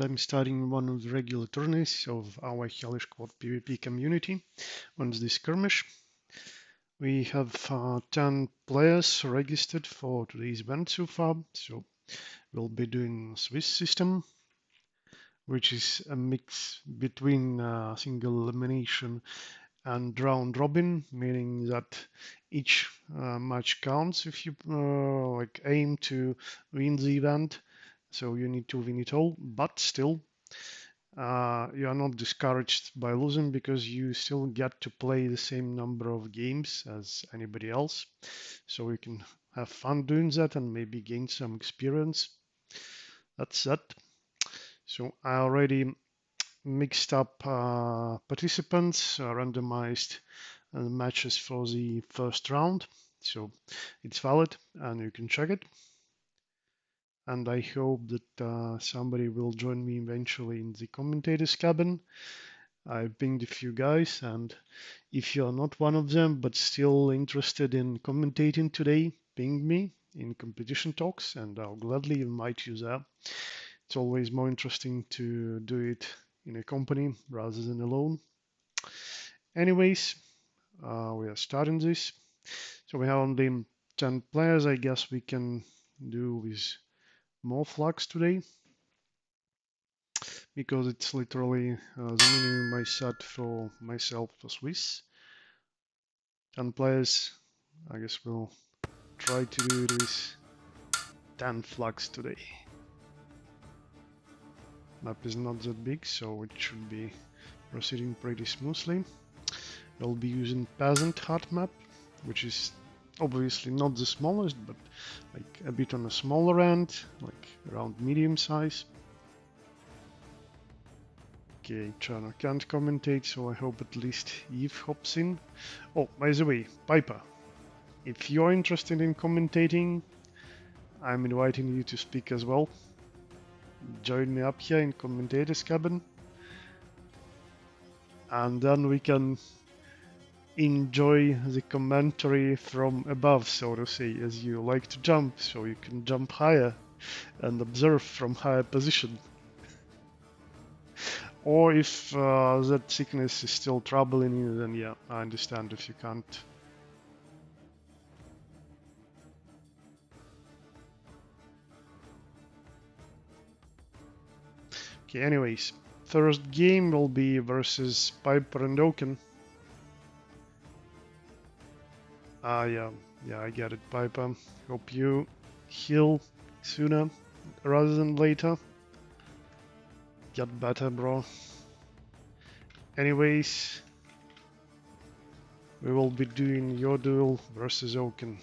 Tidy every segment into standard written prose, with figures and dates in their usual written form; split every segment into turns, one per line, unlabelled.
I'm starting one of the regular tourneys of our Hellish Quart PvP community on the Skirmish. We have 10 players registered for today's event so far, so we'll be doing Swiss system, which is a mix between single elimination and round robin, meaning that each match counts if you aim to win the event. So you need to win it all, but still you are not discouraged by losing because you still get to play the same number of games as anybody else. So you can have fun doing that and maybe gain some experience. That's that. So I already mixed up participants, randomized matches for the first round. So it's valid and you can check it. And I hope that somebody will join me eventually in the commentators cabin. I've pinged a few guys, and if you're not one of them but still interested in commentating today, ping me in competition talks, and I'll gladly invite you there. It's always more interesting to do it in a company rather than alone. Anyways, we are starting this. So we have only 10 players. I guess we can do with more flags today because it's literally the minimum I set for myself for Swiss. 10 players. I guess we'll try to do it with 10 flags today. Map is not that big, so it should be proceeding pretty smoothly. We'll be using Peasant Hut map, which is obviously not the smallest, but like a bit on a smaller end, like around medium size. Okay, Chana can't commentate, so I hope at least Eve hops in. Oh, by the way, Piper, if you're interested in commentating, I'm inviting you to speak as well. Join me up here in commentators cabin, and then we can enjoy the commentary from above, so to say, as you like to jump, so you can jump higher and observe from higher position. Or if that sickness is still troubling you, then yeah, I understand if you can't. Okay, anyways, first game will be versus Piper and Oaken. Yeah, I get it, Piper. Hope you heal sooner rather than later. Get better, bro. Anyways, we will be doing your duel versus Oaken.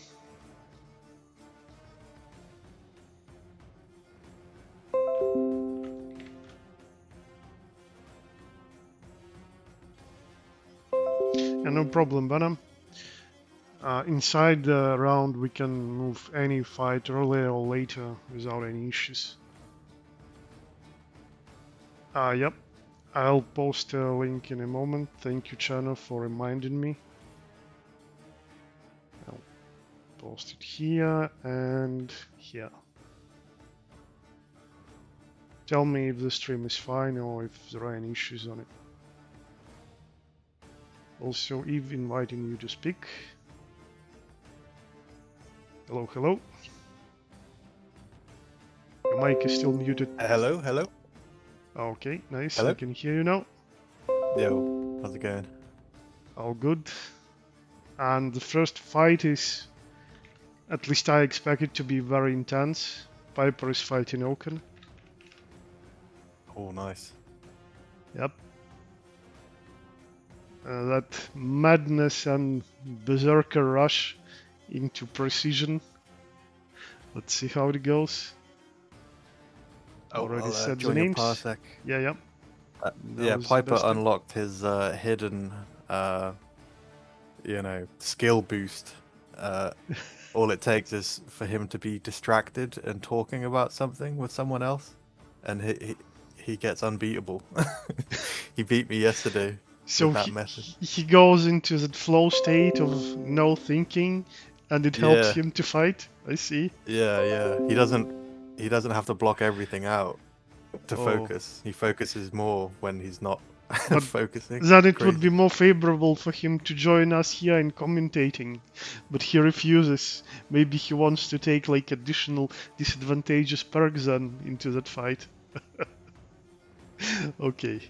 And no problem, Venom. Inside the round, we can move any fight earlier or later without any issues. Yep. I'll post a link in a moment. Thank you, Chana, for reminding me. I'll post it here and here. Tell me if the stream is fine or if there are any issues on it. Also, Eve inviting you to speak. Hello, hello. Your mic is still muted.
Hello.
Okay, nice.
Hello?
I can hear you now.
Yo, how's it going?
All good. And the first fight is, at least I expect it to be very intense. Piper is fighting Oaken.
Oh, nice.
Yep. That madness and berserker rush into precision. Let's see how it goes. Already said the names.
Parsec.
Yeah.
Yeah, Piper unlocked his hidden, skill boost. All it takes is for him to be distracted and talking about something with someone else, and he gets unbeatable. He beat me yesterday.
So
with that method.
He goes into that flow state of no thinking, and it helps him to fight. I see.
Yeah. He doesn't have to block everything out. to
Oh.
focus. He focuses more when he's not
But
focusing.
then it would
Crazy.
be more favorable for him to join us here in commentating. But he refuses. Maybe he wants to take like additional disadvantageous perks then into that fight. Okay.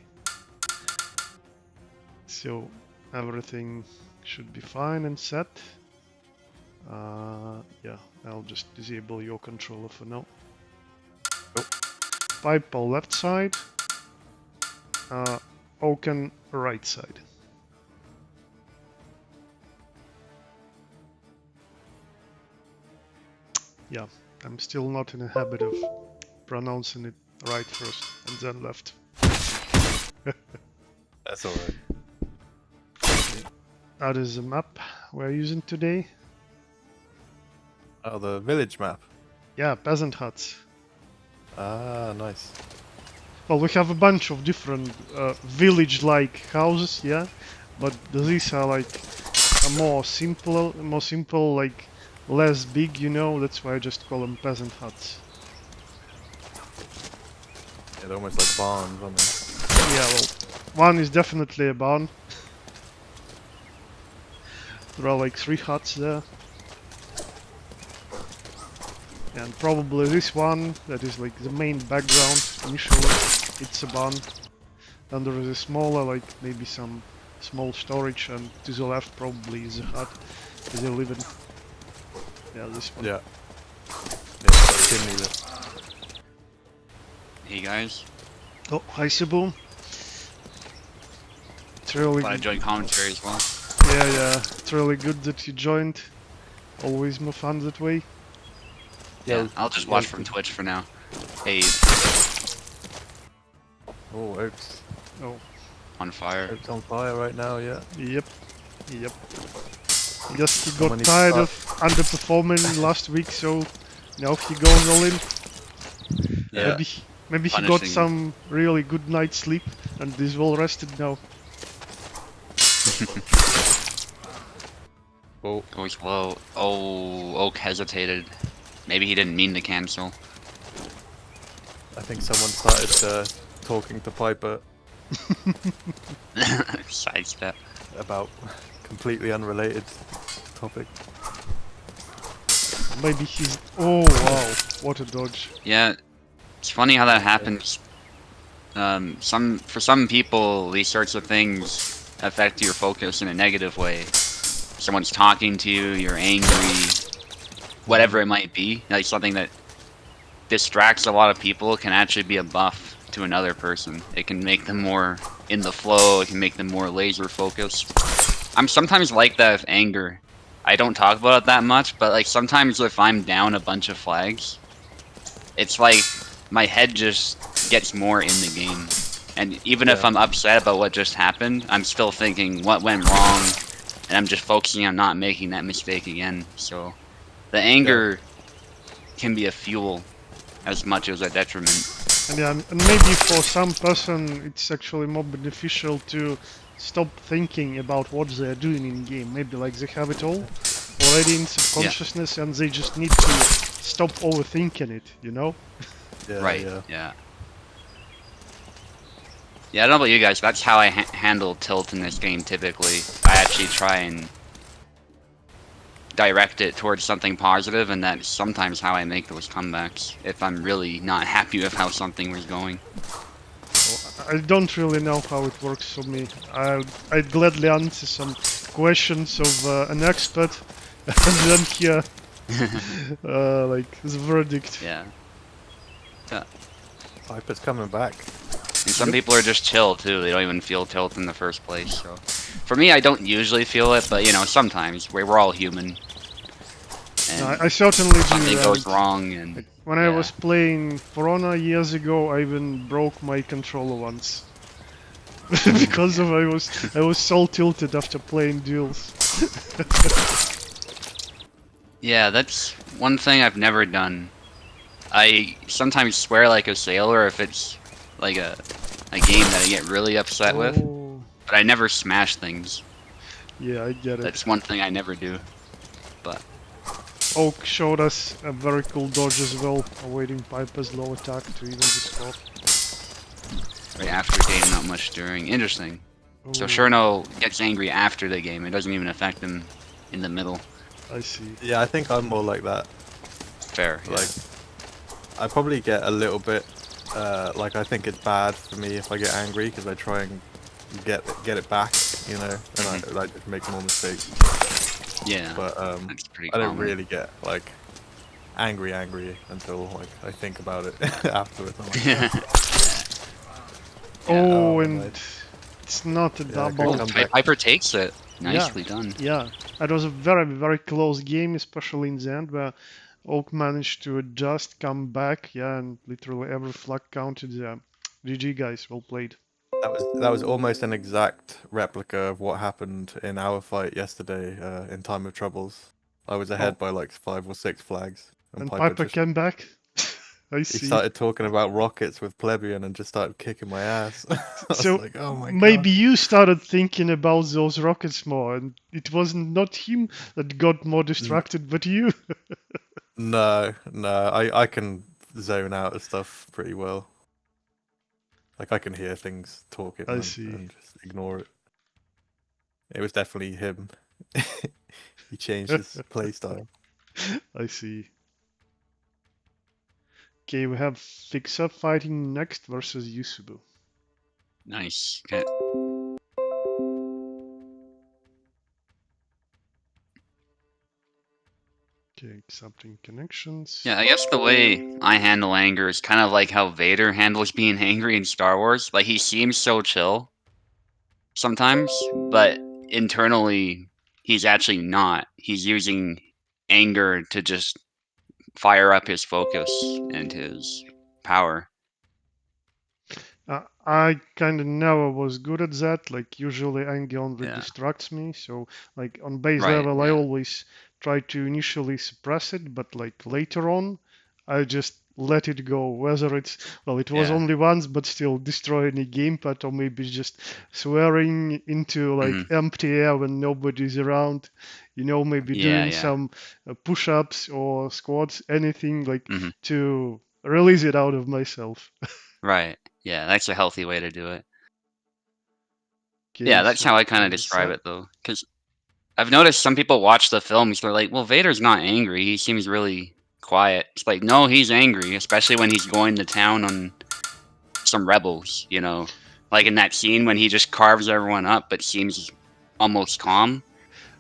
So everything should be fine and set. Yeah, I'll just disable your controller for now. Pipe on left side. Oaken right side. Yeah, I'm still not in a habit of pronouncing it right first and then left.
That's alright.
That is the map we're using today.
Oh, the village map.
Yeah, peasant huts.
Ah, nice.
Well, we have a bunch of different village-like houses, yeah, but these are like a more simple, like less big, you know. That's why I just call them peasant huts.
Yeah, they're almost like barns, aren't they?
Yeah, well, one is definitely a barn. There are like 3 huts there. And probably this one, that is like the main background initially, it's a barn. Then there is a smaller, like maybe some small storage, and to the left probably is a hut where they live in. Yeah, this one.
Yeah. Yeah, it's got chimney lit.
Hey guys,
Oh, hi Cebu. It's really
thought I'd join commentary as well.
yeah, it's really good that you joined. Always more fun that way.
Yeah, I'll just watch from Twitch for now. Hey,
Oh, Oak's,
Oh,
on fire.
Oak's on fire right now, yeah.
yep. Guess he
Someone
got
needs
tired
to
of underperforming last week, so now he goes all in.
Yeah.
Maybe he got
Punishing.
some really good night's sleep and is well rested now.
Oh,
Going slow. Oh, Oak hesitated. Maybe he didn't mean to cancel.
I think someone started talking to Piper
Sidestep.
about completely unrelated topic.
Maybe he's... Oh wow, what a dodge.
Yeah, it's funny how that happens. For some people, these sorts of things affect your focus in a negative way. Someone's talking to you, you're angry, whatever it might be. Like something that distracts a lot of people can actually be a buff to another person. It can make them more in the flow, it can make them more laser focused. I'm sometimes like that with anger. I don't talk about it that much, but like sometimes if I'm down a bunch of flags, it's like my head just gets more in the game. And even if
Yeah.
I'm upset about what just happened, I'm still thinking what went wrong, and I'm just focusing on not making that mistake again. So the anger can be a fuel as much as a detriment.
And yeah, and maybe for some person it's actually more beneficial to stop thinking about what they're doing in game. Maybe like they have it all already in subconsciousness and they just need to stop overthinking it, you know?
Yeah,
Right,
yeah.
yeah. Yeah, I don't know about you guys, that's how I handle tilt in this game typically. I actually try and direct it towards something positive, and that's sometimes how I make those comebacks, if I'm really not happy with how something was going.
I don't really know how it works for me. I'd gladly answer some questions of an expert and then hear like the verdict.
Yeah.
Piper's coming back.
And some people are just chill too, they don't even feel tilt in the first place, so... For me, I don't usually feel it, but you know, sometimes, we're all human. And
I certainly do.
something goes
and
wrong, and...
When I was playing For Honor years ago, I even broke my controller once. Because of I was so tilted after playing duels.
Yeah, that's one thing I've never done. I sometimes swear like a sailor if it's like a game that I get really upset with,
Oh,
but I never smash things.
yeah, I get it.
That's one thing I never do. But
Oak showed us a very cool dodge as well, awaiting Piper's low attack to even the score.
Right after game, not much during. Interesting. So
Oh,
Cherno gets angry after the game. It doesn't even affect him in the middle.
I see.
Yeah, I think I'm more like that.
Fair. Yeah.
Like, I probably get a little bit, like I think it's bad for me if I get angry because I try and get it back, you know, and I like just make more mistakes.
Yeah.
But
That's pretty
I don't
common.
really get like angry until like I think about it afterwards. I'm like,
Yeah.
Oh,
Oh,
and
nice.
it's not a
Yeah,
double.
good comeback.
Piper takes it. Nicely done.
Yeah, it was a very, very close game, especially in the end, where Oak managed to just come back. Yeah, and literally every flag counted. Yeah, GG guys, well played.
That was almost an exact replica of what happened in our fight yesterday in Time of Troubles. I was ahead by like 5 or 6 flags, and
And
Piper
Piper
just
came back. I
he
see.
started talking about rockets with Plebeian and just started kicking my ass. I was
So
like, oh my
maybe
god.
you started thinking about those rockets more, and it was not him that got more distracted, but you.
No, I can zone out of stuff pretty well. Like I can hear things talking
I see.
and just ignore it. It was definitely him. He changed his play style.
I see. Okay, we have Fixer fighting next versus Yusubu.
Nice. Okay.
Okay, accepting connections.
Yeah, I guess the way I handle anger is kind of like how Vader handles being angry in Star Wars. Like, he seems so chill sometimes, but internally, he's actually not. He's using anger to just fire up his focus and his power.
I kind of never was good at that. Like, usually anger only
Yeah.
distracts me. So, like, on base
Right,
level, I
yeah.
always try to initially suppress it, but, like, later on, I just let it go. Whether it's, well, it was
Yeah.
only once, but still destroy any gamepad, or maybe just swearing into, like,
Mhm.
empty air when nobody's around. You know, maybe
Yeah,
doing
yeah.
some push-ups or squats, anything, like,
Mhm.
to release it out of myself.
Right. Yeah, that's a healthy way to do it.
Okay,
Yeah, that's
so
how I kind of
on this
describe
side.
it, though. Because I've noticed some people watch the films, they're like, well, Vader's not angry. He seems really quiet. It's like, no, he's angry, especially when he's going to town on some rebels, you know? Like in that scene when he just carves everyone up, but seems almost calm.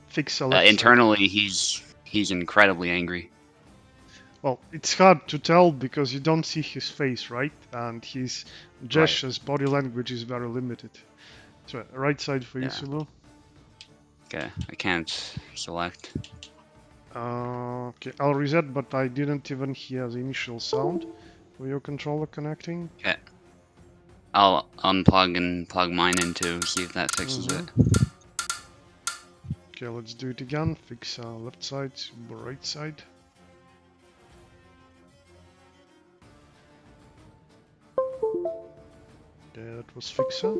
Fix the left side.
Internally, he's incredibly angry.
Well, it's hard to tell because you don't see his face, right? And his gestures, body language is very limited. So, right side for you,
Yeah.
Sulu.
Okay, I can't select.
Okay, I'll reset, but I didn't even hear the initial sound for your controller connecting.
Okay. I'll unplug and plug mine in too, see if that fixes it.
Okay, let's do it again. Fix left side, right side. Okay, that was Fixer.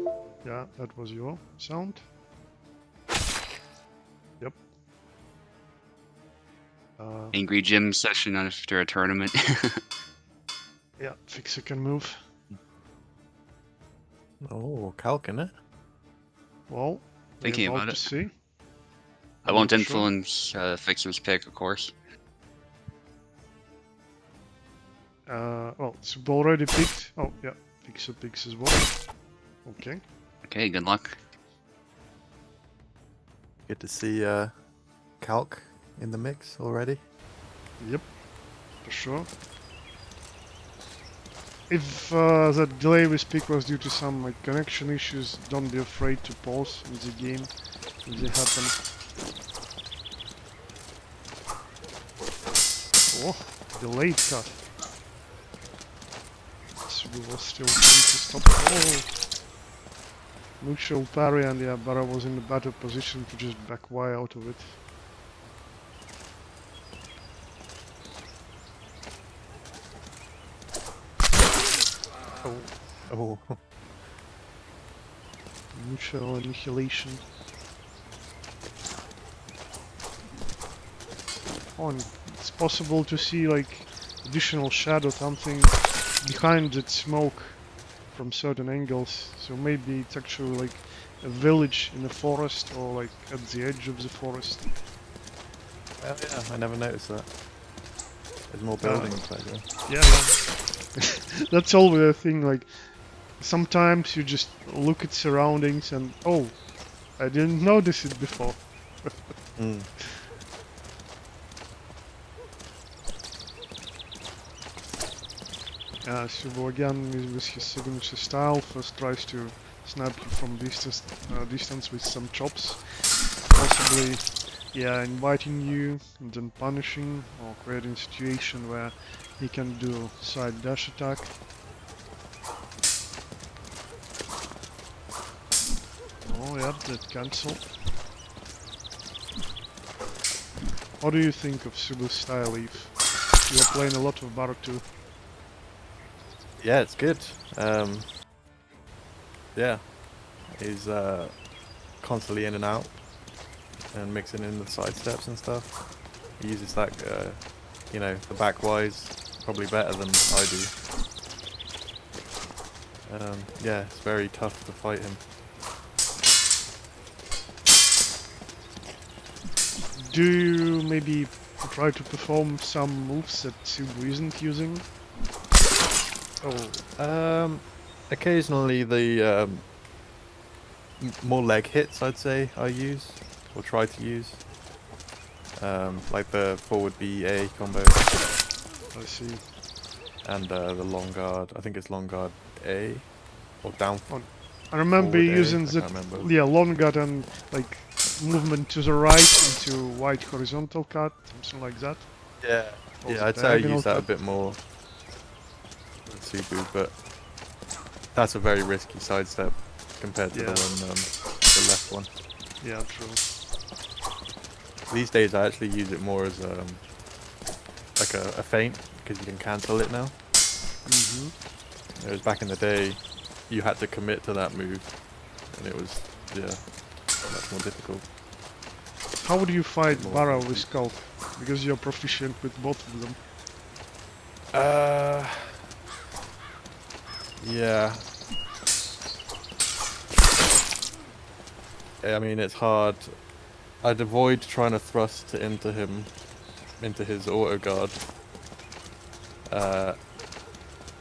Yeah, that was your sound. Yep.
Angry gym session after a tournament.
Yeah, Fixer can move.
Oh, calcing it.
Well,
Thinking
we're
about
to
it.
see.
I won't
Not sure.
influence Fixer's pick, of course.
Well, it's already picked. Oh, yeah, Fixer picks as well. Okay.
Okay, good luck.
Good to see Calc in the mix already.
Yep, for sure. If the delay with pick was due to some like connection issues, don't be afraid to pause in the game if they happen. Oh, delayed cut. So we will still trying to stop. Oh, neutral parry, and yeah, Barra was in a better position to just back Y out of it.
Oh.
Neutral annihilation. Oh, and it's possible to see like additional shadow, something behind that smoke from certain angles. So maybe it's actually like a village in the forest or like at the edge of the forest.
Oh yeah, I never noticed that. There's more buildings back there.
Yeah, yeah. That's always a thing. Like sometimes you just look at surroundings and oh, I didn't notice it before.
Mm.
Subo again is with his signature style. First tries to snap you from distance with some chops, possibly, yeah, inviting you and then punishing or creating a situation where he can do side dash attack. Oh yeah, that cancel. What do you think of Subo's style, Eve? You are playing a lot of Barak too.
Yeah, it's good. Yeah, he's constantly in and out and mixing in the side steps and stuff. He uses that, you know, the backwise probably better than I do. Yeah, it's very tough to fight him.
Do you maybe try to perform some moves that Subo isn't using? Oh,
Occasionally the more leg hits, I'd say, I use or try to use. Like the forward BA combo
I see.
and the long guard. I think it's long guard A or down.
I remember
Forward A,
using
I
the
can't remember.
yeah long guard and like movement to the right into wide horizontal cut, something like that.
Yeah,
Or
yeah,
the
I'd say I
diagonal
use that a
cut.
bit more than Subu, but that's a very risky sidestep compared to
Yeah.
the one, the left one.
Yeah, true.
These days I actually use it more as like a feint, because you can cancel it now.
Hmm.
Whereas back in the day, you had to commit to that move, and it was, yeah, much more difficult.
How would you fight
More
Bara
risky.
with Skulk? Because you're proficient with both of them.
Yeah. I mean, it's hard. I'd avoid trying to thrust into him, into his auto guard.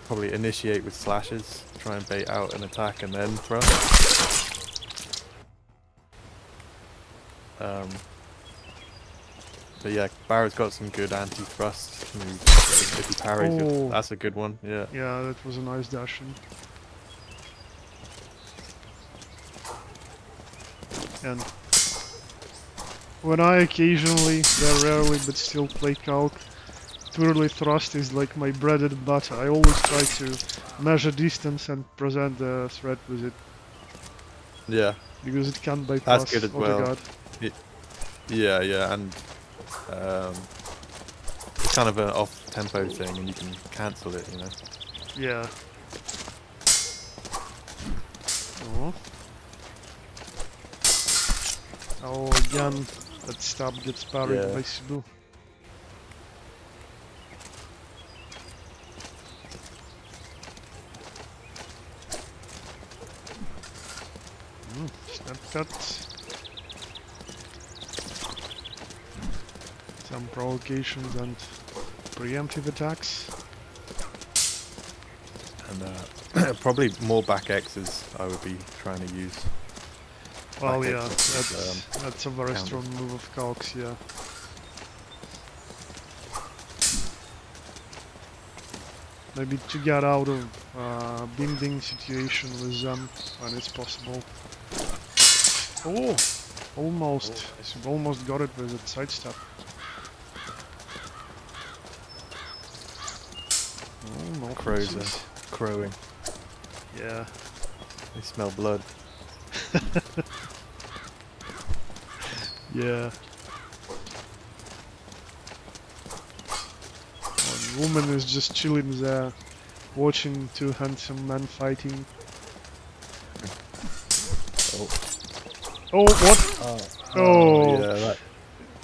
Probably initiate with slashes, try and bait out an attack and then thrust. But yeah, Barra's got some good anti-thrust moves. If he parries,
Oh.
that's a good one. Yeah.
Yeah, that was a nice dashing. And when I occasionally, very rarely, but still play Calc, twirly thrust is like my bread and butter. I always try to measure distance and present the threat with it,
Yeah,
because it can't bypass
good as
auto
well.
guard.
yeah, yeah, and it's kind of an off-tempo thing, and you can cancel it, you know.
Yeah. Oh. Oh, again, that stab gets parried
Yeah.
by Subo. Snap cut. Some provocations and preemptive attacks.
And probably more back X's I would be trying to use.
Well,
Back
yeah,
X's,
that's a very
counters.
strong move of Calc's, yeah. Maybe to get out of binding situation with them when it's possible. Oh, almost. You've almost got it with a sidestep. Oh, no
Crows
fixes.
are crowing.
Yeah.
They smell blood.
Yeah. One woman is just chilling there, watching two handsome men fighting.
Oh,
Oh, what? Oh.
yeah, that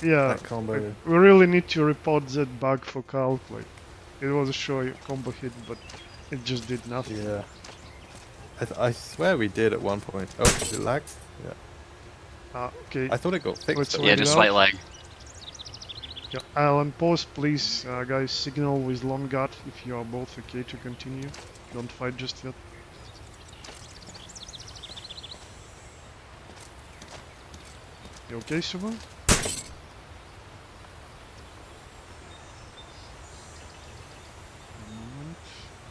Yeah.
combo.
Like, we really need to report that bug for Calc. Like, it was a sure combo hit, but it just did nothing.
Yeah. I swear we did at one point. Oh, is it lagged? Yeah.
Okay.
I thought it got fixed.
Let's
though.
wait
Yeah,
it
just
out.
slight lag.
Yeah, Alan, pause, please. Guys, signal with long guard if you are both okay to continue. Don't fight just yet. You okay, Suba?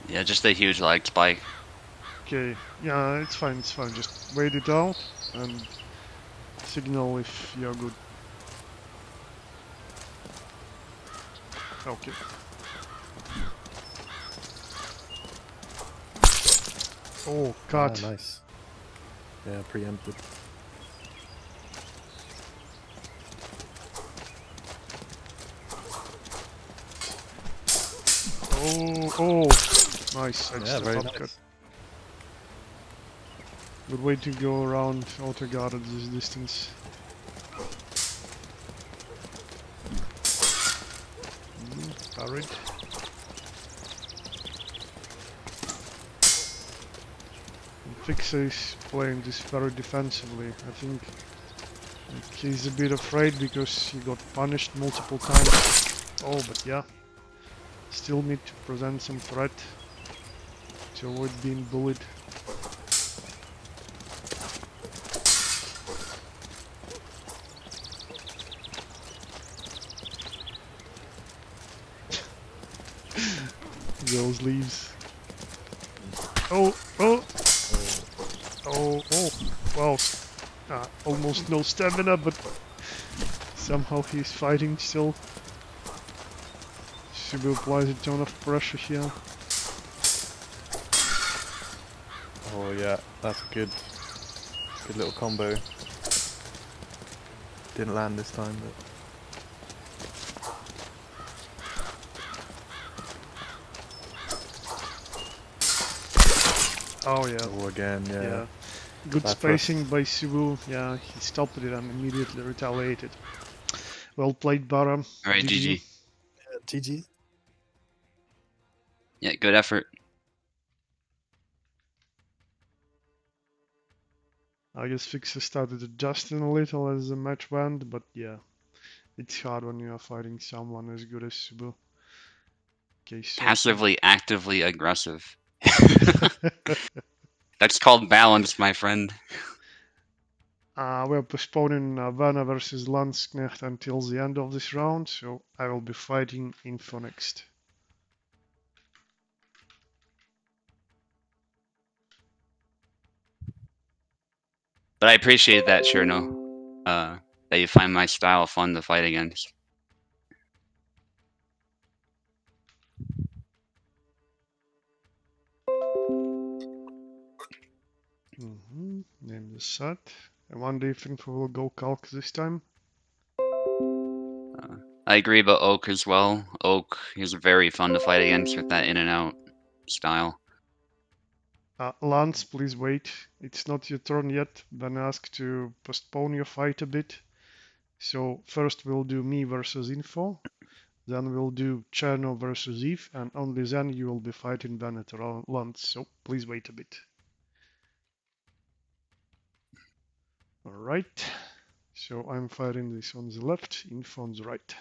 Yeah, just a huge lag spike.
Okay, yeah, it's fine, it's fine. Just wait it out and signal if you're good. Okay. Oh, cut.
Ah, nice. Yeah, preempted.
Oh, nice. I just
Yeah, very
upcut.
nice.
Good way to go around auto guard at this distance. Parried. Fixer is playing this very defensively. I think he's a bit afraid because he got punished multiple times. Oh, but yeah. Still need to present some threat to avoid being bullied. Those leaves. Oh! Wow. Almost no stamina, but somehow he's fighting still. Subu applies a ton of pressure here.
Oh yeah, that's a good little combo. Didn't land this time, but
Oh yeah.
oh again, yeah.
Good
That
spacing by Subu. Yeah, he stopped it and immediately retaliated. Well played, Bara.
Alright, GG.
GG.
Yeah, good effort.
I guess Fixer started adjusting a little as the match went, but yeah, it's hard when you are fighting someone as good as Subu. Okay, so
Passively, actively aggressive. That's called balance, my friend.
we're postponing Vanna versus Landsknecht until the end of this round, so I will be fighting Info next.
But I appreciate that, Cherno. That you find my style fun to fight against.
Name the set. I wonder if Info will go Calc this time.
I agree about Oak as well. Oak is very fun to fight against with that in and out style.
Lance, please wait. It's not your turn yet. Then ask to postpone your fight a bit. So first we'll do me versus Info. Then we'll do Cherno versus Eve. And only then you will be fighting Bennett or Lance. So please wait a bit. Alright. So I'm fighting this on the left, Info on the right.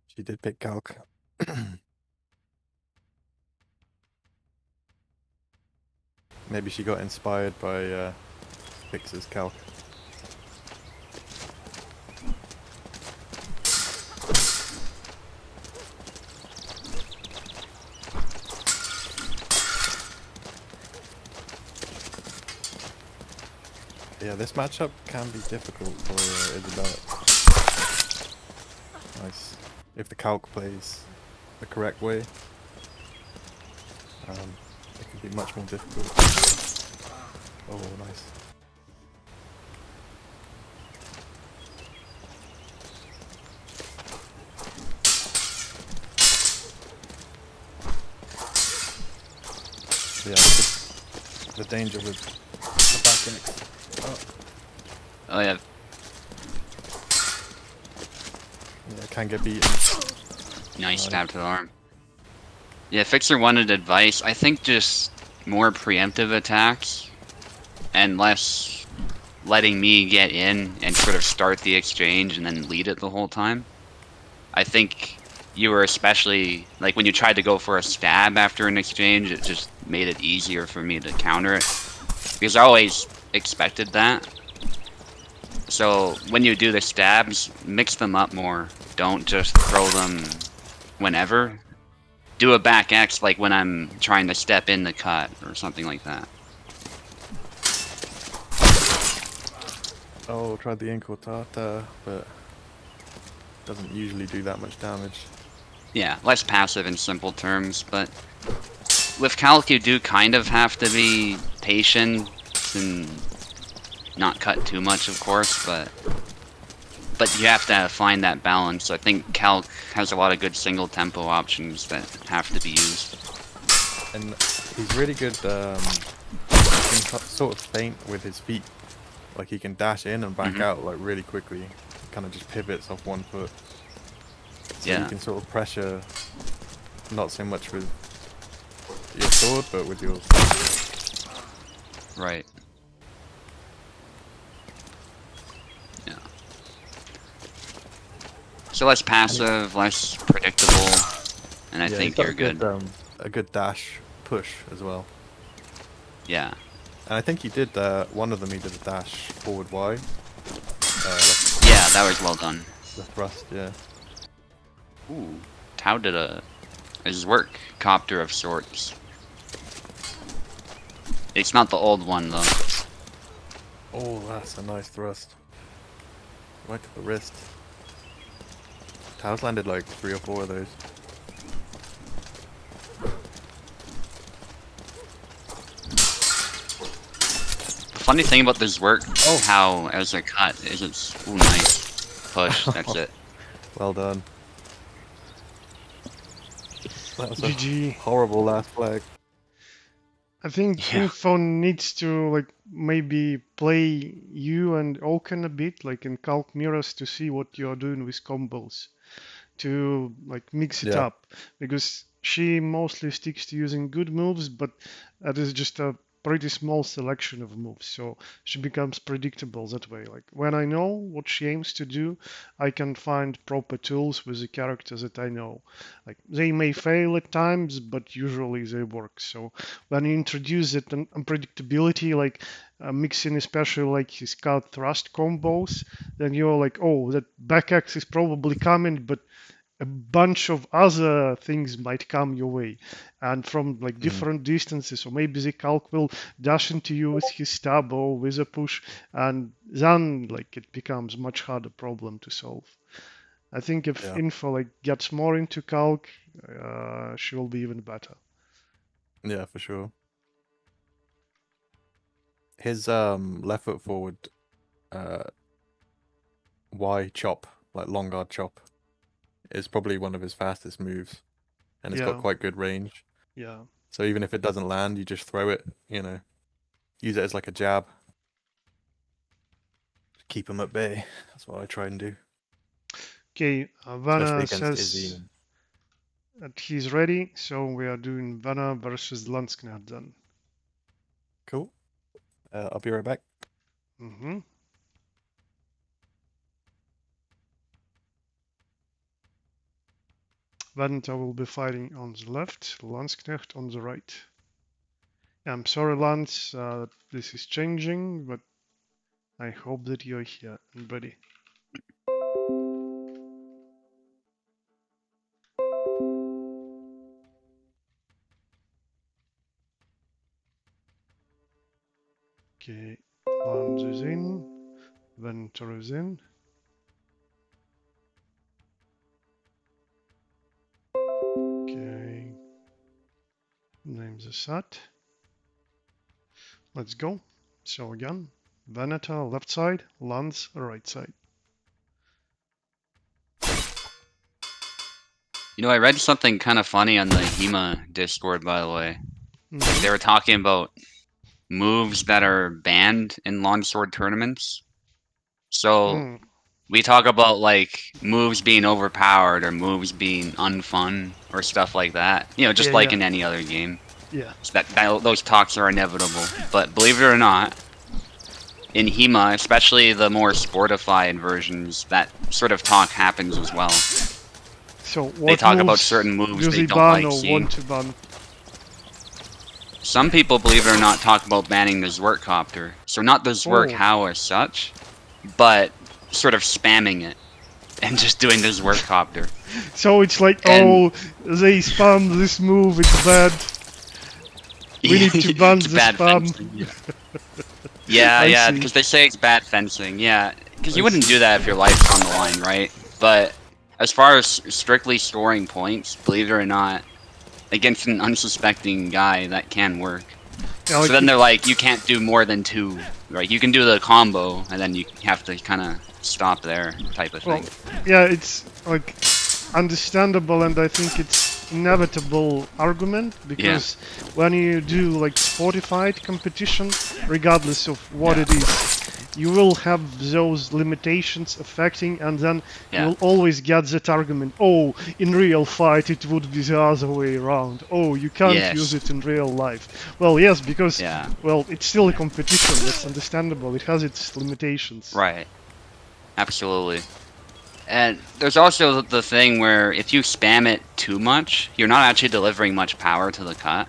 She did pick Calc. Maybe she got inspired by Fixer's Calc. Yeah, this matchup can be difficult for Isabella. Nice. If the Calc plays the correct way, it can be much more difficult. Oh, nice. Yeah, the danger with the back end.
Oh yeah.
Yeah, can get beaten.
Nice stab to the arm. Yeah, Fixer wanted advice. I think just more preemptive attacks and less letting me get in and sort of start the exchange and then lead it the whole time. I think you were especially, like when you tried to go for a stab after an exchange, it just made it easier for me to counter it. Because I always expected that. So when you do the stabs, mix them up more. Don't just throw them whenever. Do a back X like when I'm trying to step in the cut or something like that.
Oh, tried the Inco Tatar, but doesn't usually do that much damage.
Yeah, less passive in simple terms, but with Calc you do kind of have to be patient and not cut too much, of course, but you have to find that balance. I think Calc has a lot of good single tempo options that have to be used.
And he's really good, he can sort of feint with his feet. Like he can dash in and back out like really quickly. He kind of just pivots off one foot. So
Yeah.
you can sort of pressure, not so much with your sword, but with your...
Right. Yeah. So less passive, less predictable, and I think you're good.
A good dash push as well.
Yeah.
And I think he did, one of them he did a dash forward Y.
Yeah, that was well done.
The thrust, yeah.
Ooh. Tao did his work copter of sorts. It's not the old one though.
Oh, that's a nice thrust. Right to the wrist. Tao's landed like 3 or 4 of those.
The funny thing about this work, how as a cut, is it's ooh, nice push. That's it.
Well done. That was
GG.
a horrible last flag.
I think Info needs to like maybe play you and Oaken a bit, like in Calc Mirrors, to see what you're doing with combos, to like mix it up, because she mostly sticks to using good moves, but that is just a pretty small selection of moves, so she becomes predictable that way. Like when I know what she aims to do, I can find proper tools with the characters that I know. Like they may fail at times, but usually they work. So when you introduce that unpredictability, like mixing especially like his cut thrust combos, then you're like, oh, that back axe is probably coming, but a bunch of other things might come your way, and from like different distances, or maybe the Calc will dash into you with his stab or with a push, and then like it becomes much harder problem to solve. I think if Info like gets more into Calc, she will be even better.
Yeah, for sure. His left foot forward Y chop, like long guard chop, is probably one of his fastest moves, and it's got quite good range.
Yeah.
So even if it doesn't land, you just throw it, you know, use it as like a jab. Keep him at bay. That's what I try and do.
Okay, Vanna says that he's ready, so we are doing Vanna versus Landsknecht then.
Cool. I'll be right back.
Mm-hmm. Vanta will be fighting on the left, Landsknecht on the right. I'm sorry, Lance, this is changing, but I hope that you're here and ready. Okay, Lance is in, Vanta is in. Okay, names are set. Let's go. So again, Vanata left side, Lance right side.
You know, I read something kind of funny on the HEMA Discord, by the way. Like they were talking about moves that are banned in longsword tournaments. So We talk about like moves being overpowered or moves being unfun or stuff like that. You know, just like in any other game.
Yeah.
So those talks are inevitable. But believe it or not, in HEMA, especially the more sportified versions, that sort of talk happens as well.
So what
They talk about
moves
certain moves
do
they
they
don't
ban
like
or
seeing.
want to ban?
Some people, believe it or not, talk about banning the Zwergcopter. So not the Zwerghow as such, but sort of spamming it and just doing the Zwergcopter.
So it's like,
And-
oh, they spam this move, it's bad. We need to ban
It's
the
bad
spam.
fencing, yeah,
I
yeah,
see.
because they say it's bad fencing, yeah. Because you
I
wouldn't
see.
do that if your life's on the line, right? But as far as strictly scoring points, believe it or not, against an unsuspecting guy, that can work.
Yeah, like
So then they're like, you can't do more than 2, right? You can do the combo, and then you have to kind of stop there, type of
well,
thing.
yeah, it's like understandable, and I think it's inevitable argument because when you do like sportified competition, regardless of what it is, you will have those limitations affecting, and then you'll always get that argument. Oh, in real fight it would be the other way around. Oh, you can't use it in real life. Well, yes, because well, it's still a competition. That's understandable. It has its limitations.
Right. Absolutely. And there's also the thing where if you spam it too much, you're not actually delivering much power to the cut,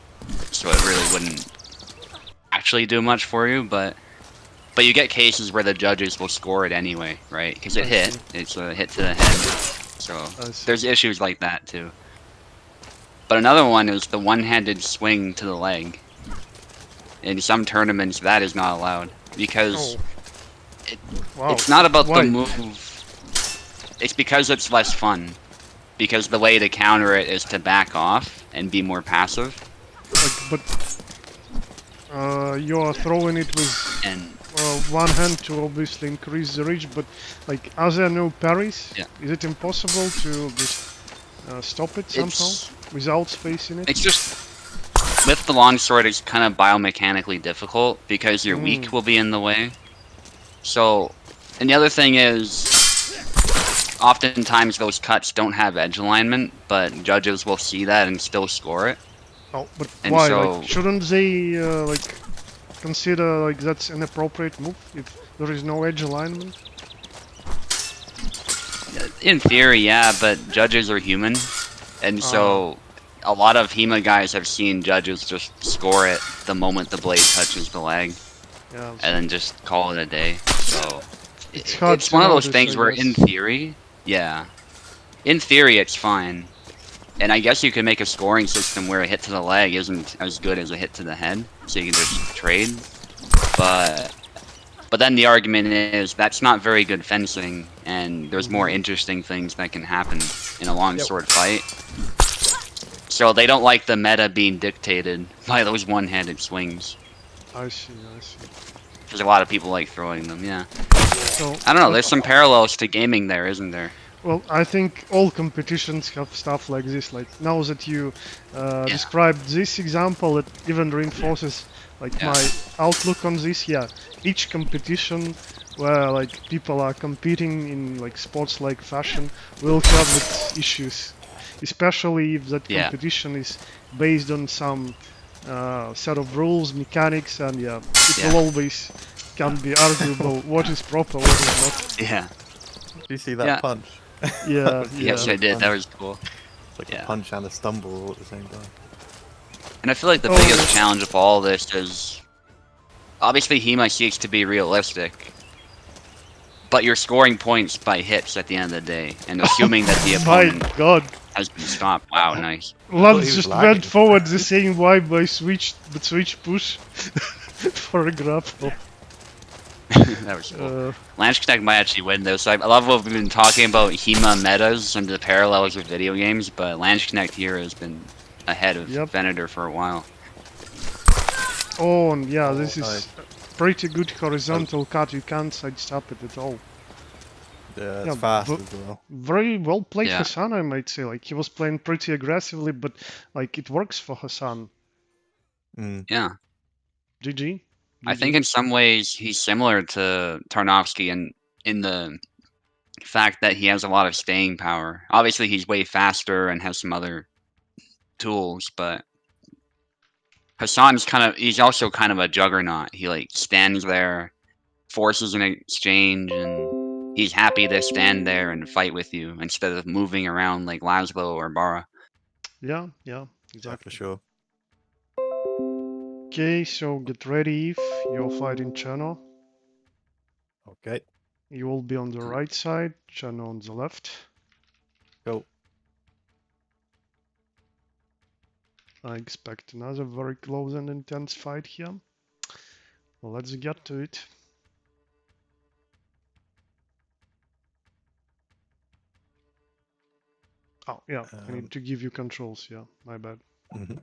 so it really wouldn't actually do much for you, but you get cases where the judges will score it anyway, right? Because it hit. It's a hit to the head. So there's issues like that too. But another one is the one-handed swing to the leg. In some tournaments, that is not allowed because it's not about the move. It's because it's less fun. Because the way to counter it is to back off and be more passive.
Like, but you are throwing it with one hand to obviously increase the reach, but like, are there no parries? Is it impossible to just stop it somehow without spacing it?
It's just with the longsword, it's kind of biomechanically difficult because your weak will be in the way. So, and the other thing is, oftentimes those cuts don't have edge alignment, but judges will see that and still score it.
Oh, but why? Like, shouldn't they like consider like that's an appropriate move if there is no edge alignment?
In theory, yeah, but judges are human, and so a lot of HEMA guys have seen judges just score it the moment the blade touches the leg, and then just call it a day. So it's one of those things where, in theory, in theory it's fine. And I guess you could make a scoring system where a hit to the leg isn't as good as a hit to the head, so you can just trade. But then the argument is that's not very good fencing, and there's more interesting things that can happen in a longsword fight. So they don't like the meta being dictated by those one-handed swings.
I see, I see.
Because a lot of people like throwing them, So, I don't know, there's some parallels to gaming there, isn't there?
Well, I think all competitions have stuff like this. Like, now that you described this example, it even reinforces like my outlook on this. Yeah, each competition where like people are competing in like sports-like fashion will have its issues, especially if that competition is based on some set of rules, mechanics, and it will always can be arguable what is proper, what is not.
Yeah. Do you see that punch?
Yes, I did. That was cool.
It's like a punch and a stumble all at the same time.
And I feel like the biggest challenge of all this is obviously HEMA seeks to be realistic, but you're scoring points by hits at the end of the day, and assuming that the opponent has been stopped. Wow, nice.
Lance just went forward the same way by switch push for a grapple.
That was cool. Lance Connect might actually win this. I love what we've been talking about HEMA metas and the parallels with video games, but Lance Connect here has been ahead of Venator for a while.
Oh, and yeah, this is pretty good horizontal cut. You can't sidestep it at all.
Yeah, it's fast as well.
Very well played Hassan, I might say. Like, he was playing pretty aggressively, but like it works for Hassan.
Yeah. fact that he has a lot of staying power. Obviously, he's way faster and has some other tools, but Hassan's he's also kind of a juggernaut. He like stands there, forces an exchange, and he's happy to stand there and fight with you instead of moving around like Laszlo or Bara.
Yeah,
Yeah,
exactly.
for sure.
Okay, so get ready if you're fighting Chano.
Okay,
You will be on the right side, Chano on the left.
go.
I expect another very close and intense fight here. Well, let's get to it. Oh, yeah, I need to give you controls, yeah, my bad.
Mm-hmm.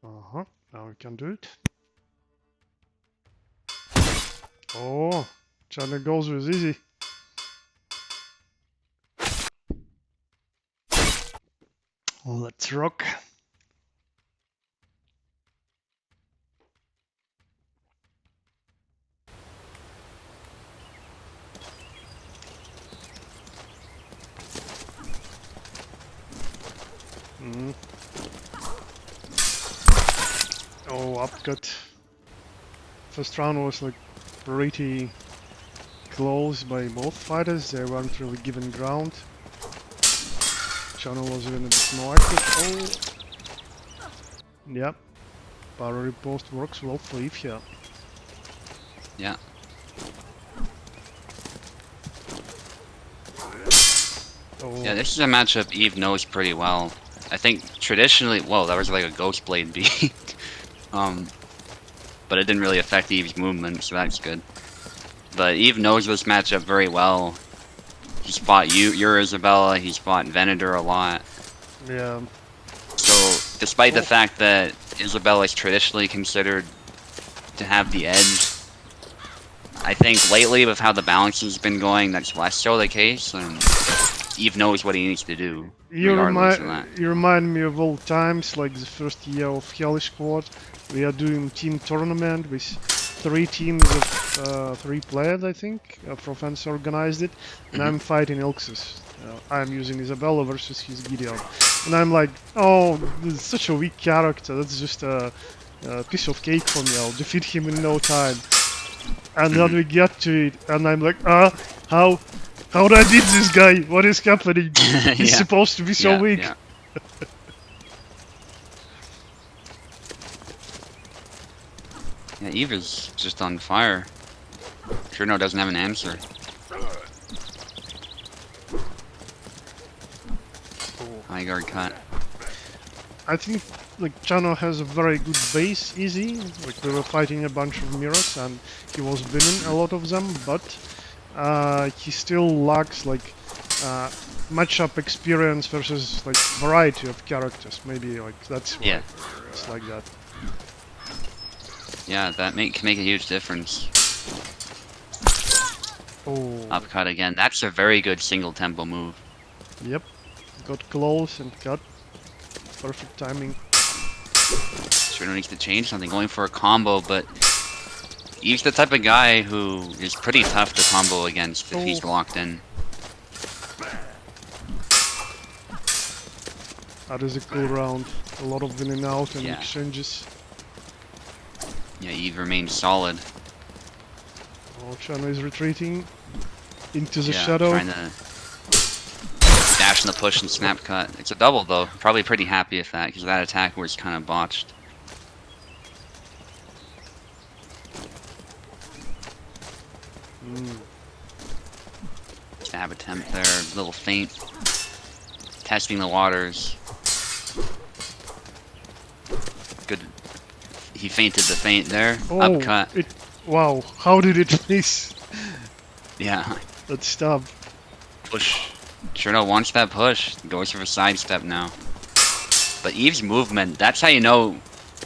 Uh-huh, now we can do it. Oh, Chano goes with easy. Let's rock. Mm. Oh, upcut. First round was like pretty close by both fighters. They weren't really given ground. Channel was even a bit more active. Oh, yep. Power riposte works well for Eve here.
Yeah.
Oh.
Yeah, this is a matchup Eve knows pretty well. I think traditionally, whoa, that was like a ghost blade beat. But it didn't really affect Eve's movement, so that's good. But Eve knows this matchup very well. He's fought your Isabella, he's fought Venator a lot.
Yeah.
So, despite the fact that Isabella is traditionally considered to have the edge, I think lately with how the balance has been going, that's less so the case, and Eve knows what he needs to do, regardless of that.
You remind me of old times, like the first year of Hellish Quart. We are doing team tournament with 3 teams of 3 players, I think. Profans organized it, and I'm fighting Ilxus. I'm using Isabella versus his Gideon, and I'm like, oh, this is such a weak character. That's just a piece of cake for me. I'll defeat him in no time. And then we get to it, and I'm like, how did I beat this guy? What is happening? He's supposed to be so weak.
Yeah. Yeah, Eve is just on fire. Cherno doesn't have an answer. High guard cut.
I think like Chano has a very good base, easy. Like we were fighting a bunch of mirrors and he was winning a lot of them, but he still lacks like matchup experience versus like variety of characters. Maybe like that's why it's like that.
Yeah, that can make a huge difference.
Oh.
Upcut again. That's a very good single tempo move.
Yep. Got close and cut. Perfect timing.
Cherno needs to change something, going for a combo, but Eve's the type of guy who is pretty tough to combo against if he's locked in.
That is a cool round. A lot of winning out and exchanges.
Yeah, Eve remains solid.
Oh, Chano is retreating into the shadow.
Trying to dash in the push and snap cut. It's a double though. Probably pretty happy with that because that attack was kind of botched. Stab attempt there, little feint. Testing the waters. Good. He feinted the feint there. Upcut.
Wow, how did it miss?
Yeah.
That stab.
Push. Cherno wants that push. Goes for a sidestep now. But Eve's movement, that's how you know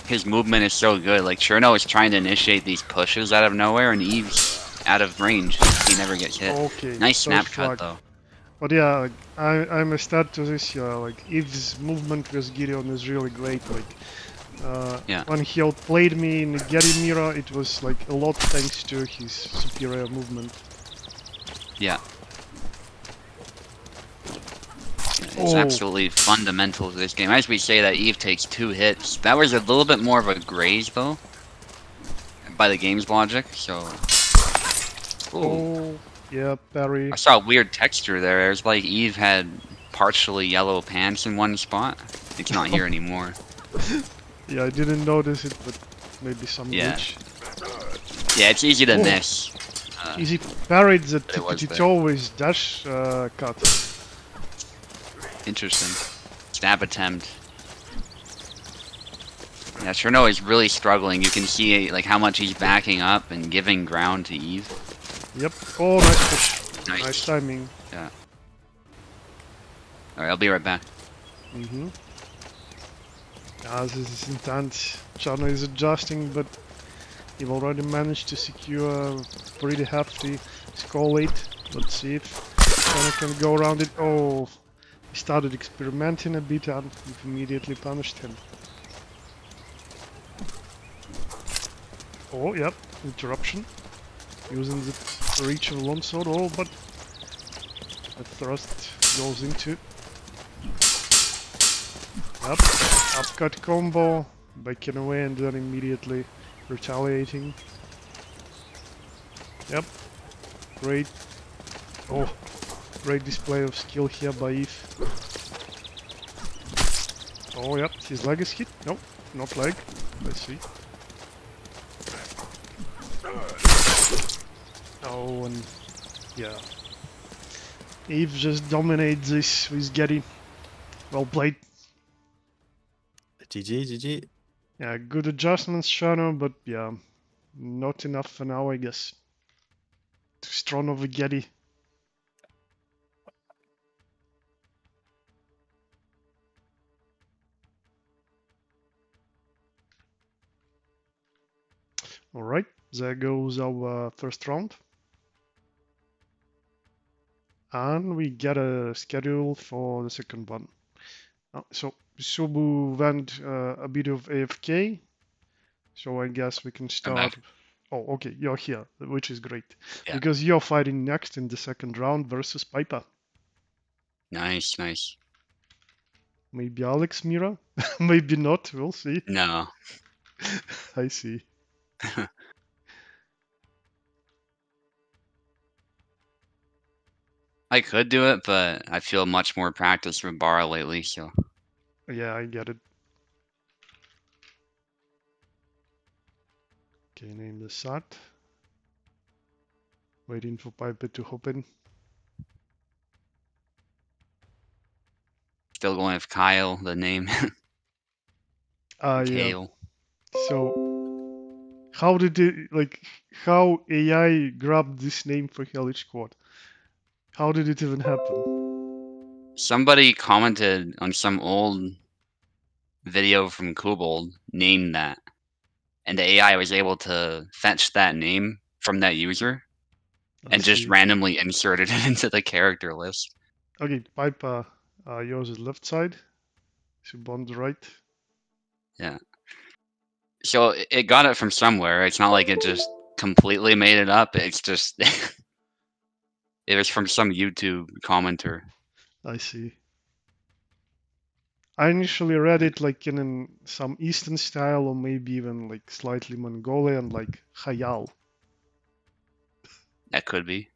his movement is so good. Like, Cherno is trying to initiate these pushes out of nowhere, and Eve's out of range. He never gets hit.
Okay,
nice snap cut, though.
But yeah, like, I must add to this, like, Eve's movement with Gideon is really great. Like, when he outplayed me in the Getty mirror, it was like a lot thanks to his superior movement.
Yeah. It's
Oh.
absolutely fundamental to this game. As we say that Eve takes 2 hits. That was a little bit more of a graze, though, by the game's logic, so... Ooh.
Oh, yeah, parry.
I saw a weird texture there. It was like Eve had partially yellow pants in one spot. It's not here anymore.
Yeah, I didn't notice it, but maybe some
Yeah.
glitch.
Yeah, it's easy to
Oh.
miss.
Easy parried that
But it was
it's
there.
always dash cut.
Interesting. Stab attempt. Yeah, Cherno is really struggling. You can see like how much he's backing up and giving ground to Eve.
Yep. Oh, nice push.
Nice.
Nice timing.
Yeah. Alright, I'll be right back.
Mm-hmm. Yeah, this is intense. Chano is adjusting, but you've already managed to secure a pretty hefty skull 8. Let's see if Chano can go around it. Oh, he started experimenting a bit and we've immediately punished him. Oh, yep, interruption. Using the reach of longsword. Oh, but the thrust goes into. Yep, upcut combo, backing away and then immediately retaliating. Yep, great. Oh, great display of skill here by Eve. Oh, yep, his leg is hit. Nope, not leg. Let's see. Oh, and yeah. Eve just dominates this with Getty. Well played.
GG, GG.
Yeah, good adjustments, Shano, but yeah, not enough for now, I guess. Too strong of a Getty. Alright, there goes our first round. And we get a schedule for the second one. So Subu went a bit of AFK, so I guess we can
I'm
start.
back.
Oh, okay, you're here, which is great.
Yeah.
Because you're fighting next in the second round versus Piper.
Nice, nice.
Maybe Alex Mira? Maybe not, we'll see.
No.
I see.
I could do it, but I feel much more practiced with Bara lately, so...
Yeah, I get it. Okay, name the SAT. Waiting for Piper to hop in.
Still going with Kyle, the name.
Yeah.
Kale.
So, how did it, how AI grabbed this name for Hellish Quart? How did it even happen?
Somebody commented on some old video from Kobold named that. And the AI was able to fetch that name from that user
I
and just
see.
randomly inserted it into the character list.
Okay, Piper, yours is left side. Subon's right.
Yeah. So it got it from somewhere. It's not like it just completely made it up. It's just it was from some YouTube commenter.
I see. I initially read it like in some Eastern style or maybe even like slightly Mongolian, like Hayal.
That could be.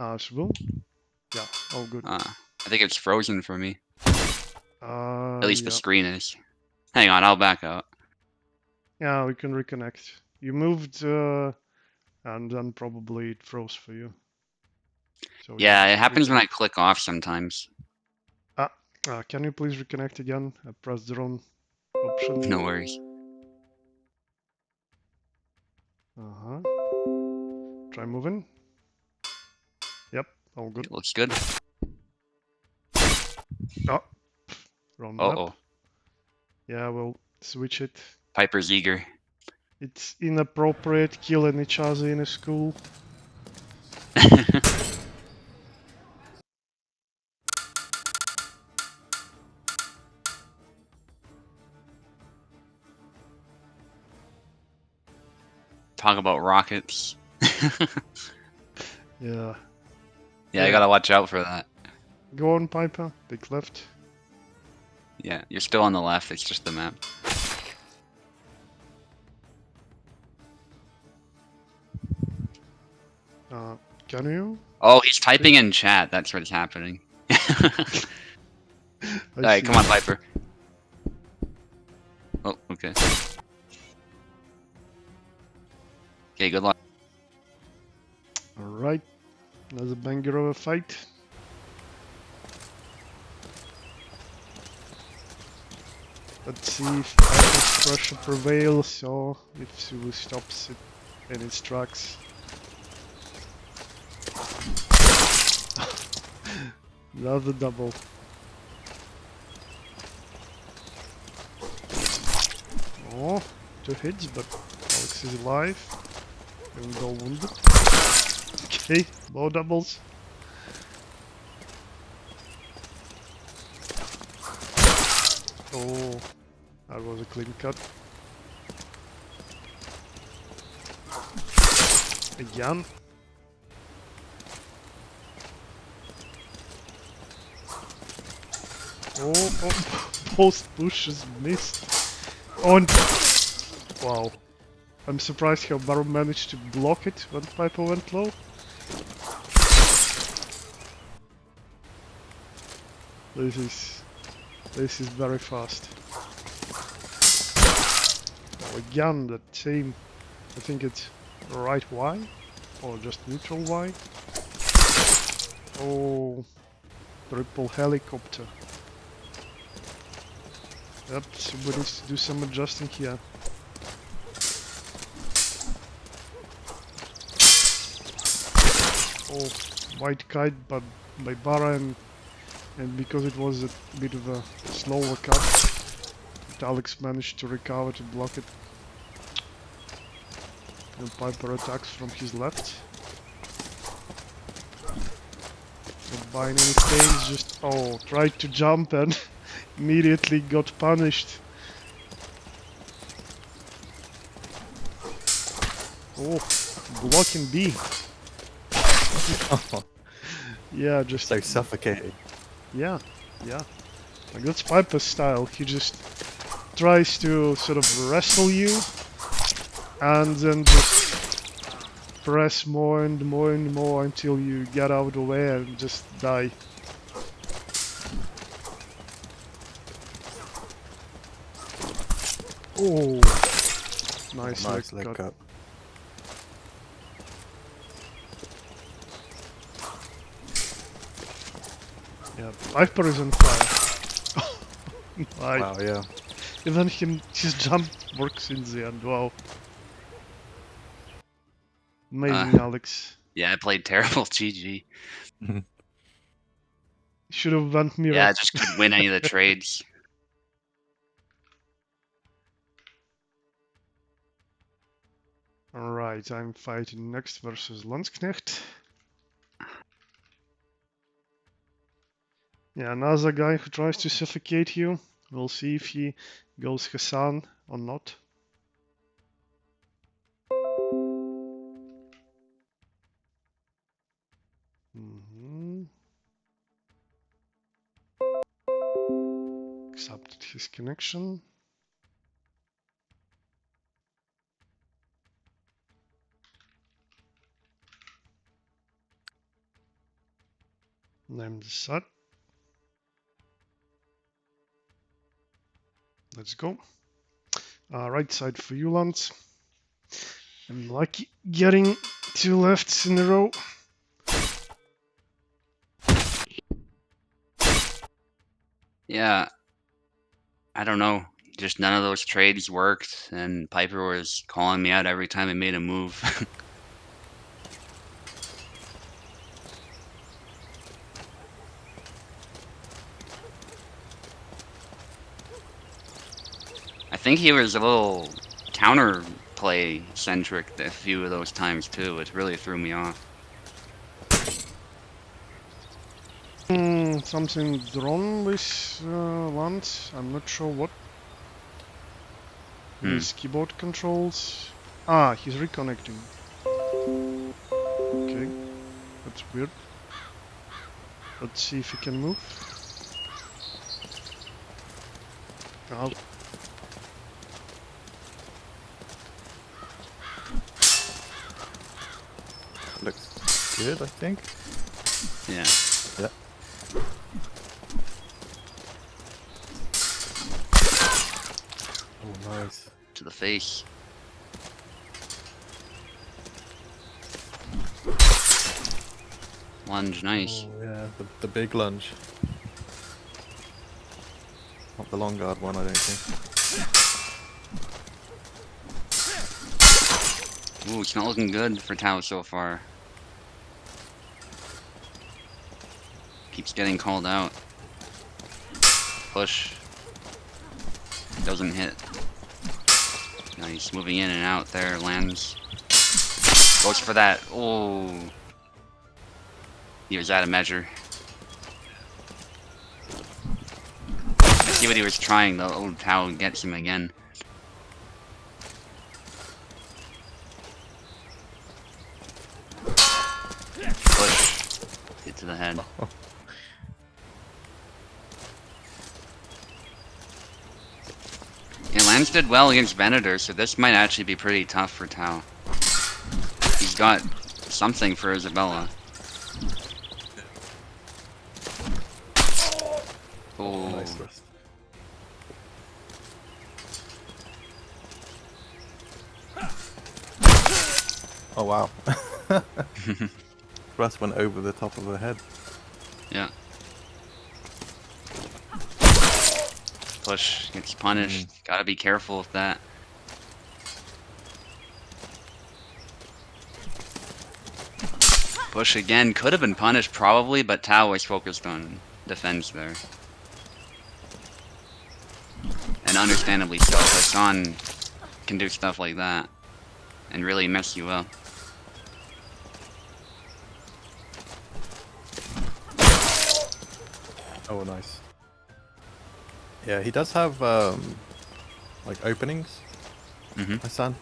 Subon? Yeah, all good.
I think it's frozen for me. At least the
Yeah.
screen is. Hang on, I'll back out.
Yeah, we can reconnect. You moved, and then probably it froze for you. So
Yeah,
just
it happens when I
reconnect.
click off sometimes.
Can you please reconnect again? I pressed the wrong option.
No worries.
Uh-huh. Try moving. Yep, all good.
It looks good.
Oh, wrong map.
Uh-oh.
Yeah, we'll switch it.
Piper's eager.
It's inappropriate killing each other in a school.
Talk about rockets.
Yeah.
Yeah, I
Yeah.
gotta watch out for that.
Go on, Piper. Big left.
Yeah, you're still on the left, it's just the map.
Can you?
Oh, he's typing in chat, that's what's happening.
I
Alright,
see.
come on, Piper. Oh, okay. Okay, good luck.
Alright. Another banger of a fight. Let's see if Piper's pressure prevails or if Sulu stops it in its tracks. Another double. Oh, 2 hits, but Alex is alive. Even though wounded. Okay, more doubles. Oh, that was a clean cut. Again. Oh, both pushes missed. Oh, and wow. I'm surprised how Baron managed to block it when Piper went low. This is very fast. Oh, again, that same. I think it's right Y or just neutral Y. Oh, triple helicopter. Yep, somebody needs to do some adjusting here. Oh, white kite, but by Baron, and because it was a bit of a slower cut, Alex managed to recover to block it. And Piper attacks from his left. Not buying anything, just tried to jump and immediately got punished. Oh, blocking B. Yeah, just
So suffocating.
yeah. Like that's Piper's style. He just tries to sort of wrestle you and then just press more and more and more until you get out of the way and just die. Oh, nice leg cut. Yeah, Piper is on fire. Nice.
Wow, yeah.
Even his jump works in the end. Wow. Amazing, Alex.
Yeah, I played terrible, GG.
Should have went mirror.
Yeah, I just couldn't win any of the trades.
Alright, I'm fighting next versus Landsknecht. Yeah, another guy who tries to suffocate you. We'll see if he goes Hassan or not. Accepted his connection. Name the set. Let's go. Right side for you, Lance. I'm lucky getting 2 lefts in a row.
Yeah, I don't know. Just none of those trades worked, and Piper was calling me out every time I made a move. I think he was a little counterplay centric a few of those times too. It really threw me off.
Something's wrong with Lance. I'm not sure what. His keyboard controls. He's reconnecting. Okay. That's weird. Let's see if he can move. Oh.
Looks good, I think.
Yeah.
Yeah. Oh, nice.
To the face. Lunge, nice.
Oh, yeah, the big lunge. Not the long guard one, I don't think.
Ooh, it's not looking good for Tau so far. Keeps getting called out. Push. Doesn't hit. Nice, moving in and out there, lands. Goes for that. Oh. He was out of measure. I see what he was trying though. Oh, Tau gets him again. Push. Hit to the head. Yeah, Lance did well against Venator, so this might actually be pretty tough for Tau. He's got something for Isabella. Oh,
Nice thrust. Oh wow. Thrust went over the top of her head.
yeah. Push gets punished. Gotta be careful with that. Push again. Could have been punished probably, but Tau was focused on defense there. And understandably so. Hassan can do stuff like that and really mess you up.
Oh, nice. Yeah, he does have like openings. My son.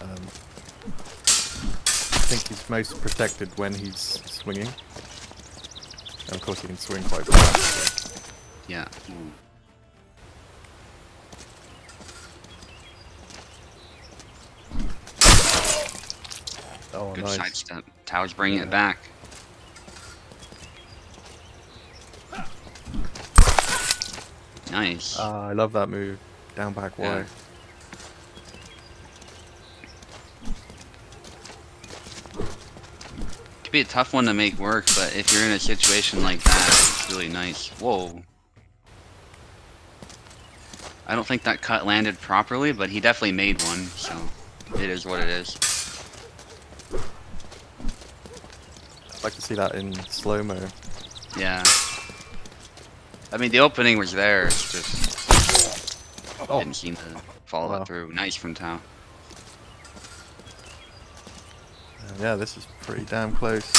I think he's most protected when he's swinging. And of course, he can swing quite fast. So.
Yeah.
Oh,
Good
nice.
sidestep. Tau's bringing it back. Nice.
I love that move. Down back wide.
Could be a tough one to make work, but if you're in a situation like that, it's really nice. Whoa. I don't think that cut landed properly, but he definitely made one, so it is what it is.
I'd like to see that in slow-mo.
Yeah. I mean, the opening was there, it's just didn't seem to follow it through. Nice from Tau.
Yeah, this is pretty damn close.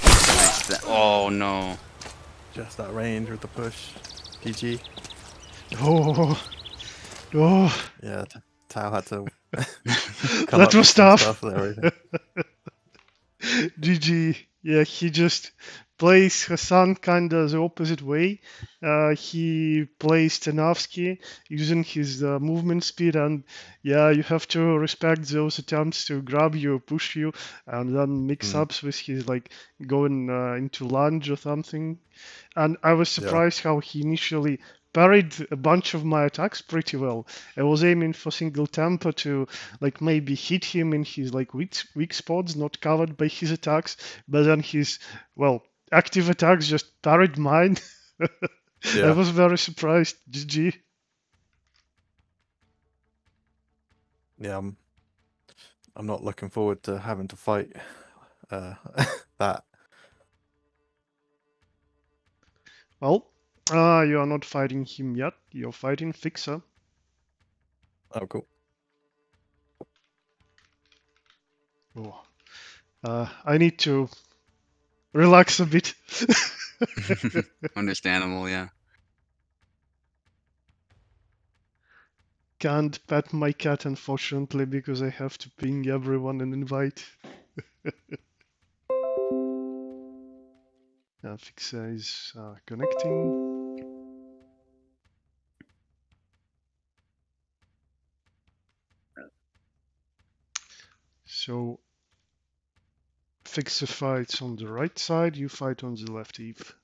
Nice. Oh no.
Just that range with the push. PG.
Oh. Oh.
Yeah, Tau had to
That
come up with
was
some
tough.
stuff there, I think.
GG. Yeah, he just plays Hassan kinda the opposite way. He plays Tenavsky using his movement speed, and yeah, you have to respect those attempts to grab you, push you, and then mix ups with his like going into lunge or something. And I was surprised how he initially parried a bunch of my attacks pretty well. I was aiming for single tempo to like maybe hit him in his like weak spots, not covered by his attacks, but then his active attacks just parried mine. I was very surprised. GG.
Yeah, I'm not looking forward to having to fight that.
Well, you are not fighting him yet. You're fighting Fixer.
Oh, cool.
Oh. I need to relax a bit.
Understandable, yeah.
Can't pet my cat, unfortunately, because I have to ping everyone and invite. Fixa is connecting. So Fixa fights on the right side, you fight on the left, Eve.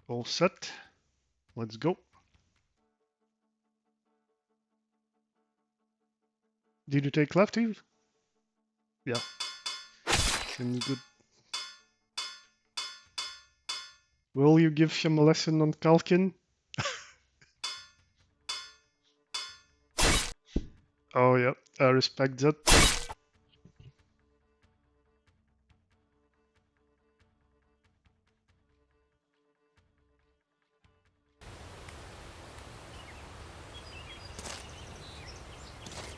All set. Let's go. Did you take left, Eve? Yeah. Seems good. Will you give him a lesson on Kalkin? Oh yeah, I respect that.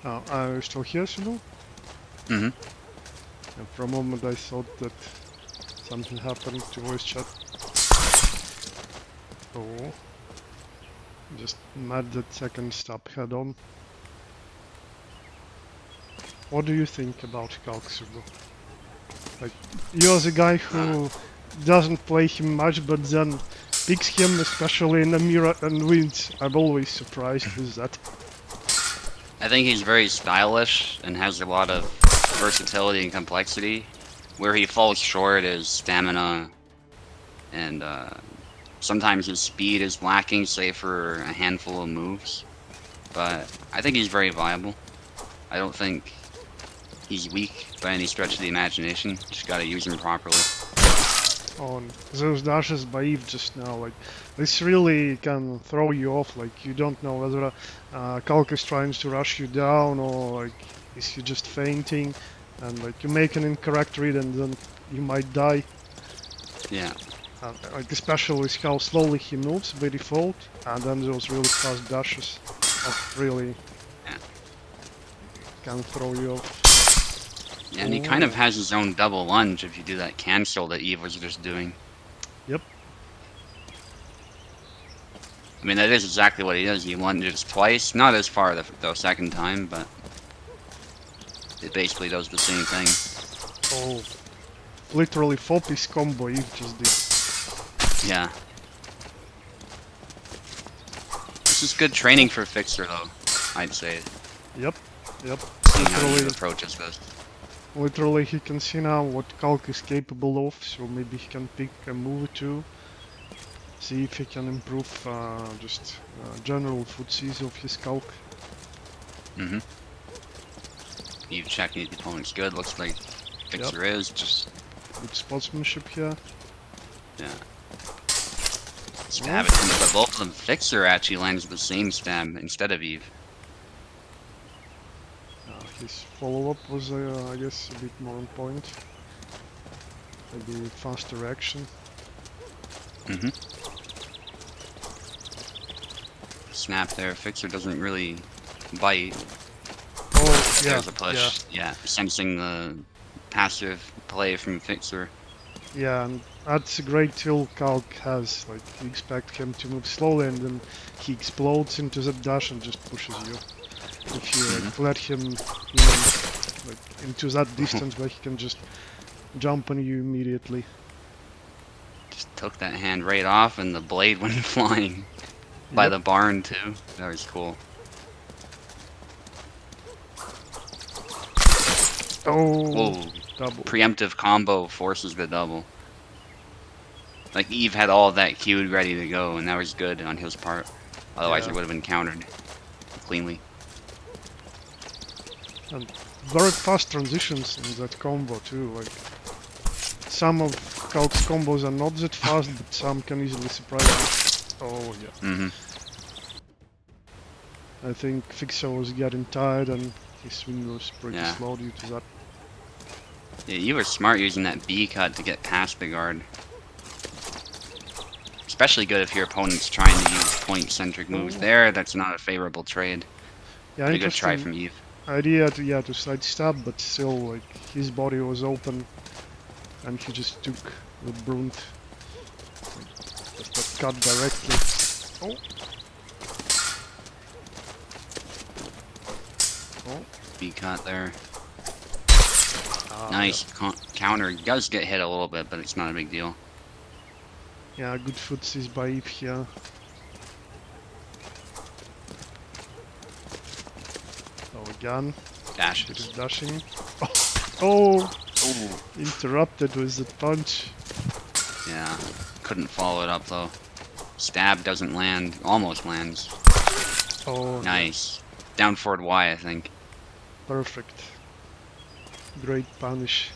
Are you still here, Sulu?
Mm-hmm.
Yeah, for a moment I thought that something happened to voice chat. Oh. Just mad that second stop head on. What do you think about Kalk, Sulu? Like, you're the guy who doesn't play him much, but then picks him, especially in a mirror, and wins. I'm always surprised with that.
I think he's very stylish and has a lot of versatility and complexity. Where he falls short is stamina, and sometimes his speed is lacking, save for a handful of moves. But I think he's very viable. I don't think he's weak by any stretch of the imagination. Just gotta use him properly.
On those dashes by Eve just now, like, this really can throw you off. Like, you don't know whether Kalk is trying to rush you down, or like, is he just fainting, and like, you make an incorrect read and then you might die.
Yeah.
Like, especially with how slowly he moves by default, and then those really fast dashes of really can throw you off.
Yeah, and he kind of has his own double lunge if you do that cancel that Eve was just doing.
Yep.
I mean, that is exactly what he does. He lunges twice, not as far the second time, but it basically does the same thing.
Oh, literally 4-piece combo Eve just did.
Yeah. This is good training for Fixer, though, I'd say.
Yep, yep.
Seeing how he approaches this.
Literally, he can see now what Kalk is capable of, so maybe he can pick a move or two. See if he can improve just general footsies of his Kalk.
Mm-hmm. Eve checking if the opponent's good. Looks like Fixer is. Just
good sportsmanship here.
Yeah. Stab at him, but both of them Fixer actually lands the same stab instead of Eve.
His follow-up was, I guess, a bit more on point. Maybe faster action.
Mm-hmm. Snap there. Fixer doesn't really bite.
Oh, yeah.
There's a push. Yeah, sensing the passive play from Fixer.
Yeah, and that's a great tool Kalk has. Like, you expect him to move slowly, and then he explodes into the dash and just pushes you. If you like, let him, like, into that distance where he can just jump on you immediately.
Just took that hand right off, and the blade went flying by the barn too. That was cool.
Oh,
whoa!
Double.
Preemptive combo forces the double. Like Eve had all of that queued ready to go, and that was good on his part. Otherwise, it would have been countered cleanly.
And very fast transitions in that combo too. Like, some of Kalk's combos are not that fast, but some can easily surprise you. Oh yeah.
Mm-hmm.
I think Fixer was getting tired, and his swing was pretty slow due to that.
Yeah, you were smart using that B cut to get past the guard. Especially good if your opponent's trying to use point-centric moves there. That's not a favorable trade.
Yeah,
a good try from Eve.
Idea to sidestep, but still, like, his body was open, and he just took the brunt. Just got cut directly. Oh. Oh.
B cut there. Nice counter. He does get hit a little bit, but it's not a big deal.
Yeah, good footsies by Eve here. Oh, again.
Dash.
Bit of dashing. Oh!
Oh.
Interrupted with the punch.
Yeah. Couldn't follow it up though. Stab doesn't land. Almost lands.
Oh,
Nice. Down forward Y, I think.
perfect. Great punish.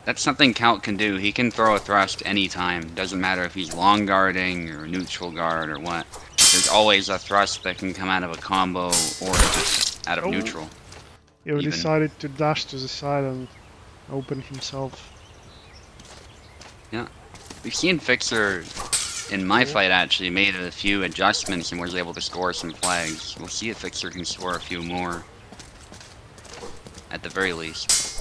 That's something Count can do. He can throw a thrust anytime. Doesn't matter if he's long guarding or neutral guard or what. There's always a thrust that can come out of a combo or just out of neutral.
He decided to dash to the side and open himself.
Yeah. We've seen Fixer in my fight actually made a few adjustments and was able to score some flags. We'll see if Fixer can score a few more. At the very least.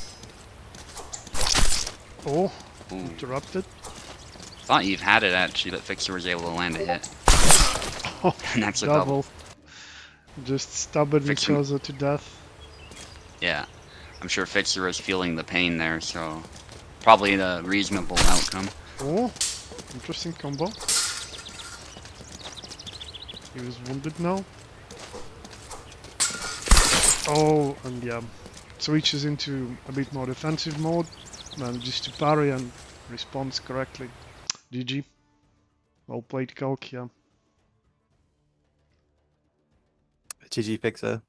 Oh,
Ooh.
interrupted.
Thought you've had it actually, but Fixer was able to land a hit.
Oh,
And that's a double.
Just stabbing each
Fixer.
other to death.
Yeah. I'm sure Fixer is feeling the pain there, so probably the reasonable outcome.
Oh, interesting combo. He was wounded now. Oh, and yeah, switches into a bit more defensive mode. Manages to parry and responds correctly. GG. Well played, Kalk, yeah.
GG Fixer.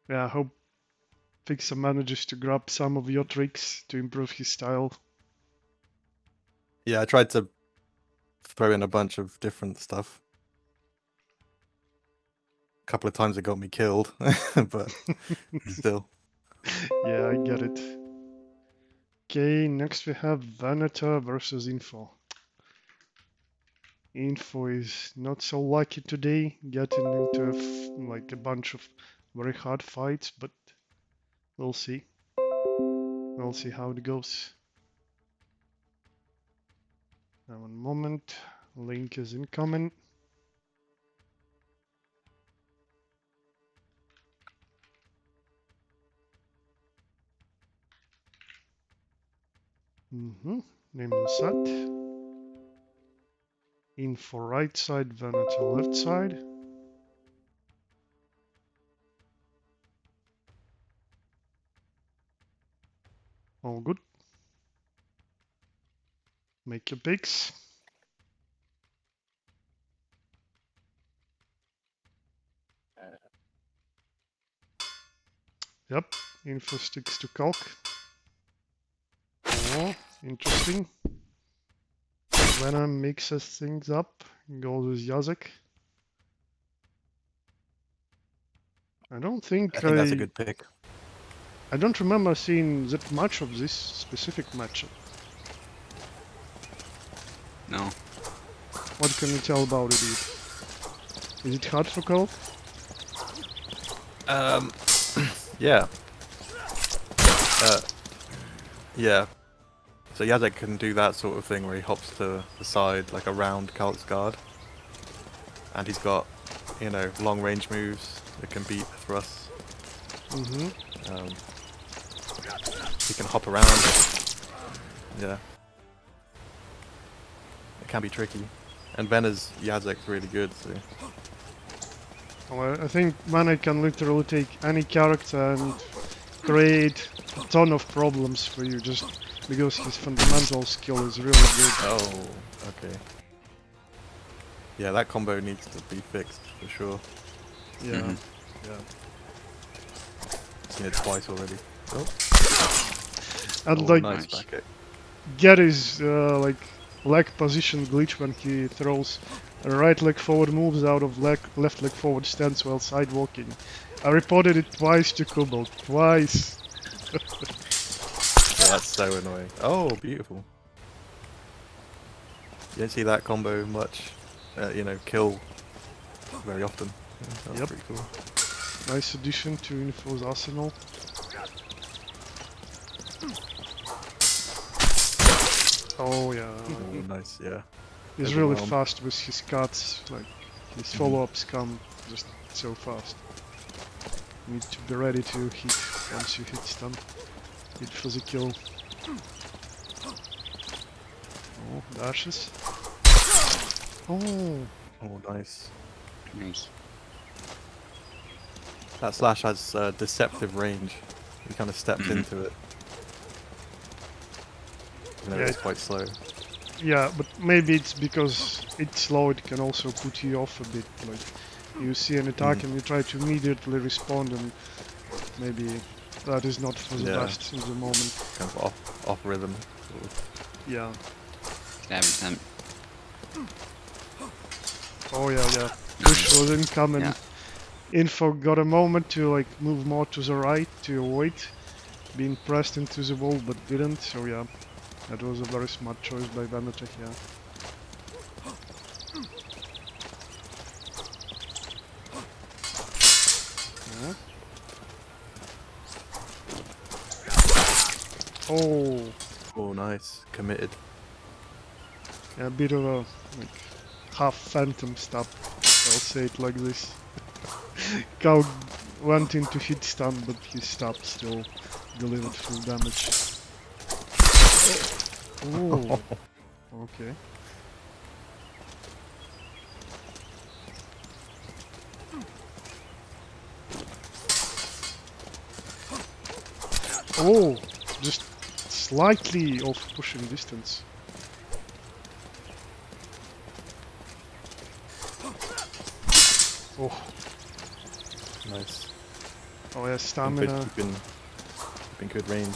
Yeah, I hope Fixer manages to grab some of your tricks to improve his style.
Yeah, I tried to throw in a bunch of different stuff. A couple of times it got me killed, but still.
Yeah, I get it. Okay, next we have Venator versus Info. Info is not so lucky today, getting into like a bunch of very hard fights, but we'll see. We'll see how it goes. Now, one moment. Link is incoming. Name the set. Info right side, Venator left side. All good. Make your picks. Yep, Info sticks to Kalk. Oh, interesting. Venom mixes things up, goes with Yazek. I don't think
I think that's a good pick.
I don't remember seeing that much of this specific matchup.
No.
What can you tell about it? Is it hard for Kalk?
Yeah. Yeah. So Yazek can do that sort of thing where he hops to the side like around Kalk's guard. And he's got, you know, long range moves that can beat thrusts. He can hop around. Yeah. It can be tricky. And Vena's Yazek's really good, so...
Well, I think Mana can literally take any character and create a ton of problems for you just because his fundamental skill is really good.
Oh, okay. Yeah, that combo needs to be fixed for sure.
Yeah, yeah.
Seen it twice already. Oh,
And like
nice back kick.
get his like leg position glitch when he throws a right leg forward moves out of left leg forward stance while sidewalking. I reported it twice to Kubo. Twice.
Yeah, that's so annoying. Oh, beautiful. You don't see that combo much, you know, kill very often. Yeah, that's
Yep.
pretty cool.
Nice addition to Info's arsenal. Oh yeah.
Oh, nice, yeah.
He's really
Overwhelm.
fast with his cuts, like his follow-ups come just so fast. Need to be ready to hit once you hit stun. Hit for the kill. Oh, dashes. Oh,
Oh, nice.
Nice.
That slash has deceptive range. He kind of steps into it. You know,
Yeah,
it's quite slow.
yeah, but maybe it's because it's slow, it can also put you off a bit. Like, you see an attack and you try to immediately respond, and maybe that is not for the
Yeah.
best in the moment.
Kind of off rhythm. Sort of.
Yeah.
Stab attempt.
Oh yeah, yeah. Push was incoming.
Yeah.
Info got a moment to like move more to the right to avoid being pressed into the wall, but didn't. So yeah, that was a very smart choice by Vanatech. Yeah. Yeah. Oh,
Oh, nice. Committed.
yeah, a bit of a like half phantom stab. I'll say it like this. Cow went into hit stun, but his stab still delivered full damage. Oh, okay. Oh, just slightly off pushing distance. Oh,
Nice.
oh yeah,
Been
stamina.
good, keeping good range.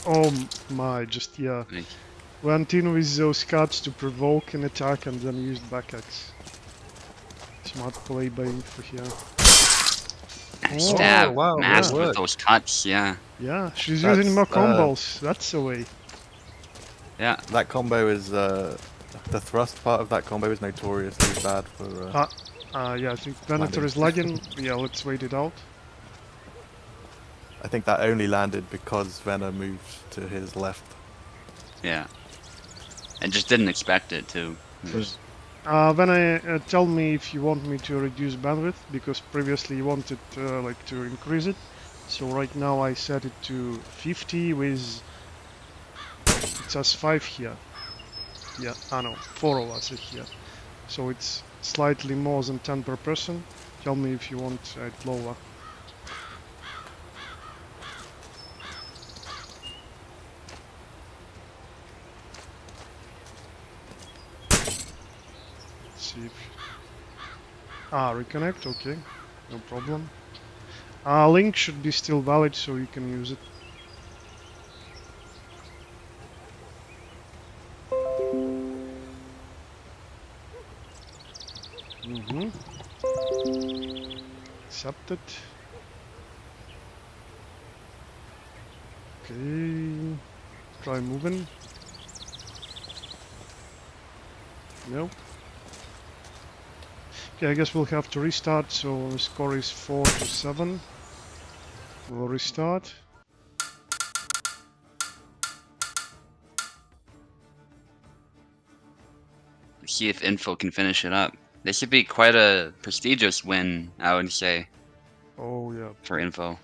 Oh my, just yeah.
Nice.
Went in with those cuts to provoke an attack and then used back axe. Smart play by Info here.
Stab.
wow, that
Masked with
worked.
those cuts, yeah.
Yeah, she's
That's,
using more combos. That's the way.
Yeah.
That combo is the thrust part of that combo is notoriously bad for.
Yeah, I think Venator is lagging. Yeah, let's wait it out.
I think that only landed because Vena moved to his left.
Yeah. And just didn't expect it to.
Tell me if you want me to reduce bandwidth, because previously you wanted like to increase it. So right now I set it to 50 with, it says 5 here. Yeah, no, 4 of us are here. So it's slightly more than 10 per person. Tell me if you want it lower. See if... reconnect, okay, no problem. Link should be still valid, so you can use it. Accepted. Okay, try moving. No. Okay, I guess we'll have to restart, so the score is 4-7. We'll restart.
See if Info can finish it up. This should be quite a prestigious win, I would say,
Oh yeah.
for Info.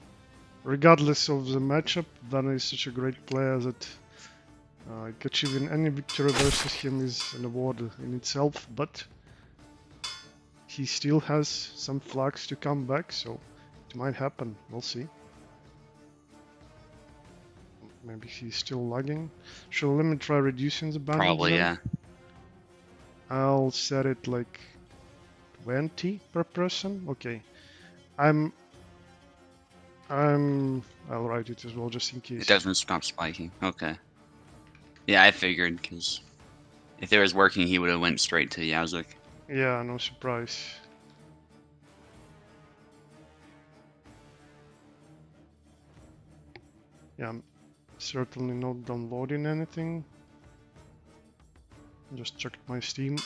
Regardless of the matchup, Vana is such a great player that achieving any victory versus him is an award in itself, but he still has some flags to come back, so it might happen. We'll see. Maybe he's still lagging. So let me try reducing the bandwidth.
Probably,
then.
yeah.
I'll set it like 20 per person. Okay. I'll write it as well just in case.
It doesn't stop spiking. Okay. Yeah, I figured, because if it was working, he would have went straight to Yazuk.
Yeah, no surprise. Yeah, I'm certainly not downloading anything. Just checked my Steam.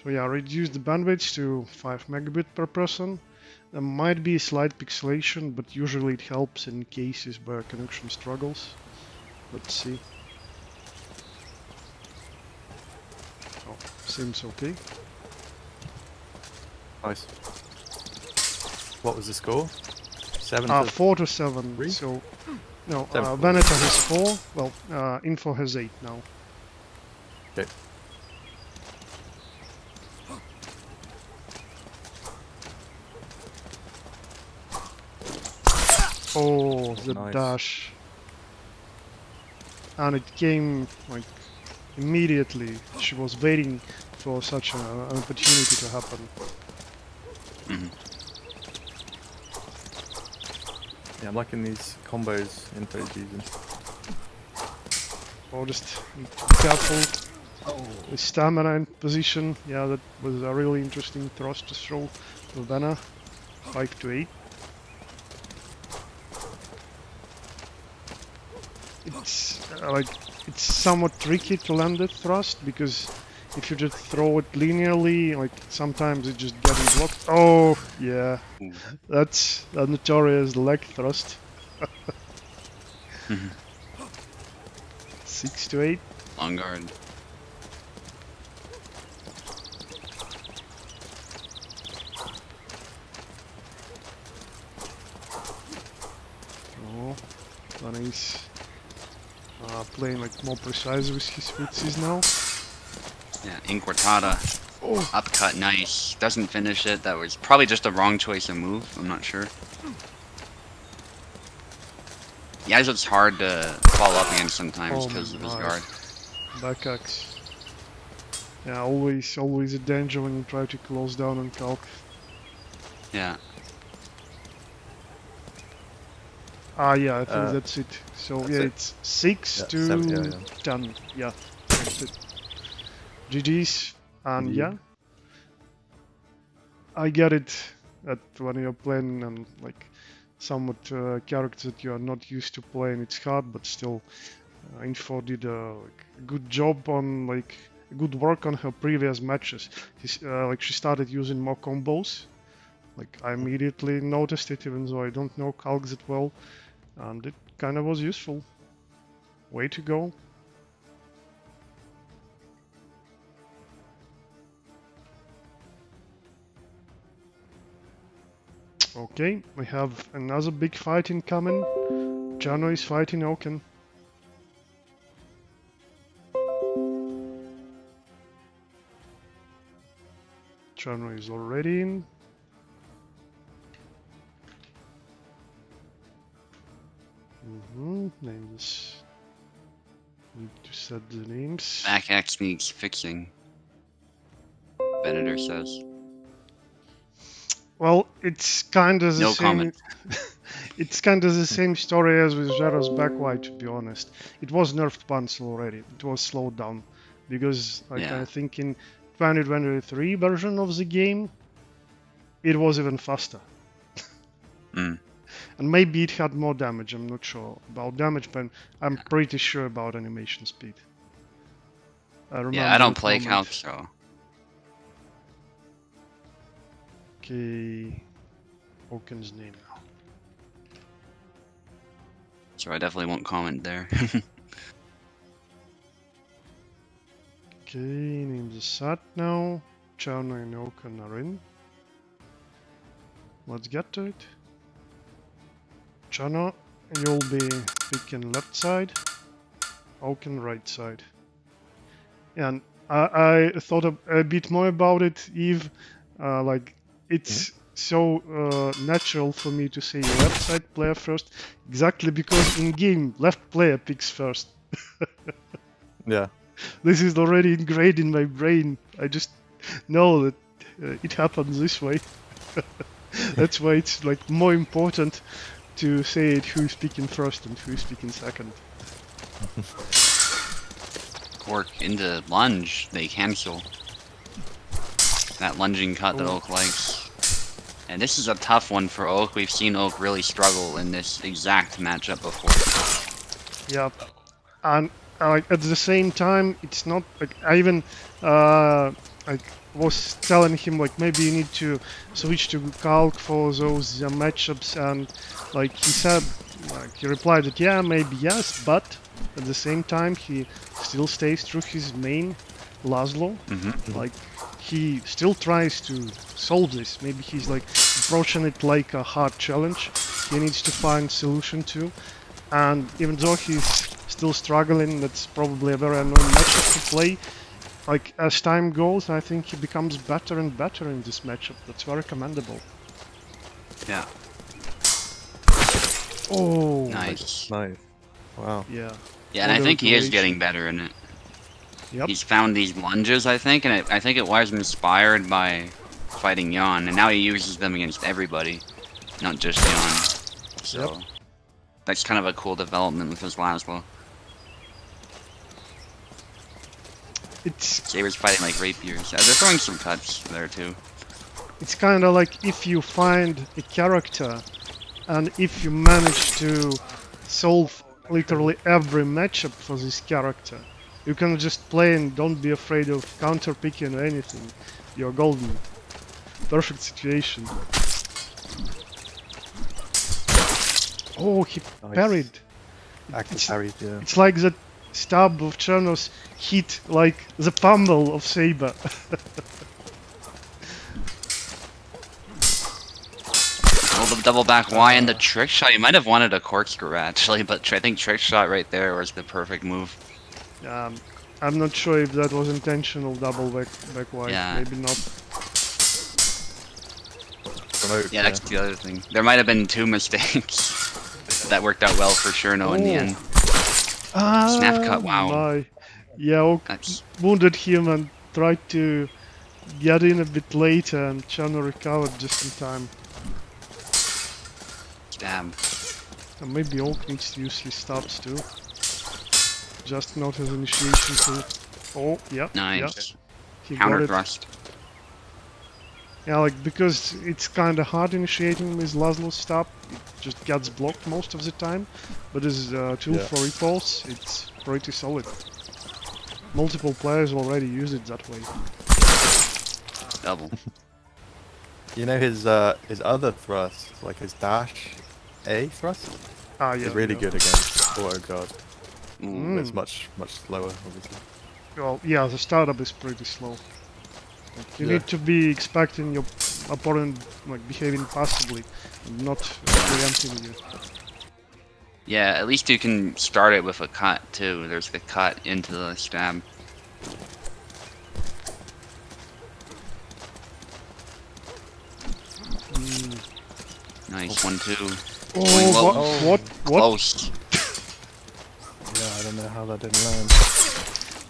So yeah, reduce the bandwidth to 5 megabit per person. There might be a slight pixelation, but usually it helps in cases where connection struggles. Let's see. Oh, seems okay.
Nice. What was the score? 7 to
4 to 7.
3?
So no,
7.
Veneto has 4. Well, Info has 8 now.
Okay.
Oh, the
Nice.
dash. And it came like immediately. She was waiting for such an opportunity to happen.
Mhm.
Yeah, I'm liking these combos Info's using.
Oh, just need to be careful. The stamina in position. Yeah, that was a really interesting thrust to throw to Vena. 5 to 8. It's somewhat tricky to land that thrust because if you just throw it linearly, like sometimes it just getting blocked. Oh yeah,
Ooh.
that's a notorious leg thrust. 6 to 8.
On guard.
Oh, Bunny's playing like more precise with his footsies now.
Yeah, Inquartada.
Oh,
Upcut, nice. Doesn't finish it. That was probably just the wrong choice of move. I'm not sure. Yeah, it's hard to follow up against sometimes
Oh
because of his
my.
guard.
back axe. Yeah, always a danger when you try to close down on Calc.
Yeah.
Yeah, I think that's it. So
that's
yeah,
it.
it's 6
Yeah,
to
7, yeah.
10. Yeah, that's it. GG's, and
GG.
yeah, I get it that when you're playing and like somewhat characters that you are not used to playing, it's hard, but still, Info did a good job on like good work on her previous matches. She started using more combos. Like I immediately noticed it, even though I don't know Calcs that well, and it kind of was useful. Way to go. Okay, we have another big fight incoming. Jano is fighting Oaken. Jano is already in. Names. Need to set the names.
Back axe needs fixing. Venator says.
Well, it's kind of the
No
same.
comment.
It's kind of the same story as with Jaro's Backwide, to be honest. It was nerfed once already. It was slowed down because, like,
Yeah.
I think in 2023 version of the game, it was even faster.
Mm.
And maybe it had more damage. I'm not sure about damage, but I'm pretty sure about animation speed.
Yeah, I don't
that
play
moment.
Calc, so.
Okay, Oaken's name now.
So I definitely won't comment there.
Okay, names is Sat now. Chano and Oaken are in. Let's get to it. Chano, you'll be picking left side. Oaken right side. And I thought a bit more about it, Eve. Like, it's so natural for me to say left side player first, exactly because in game, left player picks first.
Yeah.
This is already ingrained in my brain. I just know that it happens this way. That's why it's like more important to say it who's picking first and who's picking second.
Cork into lunge, they cancel. That lunging cut that Oak likes. And this is a tough one for Oak. We've seen Oak really struggle in this exact matchup before.
Yeah, and like at the same time, it's not like I even like was telling him like maybe you need to switch to Calc for those matchups, and like he said, like he replied that yeah, maybe yes, but at the same time he still stays through his main Laszlo. Like he still tries to solve this. Maybe he's like approaching it like a hard challenge. He needs to find solution to. And even though he's still struggling, that's probably a very annoying matchup to play. Like, as time goes, I think he becomes better and better in this matchup. That's very commendable.
Yeah.
Oh,
Nice.
Nice. Wow.
yeah.
Yeah, and I think he is
Auto-regulation.
getting better in it.
Yep.
He's found these lunges, I think, and I think it was inspired by fighting Jan, and now he uses them against everybody, not just Jan. So that's kind of a cool development with his Laszlo.
It's
Sabers fighting like rapiers. Yeah, they're throwing some cuts there too.
it's kind of like if you find a character and if you manage to solve literally every matchup for this character, you can just play and don't be afraid of counter picking or anything. You're golden. Perfect situation. Oh, he
Nice.
parried.
Active
It's-
parries, yeah.
It's like that stab of Chernos hit like the pummel of Saber.
Oh, the double back Y and the trick shot. You might have wanted a corkscrew actually, but I think trick shot right there was the perfect move.
I'm not sure if that was intentional double back wide.
Yeah.
Maybe not.
Promote,
Yeah, that's the other thing. There might have been two mistakes that worked out well for Cherno in the
Oh.
end.
Ah,
Snap cut, wow.
My. Yeah, Oak
That's
wounded him and tried to get in a bit later, and Cherno recovered just in time.
stab.
And maybe Oak needs to use his stabs too. Just not as initiation tool. Oh, yeah.
Nice.
Yeah, he
Counter
got it.
thrust.
Yeah, like, because it's kind of hard initiating with Laszlo's stab, it just gets blocked most of the time, but as a tool
Yeah.
for repulse, it's pretty solid. Multiple players already use it that way.
Double.
You know his other thrust, like his dash A thrust,
Ah, yeah.
is really
yeah.
good against auto guard.
Ooh.
Mm.
It's much slower, obviously.
Well, yeah, the startup is pretty slow. Like, you
Yeah.
need to be expecting your opponent like behaving passively, and not preempting you.
Yeah, at least you can start it with a cut too. There's the cut into the stab.
Mm.
Nice, 1-2.
Oh,
low.
what? What?
Close.
Yeah, I don't know how that didn't land.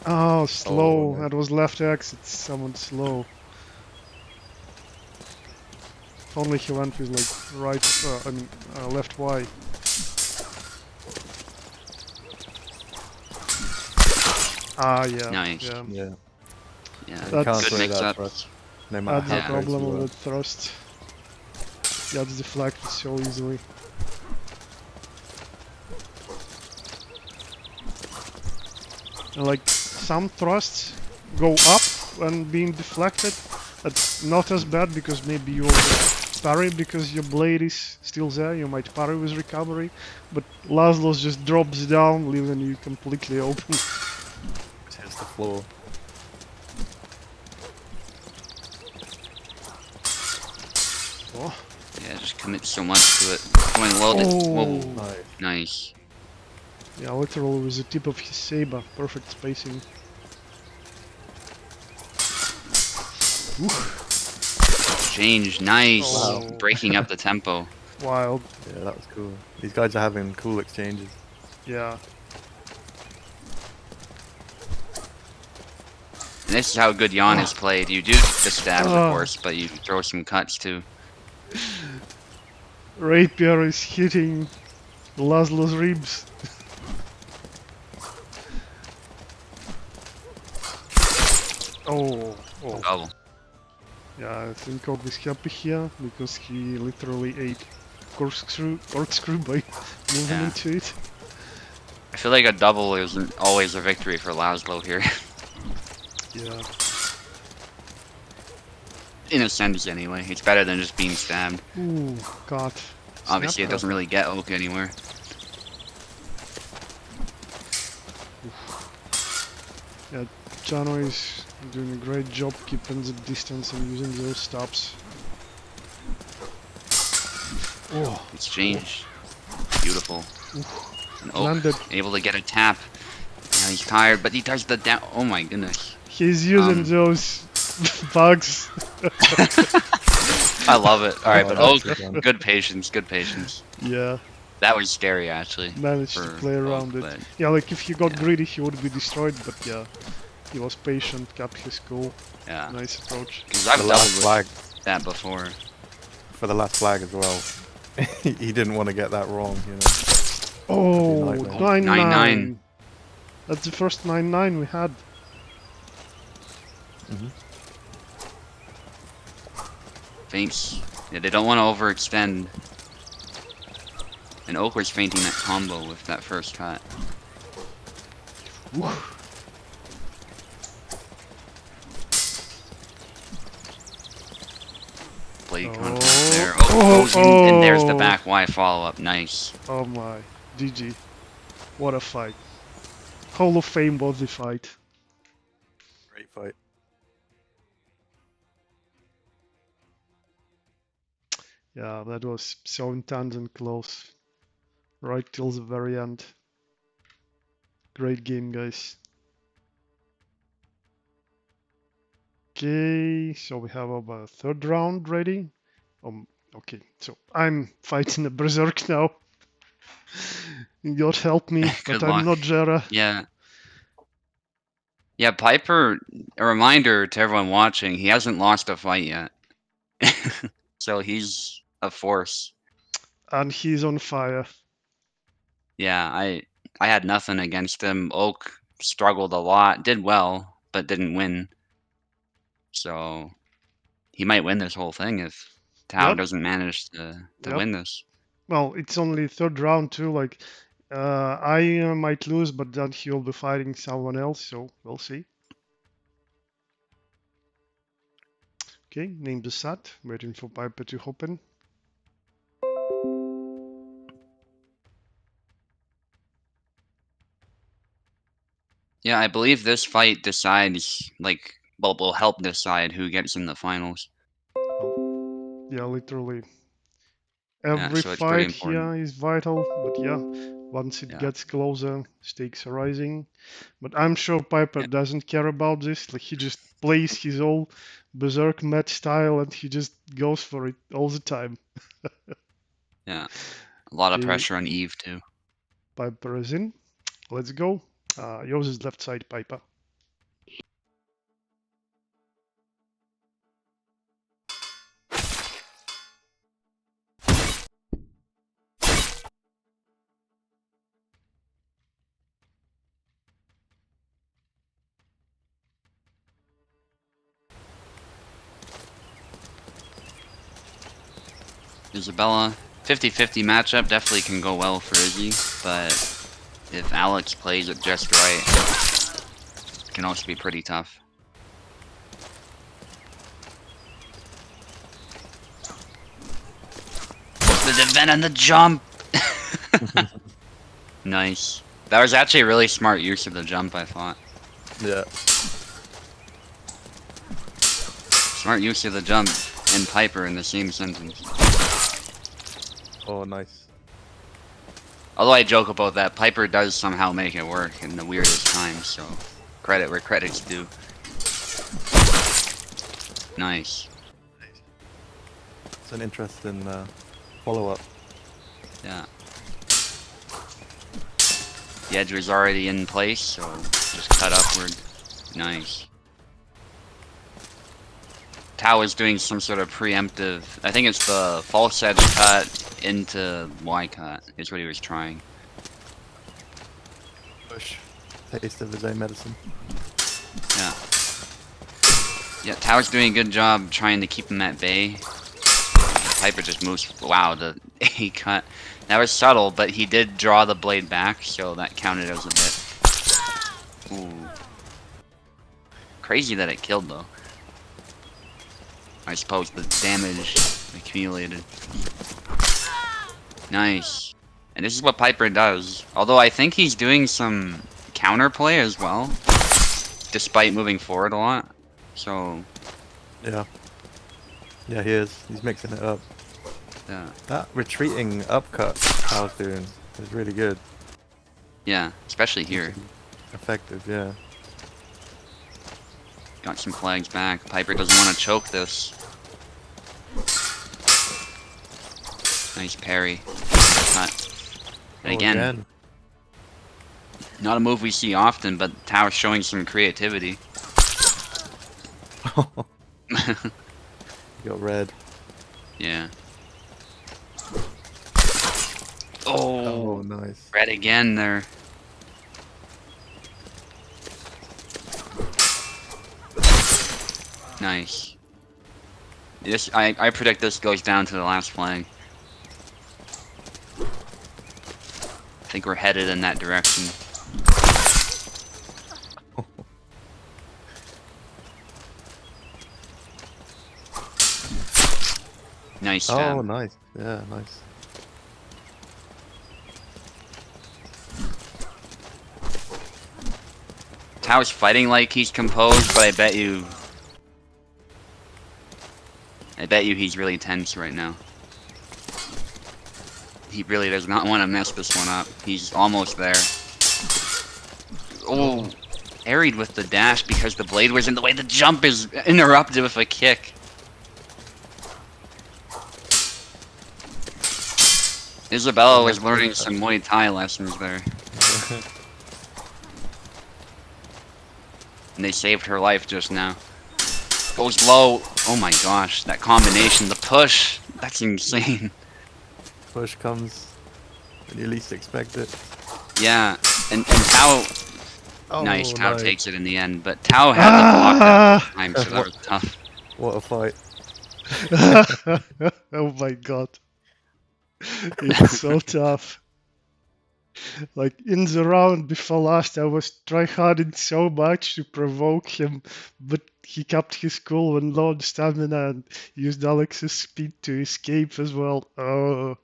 Oh, slow.
no.
That was left X. It's someone slow. If only he went with like right, left Y. Ah, yeah.
Nice.
Yeah.
Yeah,
Yeah,
That's-
can't
good
throw
mix
that
up.
thrust, no matter
That's
how
the
Yeah.
close
problem
you
with
are.
that thrust. Gets deflected so easily. And like some thrusts go up when being deflected. That's not as bad because maybe you also parry because your blade is still there. You might parry with recovery, but Laszlo's just drops down, leaving you completely open.
It hits the floor.
Oh.
Yeah, just commit so much to it. Going low. Whoa,
Nice.
nice.
Yeah, literally with the tip of his saber. Perfect spacing.
Change, nice.
Wow.
Breaking up the tempo.
Wild.
Yeah, that was cool. These guys are having cool exchanges.
Yeah.
And this is how good Jan is played. You do the stabs, of
Oh.
course, but you throw some cuts too.
Rapier is hitting Laszlo's ribs. Oh.
Double.
Yeah, I think Og is happy here because he literally ate corkscrew by moving
Yeah.
into it.
I feel like a double isn't always a victory for Laszlo here.
Yeah.
In a sense, anyway. It's better than just being stabbed.
Ooh, God.
Obviously, it
Snap
doesn't really get Oak anywhere.
Chano is doing a great job keeping the distance and using those stabs. Oh,
Exchange. Beautiful. And Oak
landed.
able to get a tap. Now he's tired, but he does the down. Oh my goodness.
He's using those bugs.
I love it. Alright, but Oak,
nicely done.
good patience, good patience.
Yeah,
That was scary, actually.
managed to
for
play around
Oak,
it.
but
Yeah, like if he got
yeah.
greedy, he would be destroyed. But yeah, he was patient, kept his cool.
Yeah.
Nice approach.
Because I've
The
doubled
last
with
flag
that before.
for the last flag as well. He didn't want to get that wrong, you know.
Oh,
nightmare.
9-9. That's the first 9-9 we had.
Feints. Yeah, they don't want to overextend. And Oak was feinting that combo with that first cut. Blade contact there. Oak goes in, and there's the back Y follow-up. Nice.
Oh my, GG. What a fight. Hall of Fame was the fight.
Great fight.
Yeah, that was so intense and close. Right till the very end. Great game, guys. Okay, so we have our third round ready. Okay, so I'm fighting a berserk now. God help me,
Good
but I'm
luck.
not Jera.
Yeah. Yeah, Piper, a reminder to everyone watching, he hasn't lost a fight yet. So he's a force.
And he's on fire.
Yeah, I had nothing against him. Oak struggled a lot, did well, but didn't win. So he might win this whole thing if Tao
Yep.
doesn't manage to
Yep.
win this.
Well, it's only third round too. Like, I might lose, but then he'll be fighting someone else. So we'll see. Okay, name the set. Waiting for Piper to hop in.
Yeah, I believe this fight decides, like, well, will help decide who gets in the finals.
Yeah, literally.
Yeah,
Every
so it's pretty
fight
important.
here is vital, but yeah, once it
Yeah.
gets closer, stakes are rising. But I'm sure Piper
Yeah.
doesn't care about this. Like he just plays his old berserk match style and he just goes for it all the time.
Yeah. A lot of
Okay,
pressure on Eve, too.
Piper is in. Let's go. Yours is left side, Piper.
Isabella, 50-50 matchup definitely can go well for Izzy, but if Alex plays it just right, it can also be pretty tough. The event and the jump! Nice. That was actually a really smart use of the jump, I thought.
Yeah.
Smart use of the jump and Piper in the same sentence.
Oh, nice.
Although I joke about that, Piper does somehow make it work in the weirdest times, so credit where credit's due. Nice.
It's an interesting follow-up.
Yeah. The edge was already in place, so just cut upward. Nice. Tao is doing some sort of preemptive, I think it's the false edge cut into Y cut, is what he was trying.
Push. Taste of his own medicine.
Yeah. Yeah, Tao's doing a good job trying to keep him at bay. Piper just moves, wow, the A cut. That was subtle, but he did draw the blade back, so that counted as a bit. Ooh. Crazy that it killed, though. I suppose the damage accumulated. Nice. And this is what Piper does. Although I think he's doing some counterplay as well. despite moving forward a lot. So
Yeah. Yeah, he is. He's mixing it up.
yeah,
That retreating upcut I was doing is really good.
yeah, especially here.
Effective, yeah.
Got some flags back. Piper doesn't want to choke this. Nice parry. Cut. And
Oh,
again, not a move we see often, but Tao's showing some creativity.
You got red.
Yeah.
Oh,
Oh,
nice.
red again there. Nice. This I predict this goes down to the last flag. I think we're headed in that direction. Nice stab.
Oh, nice. Yeah, nice.
Tao's fighting like he's composed, but I bet you he's really tense right now. He really does not want to mess this one up. He's almost there. Oh, parried with the dash because the blade was in the way. The jump is interrupted with a kick. Isabella was learning some Muay Thai lessons there. And they saved her life just now. Goes low. Oh my gosh, that combination, the push. That's insane.
Push comes when you least expect it.
Yeah, and Tao.
Oh,
Nice, Tao
nice.
takes it in the end, but Tao had the block that time, so that was tough.
What a fight.
Oh my god. It's so tough. Like in the round before last, I was tryharding so much to provoke him, but he kept his cool when low on stamina and used Alex's speed to escape as well. Oh.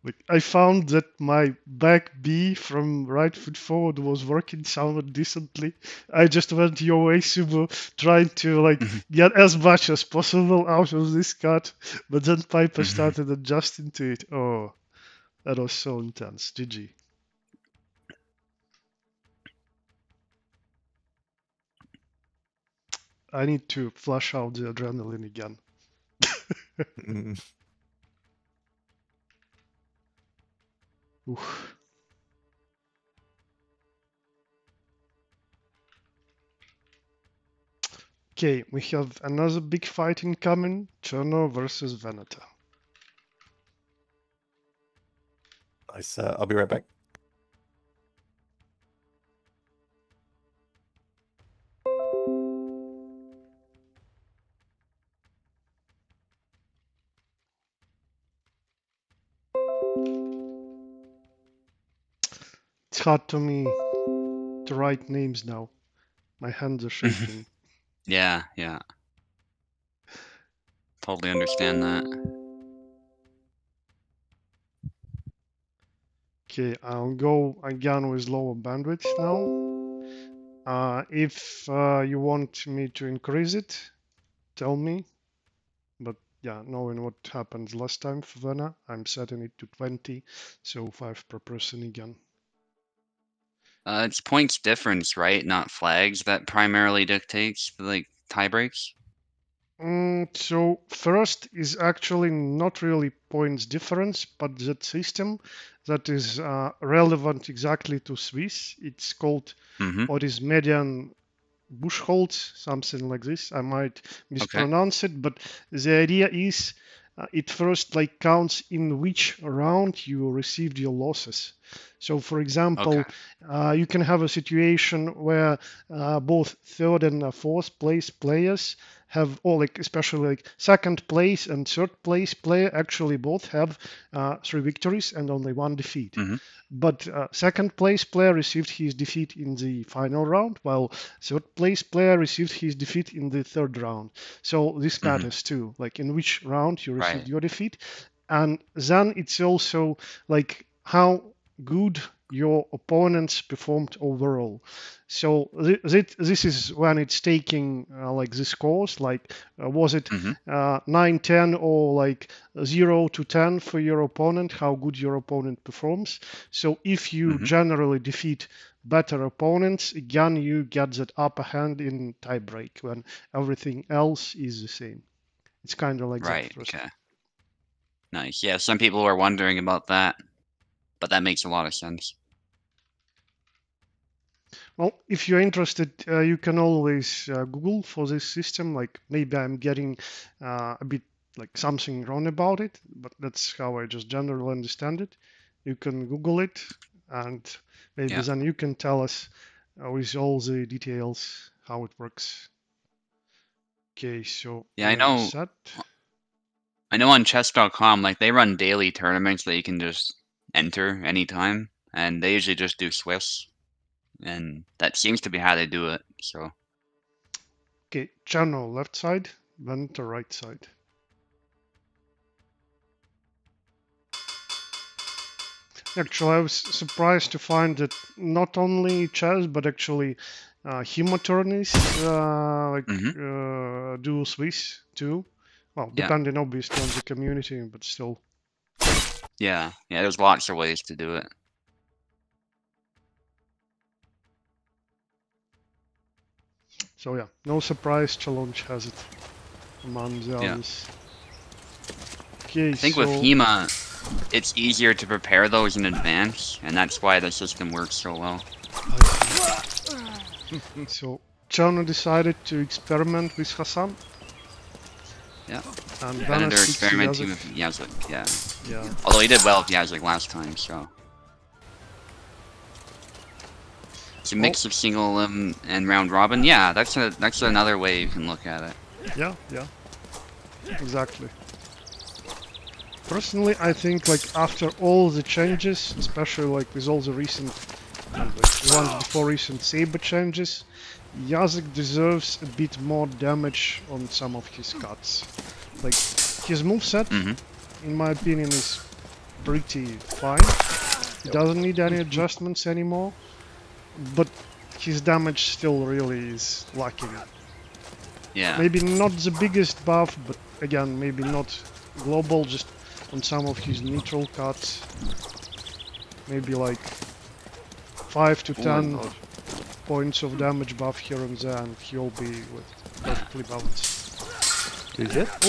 Like, I found that my back B from right foot forward was working somewhat decently. I just went your way, Subu, trying to like get as much as possible out of this cut, but then Piper started adjusting to it. Oh, that was so intense. GG. I need to flush out the adrenaline again. Oof. Okay, we have another big fight incoming. Cherno versus Veneta.
Nice. I'll be right back.
It's hard to me to write names now. My hands are shaking.
Yeah, yeah. Totally understand that.
Okay, I'll go again with lower bandwidth now. If you want me to increase it, tell me. But yeah, knowing what happened last time for Vena, I'm setting it to 20, so 5 per person again.
It's points difference, right? Not flags that primarily dictates the like tie breaks.
So first is actually not really points difference, but that system that is relevant exactly to Swiss. It's called what is median Bushholz, something like this. I might mispronounce it, but the idea is it first like counts in which round you received your losses. So, for example, you can have a situation where both third and fourth place players have, or like especially like second place and third place player actually both have 3 victories and only 1 defeat. But second place player received his defeat in the final round, while third place player received his defeat in the third round. So this matters too, like in which round you received your defeat. And then it's also like how good your opponents performed overall. So this is when it's taking like the scores, like was it
Hmm.
9, 10, or like 0 to 10 for your opponent, how good your opponent performs. So if you
Hmm.
generally defeat better opponents, again, you get that upper hand in tiebreak when everything else is the same. It's kind of like that
Right.
first.
Okay. Nice. Yeah. Some people were wondering about that, but that makes a lot of sense.
Well, if you're interested, you can always Google for this system. Like maybe I'm getting a bit like something wrong about it, but that's how I just generally understand it. You can Google it, and maybe
Yeah.
then you can tell us with all the details how it works. Okay, so
Yeah.
we
I
have the
know.
set.
I know on chess.com, like they run daily tournaments that you can just enter anytime, and they usually just do Swiss, and that seems to be how they do it. So
Okay, channel left side, then to right side. Actually, I was surprised to find that not only chess, but actually HEMA tourneys
hmm.
do Swiss too. Well,
Yeah.
depending obviously on the community, but still.
Yeah. Yeah. There's lots of ways to do it.
So yeah, no surprise, challenge has it among the
Yeah.
others. Okay,
I think with
so
HEMA, it's easier to prepare those in advance, and that's why the system works so well.
so Chano decided to experiment with Hassan.
Yeah.
And Vana
Venator
sticks to
experimenting
Yazek.
with Yazek, yeah.
Yeah.
Although he did well with Yazek last time, so. It's a mix of single and round robin. Yeah, that's another way you can look at it.
Yeah, yeah. Exactly. Personally, I think like after all the changes, especially like with all the recent and like the ones before recent saber changes, Yazek deserves a bit more damage on some of his cuts. Like his moveset,
Hmm.
in my opinion, is pretty fine. He doesn't need any adjustments anymore, but his damage still really is lacking.
Yeah.
Maybe not the biggest buff, but again, maybe not global, just on some of his neutral cuts. Maybe like 5 to 10
Lord.
points of damage buff here and there, and he'll be with perfectly balanced.
Who's it?
Oh,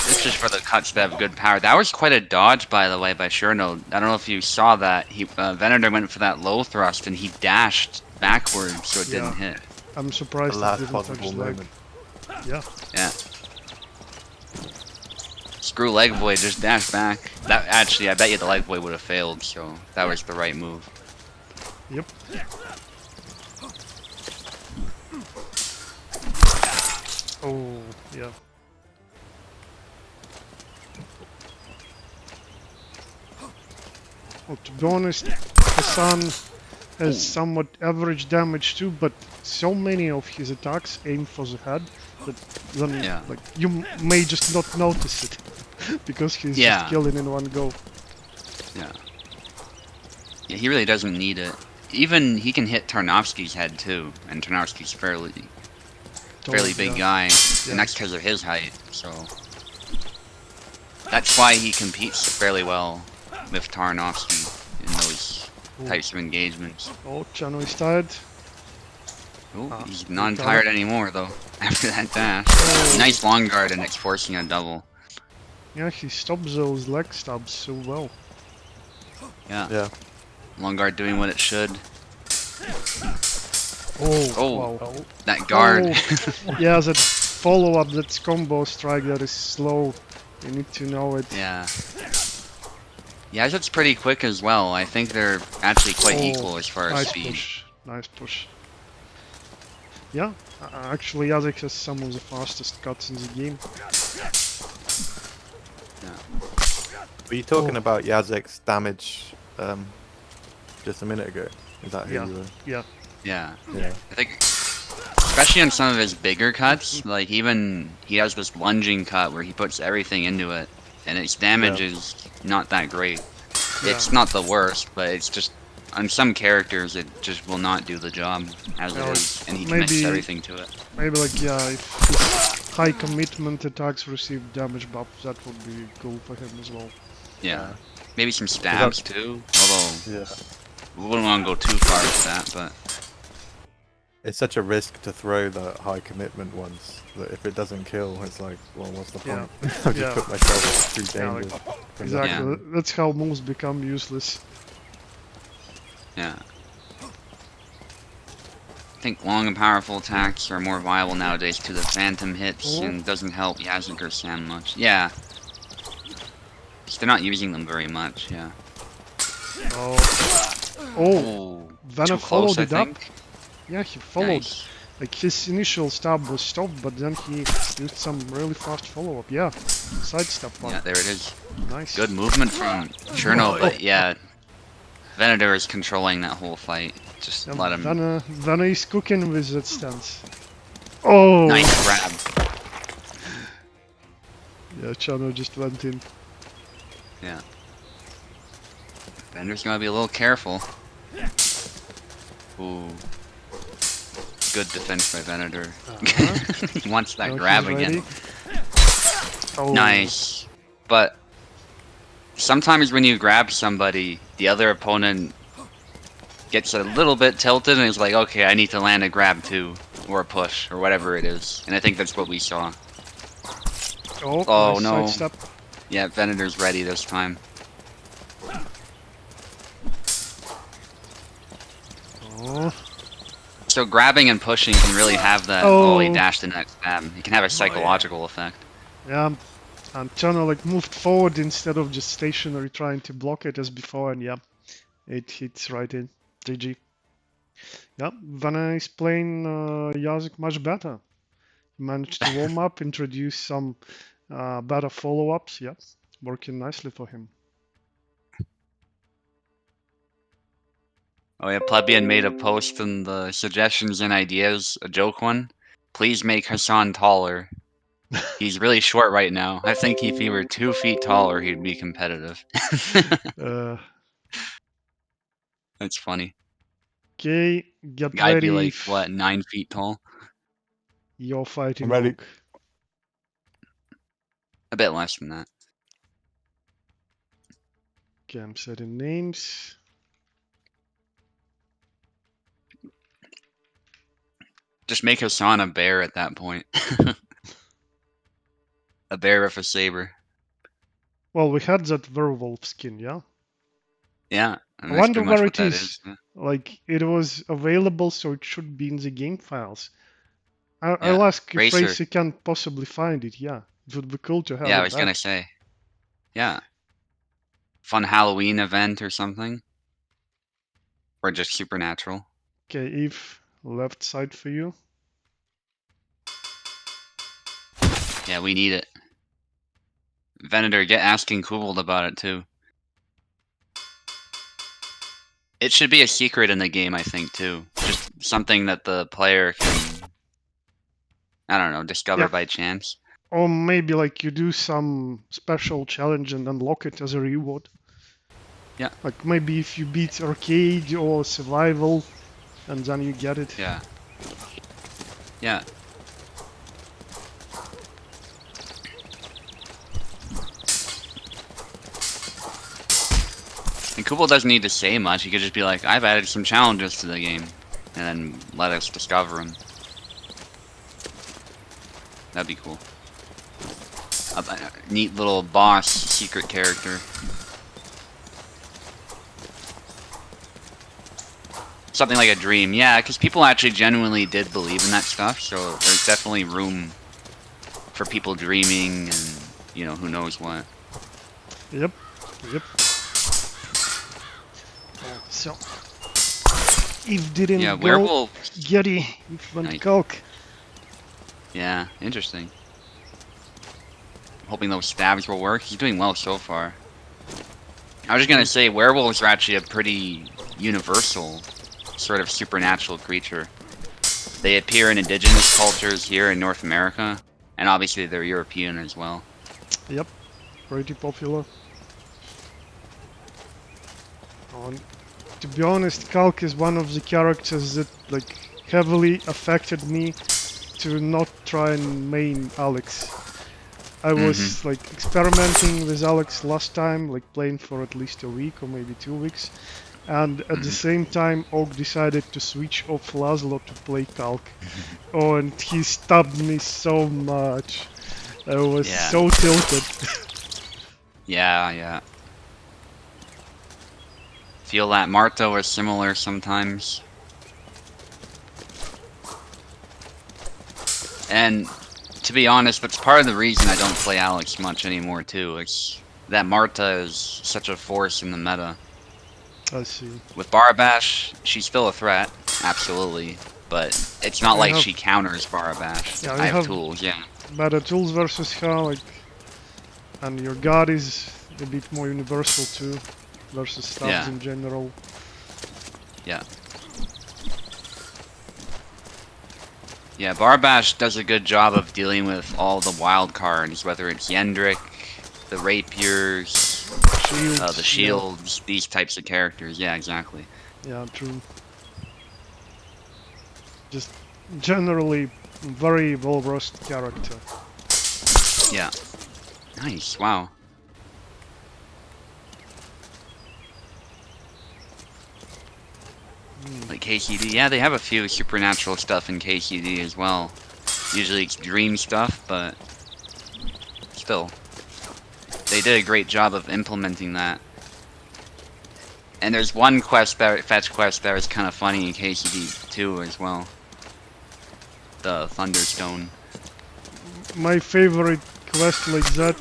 This is for the cuts that have good power. That was quite a dodge, by the way, by Cherno. I don't know if you saw that. Venator went for that low thrust, and he dashed backwards, so it
yeah.
didn't hit.
I'm
The
surprised it
last
didn't touch
possible
his leg.
moment.
Yeah.
Yeah. Screw leg void, just dash back. That actually, I bet you the leg void would have failed, so that was the right move.
Yep. Oh, yeah. Well, to be honest, Hassan has somewhat average damage too, but so many of his attacks aim for the head that then
Yeah.
like you may just not notice it because he's
Yeah.
just killing in one go.
Yeah. Yeah, he really doesn't need it. Even he can hit Tarnovsky's head too, and Tarnovsky's fairly big
Yeah.
guy,
Yeah.
and that's because of his height. So that's why he competes fairly well with Tarnovsky in those
Ooh.
types of engagements.
Oh, Chano is tired.
Ooh,
Ah,
he's
we
not
got
tired
it.
anymore though. After that dash,
Oh.
nice long guard, and it's forcing a double.
Yeah, he stops those leg stabs so well.
Yeah,
Yeah.
long guard doing what it should.
Oh,
Oh.
wow.
That guard.
Oh. Yeah, that follow-up, that combo strike that is slow. You need to know it.
Yeah. Yeah, that's pretty quick as well. I think they're actually quite
Oh,
equal as far as
nice
speed.
push. Nice push. Yeah, actually Yazek has some of the fastest cuts in the game.
Were you talking
Oh.
about Yazek's damage just a minute ago? Is that who
Yeah.
you were?
Yeah.
Yeah.
Yeah.
I think, especially on some of his bigger cuts, like even he has this lunging cut where he puts everything into it, and its damage
Yeah.
is not that great.
Yeah.
It's not the worst, but it's just on some characters it just will not do the job as it is, and he commits
maybe-
everything to it.
Maybe like, yeah, if his high commitment attacks receive damage buff, that would be cool for him as well.
Yeah. Maybe some stabs too, although
Yeah.
we wouldn't want to go too far with that, but
It's such a risk to throw the high commitment ones that if it doesn't kill, it's like, well, what's the
Yeah.
point? I've just put myself through
Yeah,
danger.
like,
from
Exactly,
Yeah.
that's how moves become useless.
yeah. I think long and powerful attacks are more viable nowadays to the phantom hits,
Oh.
and it doesn't help Yaznik or Sam much. Yeah. 'Cause they're not using them very much, yeah.
Oh,
Oh,
Vanna
too
followed
close, I
it up.
think.
Yeah, he followed.
Nice.
Like his initial stab was stopped, but then he used some really fast follow-up. Yeah, sidestep one.
Yeah, there it is.
Nice.
Good movement from Cherno, but yeah, Venator is controlling that whole fight. Just
Yeah,
let him.
Vanna is cooking with that stance. Oh!
Nice grab.
Yeah, Chano just went in.
Yeah. Venator's gonna be a little careful. Ooh. Good defense by Venator. He wants that
Now
grab
he's
again.
ready. Oh.
Nice. But sometimes when you grab somebody, the other opponent gets a little bit tilted and is like, okay, I need to land a grab too. Or a push, or whatever it is. And I think that's what we saw.
Oh,
Oh,
nice
no.
sidestep.
Yeah, Venator's ready this time.
Oh.
So grabbing and pushing can really have that,
Oh.
he dashed in that stab. It can have a psychological effect.
Yeah, and Chano like moved forward instead of just stationary trying to block it as before, and yeah, it hits right in. GG. Yeah, Vanna is playing Yazik much better. He managed to warm up, introduce some better follow-ups. Yeah, working nicely for him.
Oh yeah, Plebeian made a post in the suggestions and ideas, a joke one. Please make Hassan taller. He's really short right now. I think if he were 2 feet taller, he'd be competitive.
Uh,
That's funny.
okay, get
Guy'd be
ready.
like, what, 9 feet tall?
You're fighting
I'm ready.
Rogue.
A bit less than that.
Okay, I'm setting names.
Just make Hassan a bear at that point. A bear with a saber.
Well, we had that werewolf skin, yeah?
Yeah,
I
and that's
wonder
pretty much
where
what
it
that
is.
is. Yeah.
Like, it was available, so it should be in the game files. I'll
Yeah,
ask if
Racer.
Racer can possibly find it, yeah. It would be cool to have
Yeah,
it
I was
back.
gonna say. Yeah. Fun Halloween event or something. Or just supernatural.
Okay, Eve, left side for you.
Yeah, we need it. Venator, get asking Kubald about it too. It should be a secret in the game, I think, too. Just something that the player can, I don't know, discover
Yeah.
by chance.
Or maybe like you do some special challenge and unlock it as a reward.
Yeah.
Like maybe if you beat arcade or survival, and then you get it.
Yeah. Yeah. And Kubald doesn't need to say much. He could just be like, I've added some challenges to the game. And then let us discover them. That'd be cool. A neat little boss secret character. Something like a dream. Yeah, because people actually genuinely did believe in that stuff. So there's definitely room for people dreaming and, you know, who knows what.
Yep. Yep. So, Eve didn't
Yeah,
go
werewolf.
Getty, Eve went
Nice.
Coke.
Yeah, interesting. Hoping those stabs will work. He's doing well so far. I was just gonna say, werewolves are actually a pretty universal sort of supernatural creature. They appear in indigenous cultures here in North America, and obviously they're European as well.
Yep. Pretty popular. On. to be honest, Kalk is one of the characters that like heavily affected me to not try and main Alex. I was like experimenting with Alex last time, like playing for at least a week or maybe 2 weeks, and at the same time Oak decided to switch off Laszlo to play Kalk. Oh, and he stabbed me so much. I was
Yeah.
so tilted.
Yeah, yeah. Feel that Marta was similar sometimes. And to be honest, that's part of the reason I don't play Alex much anymore too. It's that Marta is such a force in the meta.
I see.
With Barabash, she's still a threat, absolutely. But it's not
I
like
have-
she counters Barabash.
Yeah,
I
we
have
have-
tools, yeah.
Better tools versus her, like, and your god is a bit more universal too, versus stabs
Yeah.
in general.
Yeah, Barbash does a good job of dealing with all the wild cards, whether it's Yendrick, the rapiers,
Shields.
the shields, these types of characters. Yeah, exactly.
Yeah, true. Just generally very well versed character.
Yeah. Nice. Wow. Like KCD, yeah, they have a few supernatural stuff in KCD as well. Usually it's dream stuff, but still. They did a great job of implementing that. And there's one quest that, fetch quest that was kind of funny in KCD too as well. The Thunderstone.
My favorite quest like that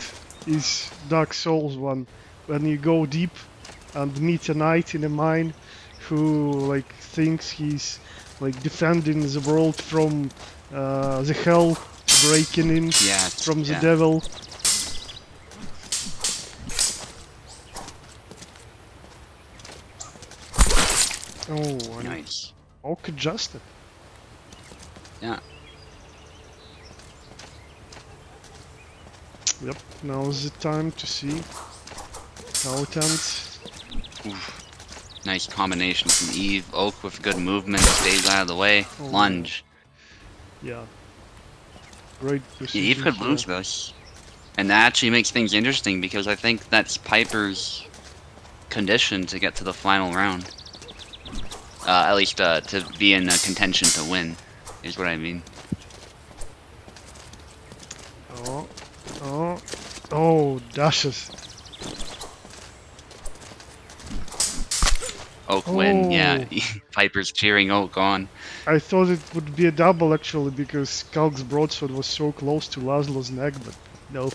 is Dark Souls one, when you go deep and meet a knight in a mine who like thinks he's like defending the world from the hell breaking in
Yeah.
from the
yeah.
devil. Oh, and
Nice.
Oak adjusted.
Yeah.
Yep, now's the time to see how it ends.
Oof. Nice combination from Eve. Oak with good movement, stays out of the way.
Oh.
Lunge.
Yeah. Great
Yeah,
precision.
Eve could
here.
lose this. And that actually makes things interesting because I think that's Piper's condition to get to the final round. At least to be in a contention to win, is what I mean.
Oh, dashes.
Oak win, yeah.
Oh.
Piper's cheering Oak on.
I thought it would be a double actually because Kalk's broadsword was so close to Laszlo's neck, but no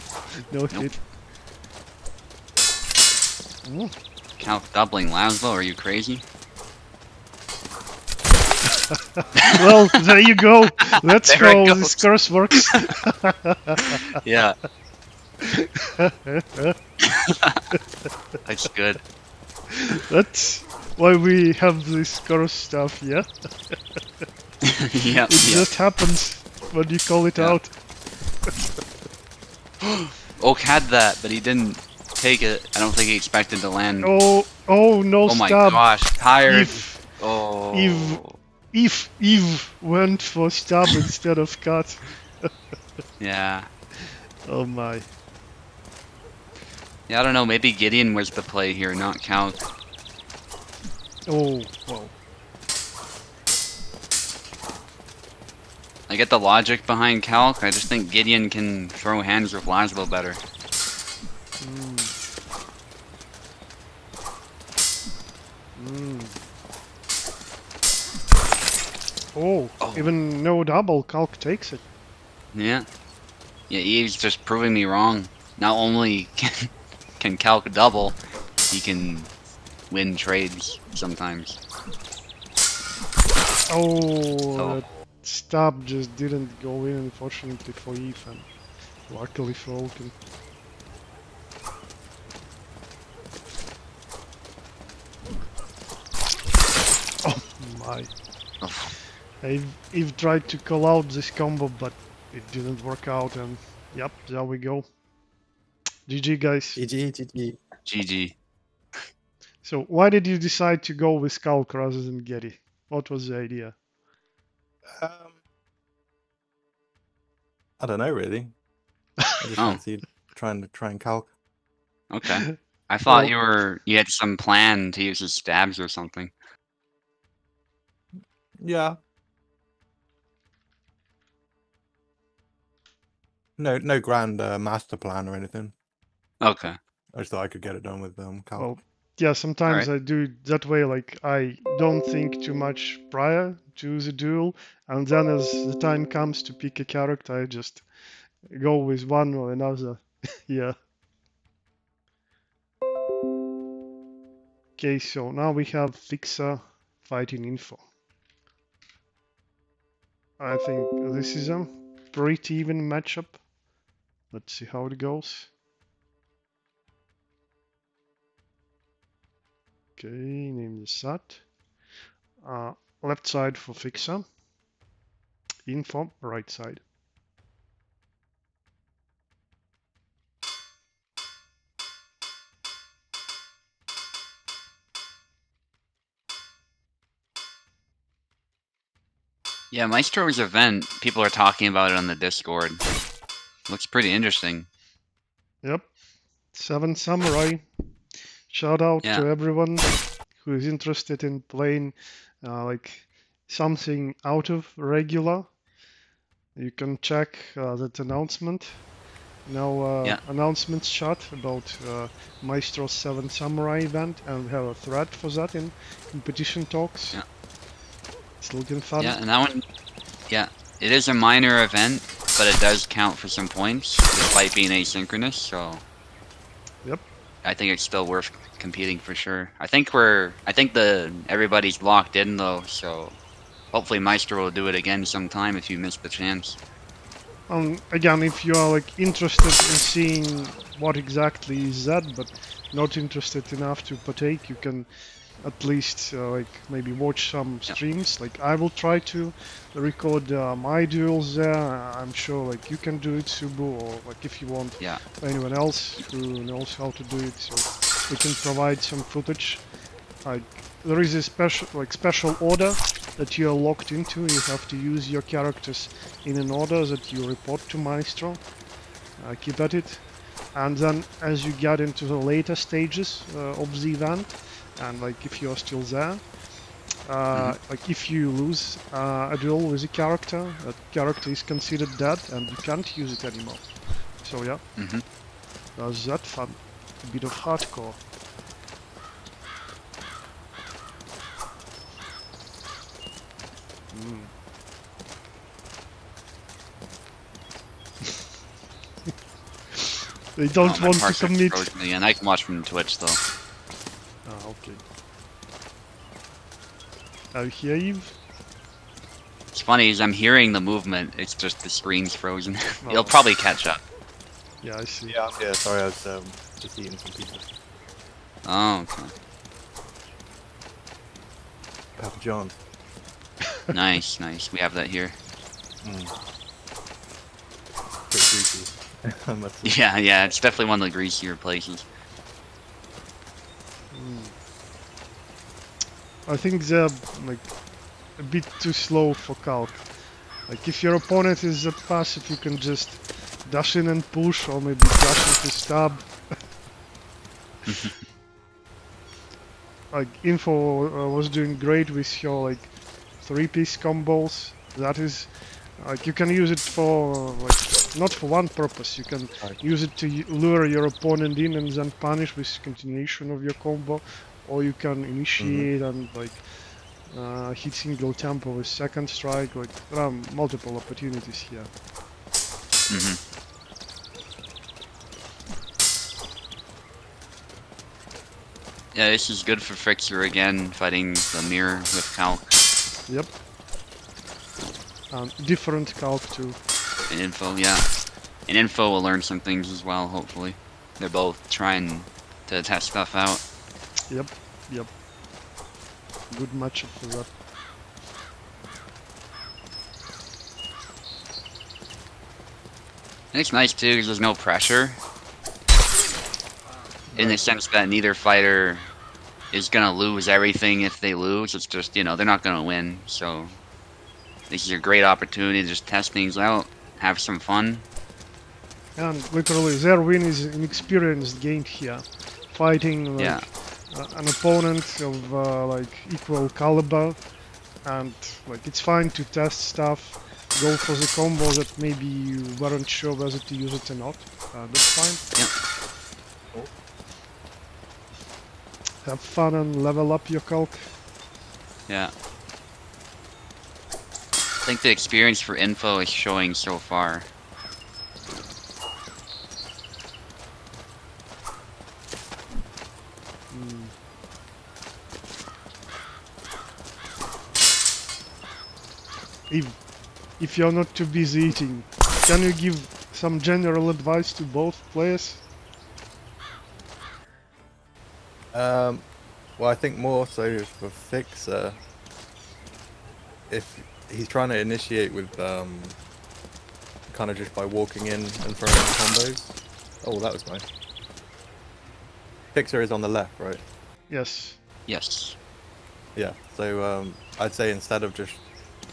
hit. Oh.
Calc doubling Laszlo, are you crazy?
Well, there you go. That's
There it
how
goes.
this curse works.
Yeah. That's good.
That's why we have this curse stuff, yeah?
Yeah.
It just happens when you call it
Yeah.
out.
Oak had that, but he didn't take it. I don't think he expected to land.
Oh, no
Oh my
stab.
gosh, tired.
If
Oh.
Eve went for stab instead of cut.
Yeah.
Oh my.
Yeah, I don't know, maybe Gideon was the play here, not Calc.
Oh, well.
I get the logic behind Calc, I just think Gideon can throw hands with Laszlo better.
Oh,
Oh.
even no double, Kalk takes it.
Yeah. Yeah, Eve's just proving me wrong. Not only can Calc double, he can win trades sometimes.
Oh, that stab just didn't go in, unfortunately for Eve, and luckily for Oaken. Oh my.
Oh.
Eve tried to call out this combo, but it didn't work out, and yep, there we go. GG, guys.
GG, GG.
GG.
So why did you decide to go with Kalk rather than Getty? What was the idea?
I don't know really. I just
Oh,
fancied trying calc.
okay. I thought
Well,
you had some plan to use his stabs or something.
Yeah. No grand master plan or anything.
Okay.
I just thought I could get it done with calc.
well, yeah, sometimes
Alright.
I do it that way, like I don't think too much prior to the duel, and then as the time comes to pick a character, I just go with one or another. Yeah. Okay, so now we have Fixer fighting Info. I think this is a pretty even matchup. Let's see how it goes. Okay, name the set. Left side for Fixer. Info, right side.
Yeah, Maestro's event, people are talking about it on the Discord. Looks pretty interesting.
Yep, 7 Samurai. Shout out
Yeah.
to everyone who is interested in playing like something out of regular. You can check that announcement. Now
Yeah.
announcements chat about Maestro's 7 Samurai event, and we have a thread for that in competition talks.
Yeah.
It's looking fun.
Yeah, and that one, yeah, it is a minor event, but it does count for some points, despite being asynchronous, so...
Yep.
I think it's still worth competing for sure. I think everybody's locked in though, so... Hopefully Maestro will do it again sometime if you missed the chance.
Again, if you are like interested in seeing what exactly is that, but not interested enough to partake, you can at least like maybe watch some streams. Like I will try to record my duels there. I'm sure like you can do it, Subu, or like if you want anyone else who knows how to do it, so we can provide some footage. Like there is a special order that you are locked into. You have to use your characters in an order that you report to Maestro. Keep at it. And then as you get into the later stages of the event, and like if you're still there, like if you lose a duel with a character, that character is considered dead and you can't use it anymore. So yeah, that's that fun. A bit of hardcore. They don't want to commit.
And I can watch from Twitch though.
Ah, okay. Are you here, Eve?
It's funny, as I'm hearing the movement, it's just the screen's frozen.
Oh.
It'll probably catch up.
Yeah, I see.
Yeah, sorry, I was just eating some pizza.
Oh, okay.
Papa John's.
Nice, nice. We have that here.
Pretty greasy.
Yeah, it's definitely one of the greasier places.
I think they're like a bit too slow for Calc. Like if your opponent is that passive, you can just dash in and push, or maybe dash into stab. Like Info was doing great with your like 3-piece combos. That is like you can use it for like not for one purpose. You can use it to lure your opponent in and then punish with continuation of your combo, or you can initiate and like hit single tempo with second strike. Like there are multiple opportunities here.
Yeah, this is good for Fixer again, fighting the mirror with Calc.
Yep. Different Calc too.
And Info, yeah. And Info will learn some things as well, hopefully. They're both trying to test stuff out.
Yep. Good matchup for that.
And it's nice too, because there's no pressure. In the sense that neither fighter is gonna lose everything if they lose. It's just, you know, they're not gonna win. So this is a great opportunity to just test things out, have some fun.
And literally, their win is an experience gained here, fighting like
Yeah.
an opponent of like equal caliber, and like it's fine to test stuff, go for the combo that maybe you weren't sure whether to use it or not. That's fine.
Yep.
Have fun and level up your calc.
Yeah. I think the experience for info is showing so far.
If you're not too busy eating, can you give some general advice to both players?
Well, I think more so for Fixer, if he's trying to initiate with kind of just by walking in and throwing combos. Oh, that was nice. Fixer is on the left, right?
Yes.
Yes.
Yeah. So I'd say instead of just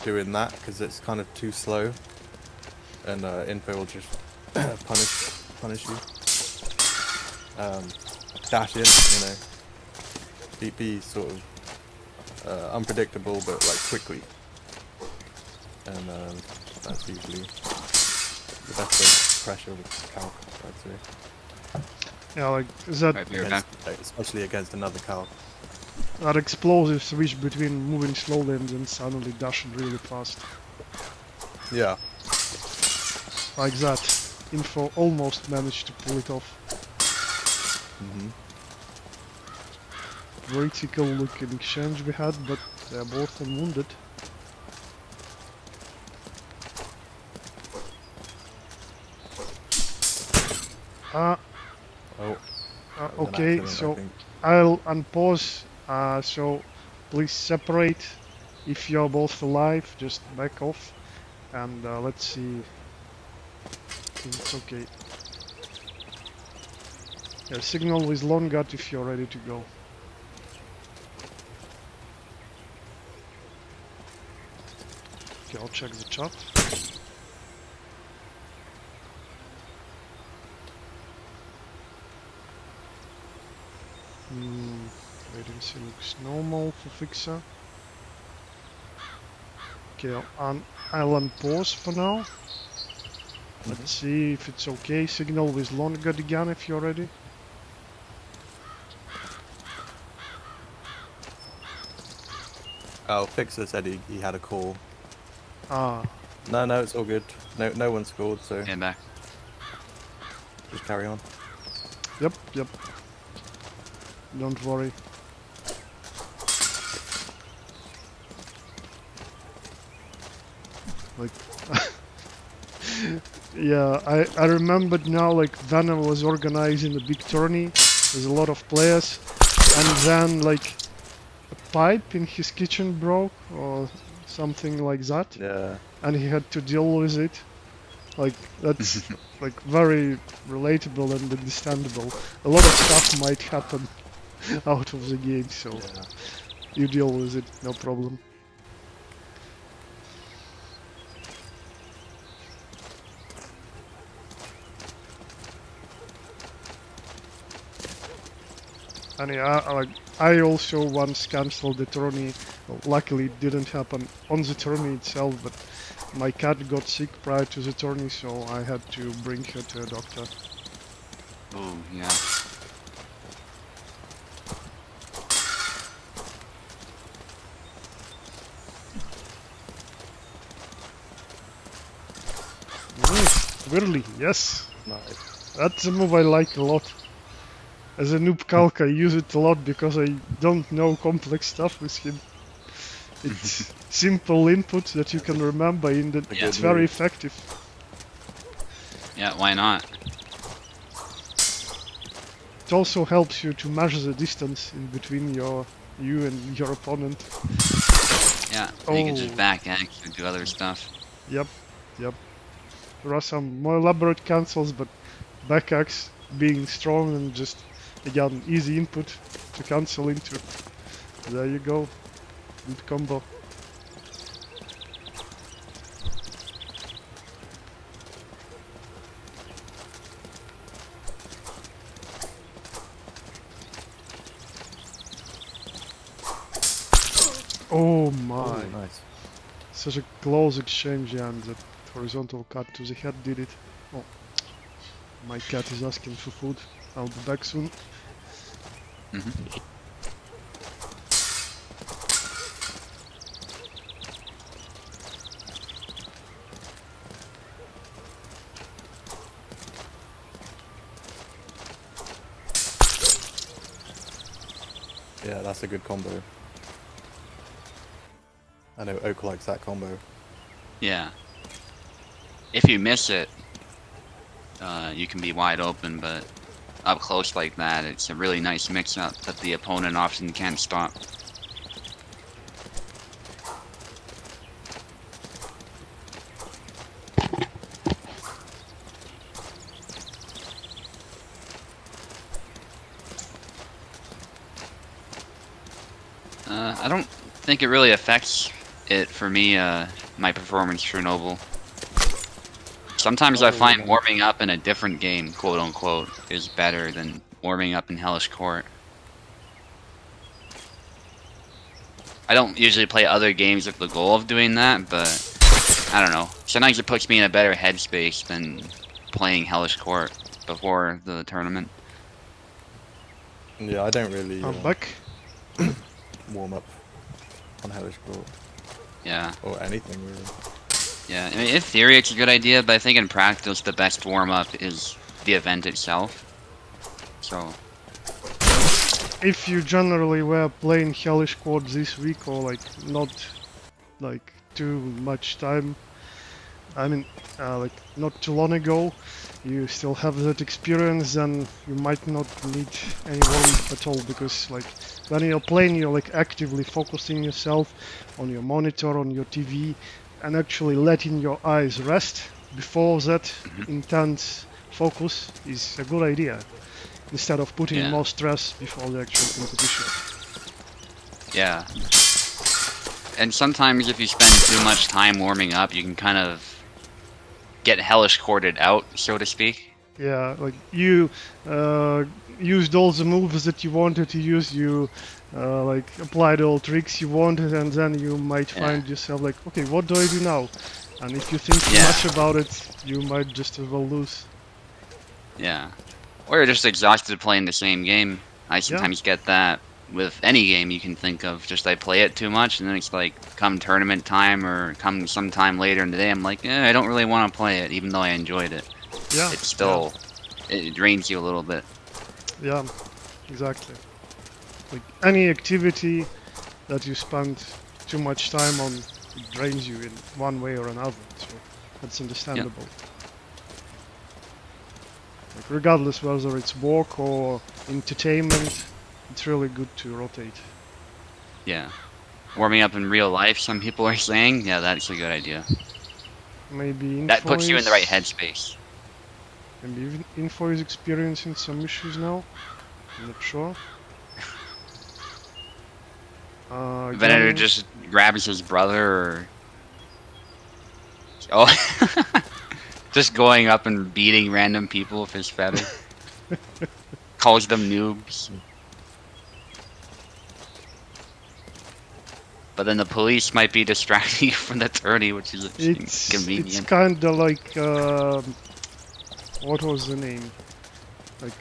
doing that, because it's kind of too slow, and info will just punish you. Dash in, you know. Be sort of unpredictable, but like quickly, and that's usually the best way to pressure with calc, I'd say.
Yeah, like that.
Right, you're back.
Especially against another calc.
That explosive switch between moving slowly and then suddenly dashing really fast.
Yeah.
Like that. Info almost managed to pull it off.
Mhm.
Vertical looking exchange we had, but they're both unwounded.
Oh.
Okay, so I'll unpause. So please separate. If you're both alive, just back off, and let's see if it's okay. Yeah, signal with long gut if you're ready to go. Okay, I'll check the chat. Latency looks normal for Fixer. Okay, I'll unpause for now. Let's see if it's okay. Signal with long gut again if you're ready.
Oh, Fixer said he had a call.
Ah.
No, it's all good. No one scored, so
Get back.
just carry on.
Yep. Don't worry. Like, yeah, I remembered now, like, Venom was organizing a big tourney with a lot of players, and then, like, a pipe in his kitchen broke, or something like that.
Yeah.
And he had to deal with it. Like, that's, like, very relatable and understandable. A lot of stuff might happen out of the game, so
Yeah.
you deal with it, no problem. And yeah, I also once cancelled the tourney. Well, luckily it didn't happen on the tourney itself, but my cat got sick prior to the tourney, so I had to bring her to a doctor.
Oh, yeah.
Weirdly, yes.
Nice.
That's a move I like a lot. As a noob calc, I use it a lot because I don't know complex stuff with him. It's simple input that you can remember, and
Yeah.
it's very effective.
Yeah, why not?
It also helps you to measure the distance in between you and your opponent.
Yeah, and you can
Oh.
just back axe and do other stuff.
Yep. There are some more elaborate cancels, but back axe being strong and just, again, easy input to cancel into. There you go. Good combo. Oh my.
Oh, nice.
Such a close exchange, yeah, and that horizontal cut to the head did it. Oh, my cat is asking for food. I'll be back soon.
Mhm.
Yeah, that's a good combo. I know Oak likes that combo.
Yeah. If you miss it, you can be wide open, but up close like that, it's a really nice mix-up that the opponent often can't stop. I don't think it really affects it for me, my performance for Noble. Sometimes I find warming up in a different game, quote unquote, is better than warming up in Hellish Quart. I don't usually play other games with the goal of doing that, but I don't know. Sometimes it puts me in a better headspace than playing Hellish Quart before the tournament.
Yeah, I don't really
I'm back.
warm up on Hellish Quart.
Yeah.
Or anything really.
Yeah, I mean, in theory it's a good idea, but I think in practice the best warm-up is the event itself. So,
If you generally were playing Hellish Quart this week or like not like too much time, I mean like not too long ago, you still have that experience, then you might not need any warm-up at all, because like when you're playing you're like actively focusing yourself on your monitor, on your TV, and actually letting your eyes rest before that intense focus is a good idea, instead of putting more stress before the actual competition.
yeah. And sometimes if you spend too much time warming up, you can kind of get Hellish Quarted out, so to speak.
Yeah, like you used all the moves that you wanted to use, you like applied all tricks you wanted, and then you might find yourself like, okay, what do I do now? And if you think too much about it, you might just as well lose.
Yeah. Or you're just exhausted playing the same game. I sometimes get that with any game you can think of. Just I play it too much, and then it's like, come tournament time or come sometime later in the day, I'm like, I don't really want to play it, even though I enjoyed it.
Yeah.
It's still, it drains you a little bit.
Yeah, exactly. Like any activity that you spend too much time on, it drains you in one way or another. So that's understandable. Like regardless whether it's work or entertainment, it's really good to rotate.
Yeah. Warming up in real life, some people are saying, yeah, that's a good idea.
Maybe
that puts you in the right headspace.
Maybe Info is experiencing some issues now. I'm not sure.
Venator just grabs his brother, or... Oh, just going up and beating random people with his feather. Calls them noobs. But then the police might be distracting you from the tourney, which is convenient.
It's kinda like, what was the name? Like,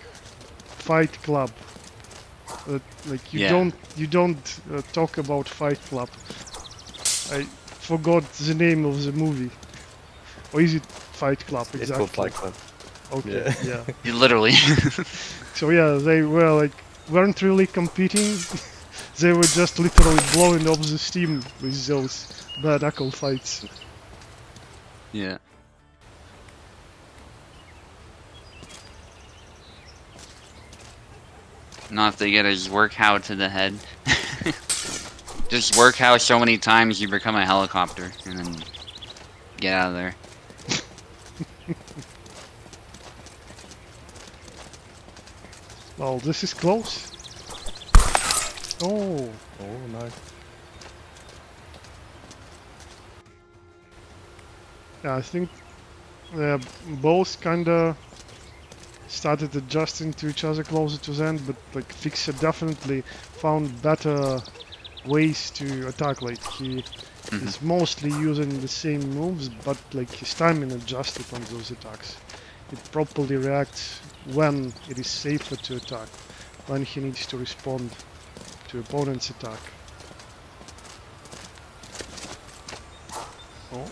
Fight Club. Like you don't talk about Fight Club. I forgot the name of the movie. Or is it Fight Club exactly?
It's called Fight Club.
Okay, yeah.
Literally.
So yeah, they were like weren't really competing. They were just literally blowing up the steam with those bare knuckle fights.
Yeah. Not if they get his work how to the head. Just work how so many times you become a helicopter, and then get out of there.
Well, this is close. Oh,
Oh, nice.
yeah, I think they're both kinda started adjusting to each other closer to the end, but like Fixer definitely found better ways to attack. Like he
Mhm.
is mostly using the same moves, but like his timing adjusted on those attacks. It properly reacts when it is safer to attack, when he needs to respond to opponent's attack. Oh,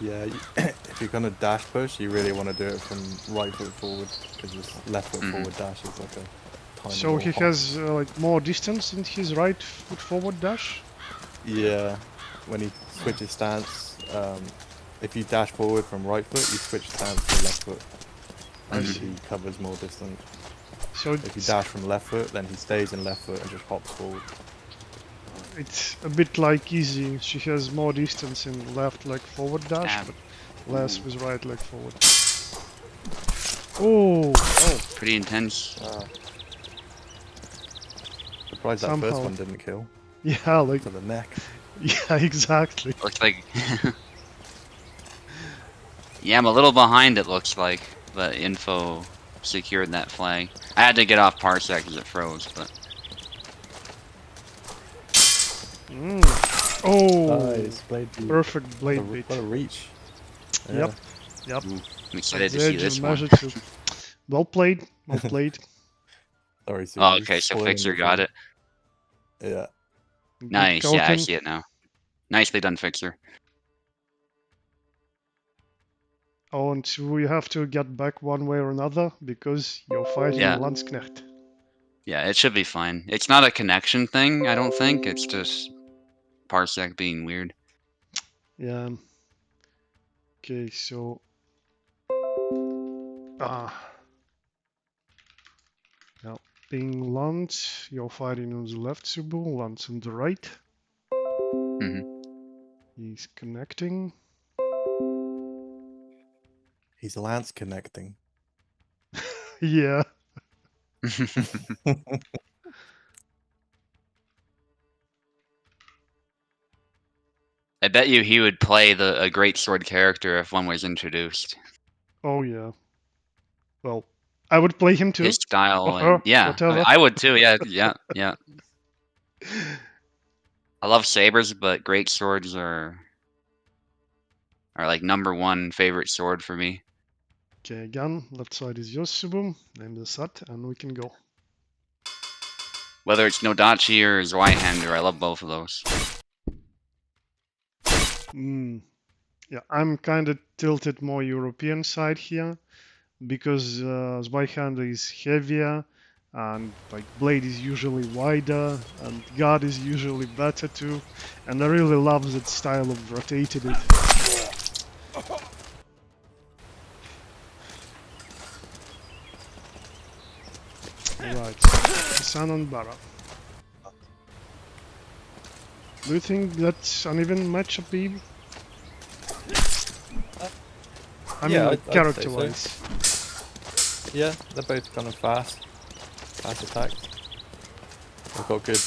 Yeah, if you're gonna dash push, you really want to do it from right foot forward, because this left foot forward dash is like a tiny
so he
little hop.
has like more distance in his right foot forward dash.
Yeah, when he switches stance, if you dash forward from right foot, you switch stance to left foot,
I
and
see.
he covers more distance.
So
If you dash from left foot, then he stays in left foot and just hops forward.
it's a bit like Easy. She has more distance in left leg forward dash,
Ah,
but less with right leg forward. Oh,
pretty intense.
Surprised that
Somehow.
first one didn't kill.
yeah, like
To the neck.
yeah, exactly.
Looks like. Yeah, I'm a little behind. It looks like, but info secured that flag. I had to get off Parsec because it froze, but.
Oh,
Nice, blade beat.
perfect blade beat.
What a reach.
Yep, yep.
I'm
At
excited
the
to see
edge
this
of
one.
measure too. Well played, well played.
Sorry, Sue.
Oh,
you're
okay, so
spoiling
Fixer
the
got
thing.
it.
Yeah.
Good
Nice, yeah, I
scouting.
see it now. Nicely done, Fixer.
Oh, and we have to get back one way or another because you're fighting
Yeah.
Landsknecht.
Yeah, it should be fine. It's not a connection thing, I don't think. It's just Parsec being weird.
Yeah. Okay, so now being Lance, you're fighting on the left, Subu. Lance on the right.
hmm
He's connecting.
He's lance connecting.
Yeah.
I bet you he would play a great sword character if one was introduced.
Oh yeah. Well, I would play him too.
His style,
Or
and
her,
yeah,
whatever.
I would too. Yeah, yeah, yeah. I love sabers, but great swords are like #1 favorite sword for me.
Okay, again, left side is yours, Subu. Name the set, and we can go.
Whether it's Nodachi or Zweihander, I love both of those.
Yeah, I'm kind of tilted more European side here because Zweihander is heavier and like blade is usually wider and guard is usually better too, and I really love that style of rotated it. Alright, Hassan on Bara. Do you think that's an even matchup, Eve? I mean,
Yeah,
like,
I'd say
character-wise.
Yeah, they're both kind of fast attacks. They've got good,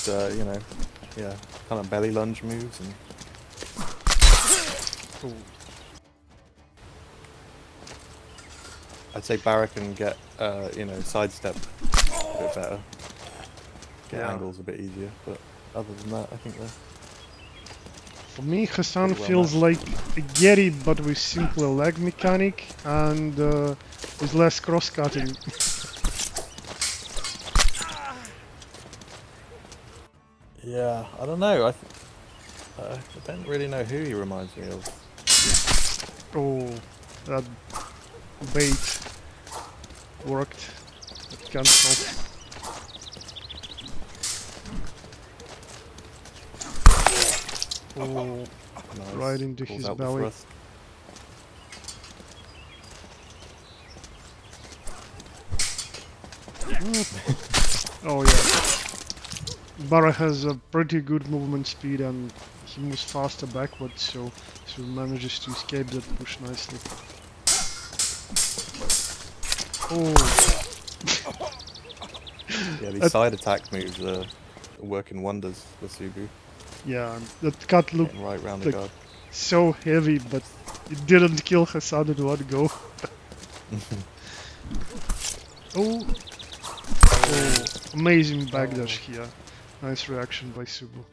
yeah, kind of belly lunge moves and.
Ooh.
I'd say Barra can get, sidestep a bit better. Get
Yeah.
angles a bit easier, but other than that, I think they're.
For me, Hassan
Pretty well
feels
matched.
like a Gary, but with simpler leg mechanic and with less cross-cutting.
Yeah, I don't know. I don't really know who he reminds me of.
Oh, that bait worked. It cancelled. Oh,
Nice.
right into
Pulls
his
out the
belly.
thrust.
Oh yeah. Bara has a pretty good movement speed and he moves faster backwards, so he manages to escape that push nicely. Oh.
Yeah, these
That-
side attack moves are working wonders for Subu.
Yeah, that cut looked
Getting right round the
like-
guard.
so heavy, but it didn't kill Hassan in one go. Oh, amazing backdash here. Nice reaction by Subu.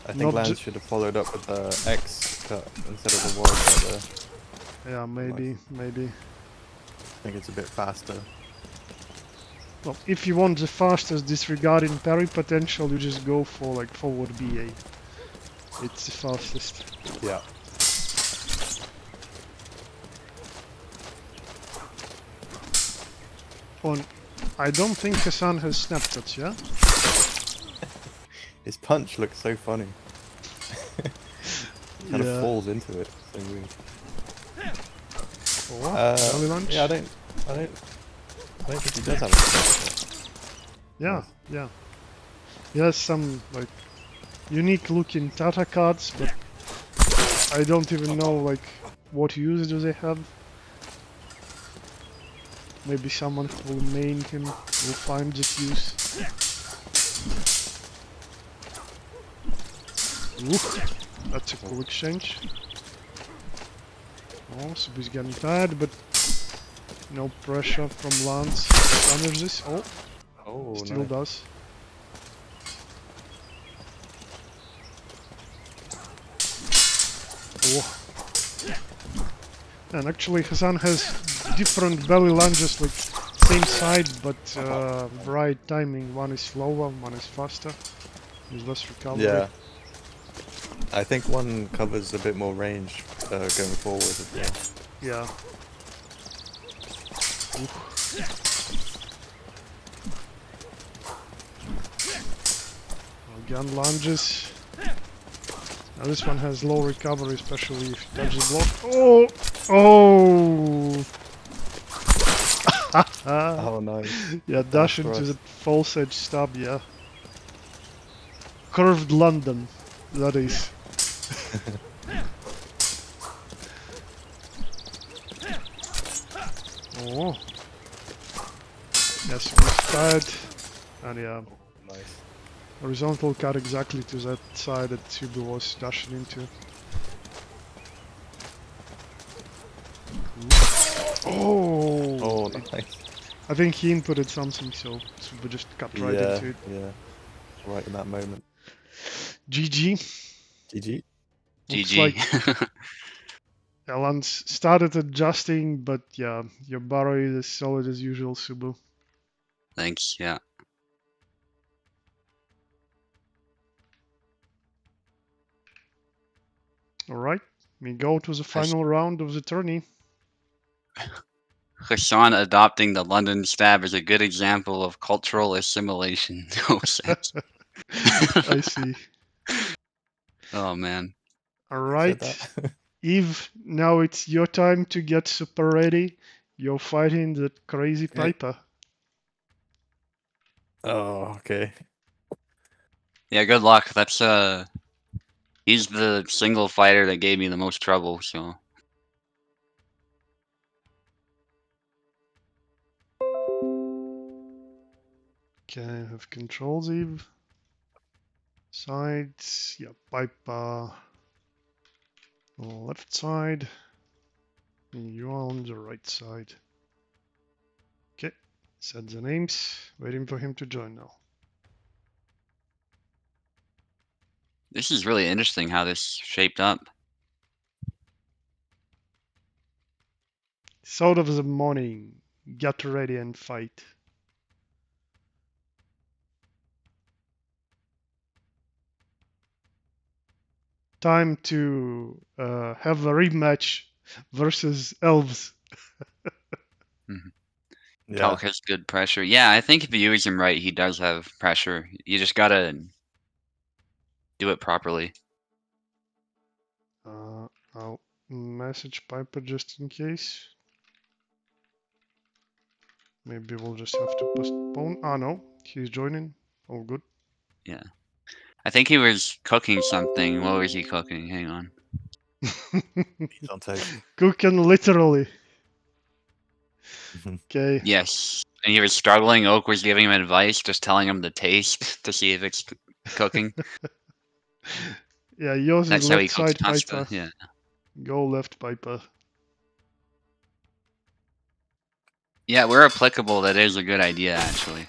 I
Not
think
ju-
Lance should have followed up with the X cut instead of the Y cut there.
Yeah, maybe.
I think it's a bit faster.
Well, if you want the fastest disregarding parry potential, you just go for like forward BA. It's the fastest.
Yeah.
I don't think Hassan has snap touch, yeah?
His punch looks so funny. Kind
Yeah.
of falls into it. So weird.
Oh, belly lunge?
Yeah, I don't think he does have a punch.
Yeah. He has some like unique looking Tata cards, but I don't even know like what use do they have. Maybe someone who will main him will find this use. Ooh, that's a cool exchange. Oh, Subu's getting tired, but no pressure from Lance. Stunners this. Oh,
Oh,
still
nice.
does. Oh. And actually Hassan has different belly lunges, like same side, but right timing. One is slower, one is faster. There's less recovery.
Yeah. I think one covers a bit more range going forward as well.
Yeah. Again lunges. Now this one has low recovery, especially if you touch the block. Oh! Oh!
Oh, nice.
Yeah, dash
Nice
into the
thrust.
false edge stab, yeah. Curved London, that is. Oh. Yes, he's tired. And yeah,
Nice.
horizontal cut exactly to that side that Tsubu was dashing into. Oh!
Oh, nice.
I think he inputted something, so Tsubu just cut right
Yeah,
into it.
yeah. Right in that moment.
GG.
GG.
Looks
GG.
like Lance started adjusting, but yeah, your barrow is as solid as usual, Subu.
Thanks. Yeah.
Alright, we go to the final round of the tourney.
Hassan adopting the London stab is a good example of cultural assimilation. No sense.
I see.
Oh man.
Alright,
Said that.
Eve, now it's your time to get super ready. You're fighting that crazy
Okay.
Piper.
Oh, okay.
Yeah, good luck. That's he's the single fighter that gave me the most trouble, so
Okay, I have controls, Eve. Sides, yeah, Piper. Left side. And you are on the right side. Okay, set the names. Waiting for him to join now.
this is really interesting how this shaped up.
Sword of the morning. Get ready and fight. Time to have a rematch versus elves.
Yeah.
Calc has good pressure. Yeah, I think if you use him right, he does have pressure. You just gotta do it properly.
I'll message Piper just in case. Maybe we'll just have to postpone. Ah, no, he's joining. All good.
Yeah. I think he was cooking something. What was he cooking? Hang on.
He's on toast.
Cooking literally. Okay.
Yes. And he was struggling. Oak was giving him advice, just telling him to taste to see if it's cooking.
Yeah, yours is
That's how he
left
cooks
side
pasta.
Piper.
Yeah.
Go left Piper.
Yeah, we're applicable. That is a good idea, actually.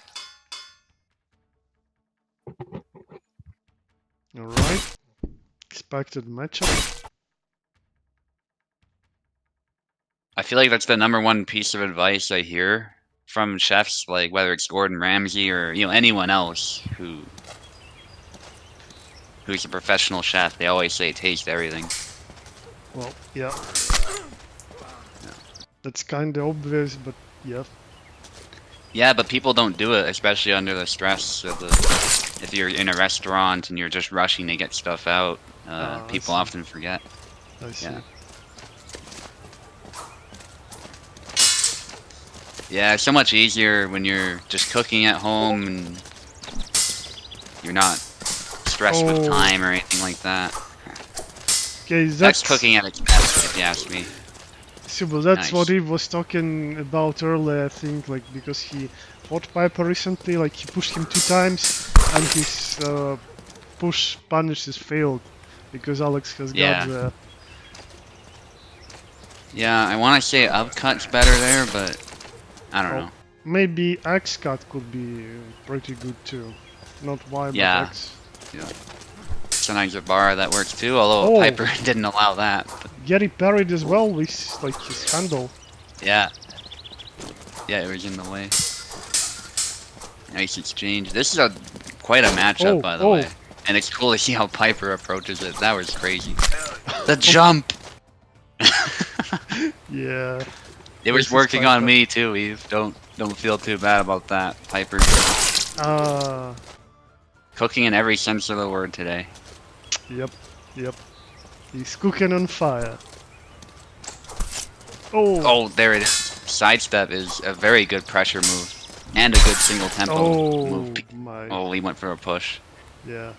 Alright. Expected matchup.
I feel like that's the #1 piece of advice I hear from chefs, like whether it's Gordon Ramsay or anyone else who's a professional chef. They always say taste everything.
Well, yeah. That's kinda obvious, but yeah.
Yeah, but people don't do it, especially under the stress of the. If you're in a restaurant and you're just rushing to get stuff out, people
see.
often forget.
I see.
Yeah. Yeah, it's so much easier when you're just cooking at home and you're not stressed with time or anything like that.
Okay,
That's cooking at its best, if you ask me.
Super, that's
Nice.
what he was talking about earlier, I think, like, because he fought Piper recently, like, he pushed him 2 times, and his push punishes failed, because Alex has got the...
Yeah, I want to say upcut's better there, but I don't know.
Maybe X cut could be pretty good too. Not Y, but X.
Yeah. Sometimes a bar that works too, although Piper didn't allow that. But...
Gary parried as well with like his handle.
Yeah. Yeah, it was in the way. Nice exchange. This is quite a matchup, by the way. And it's cool to see how Piper approaches it. That was crazy. The jump!
Yeah.
It was working on me too, Eve. Don't feel too bad about that, Piper. Cooking in every sense of the word today.
Yep. He's cooking on fire. Oh,
there it is. Sidestep is a very good pressure move. And a good single tempo move. Oh, he went for a push.
Yeah.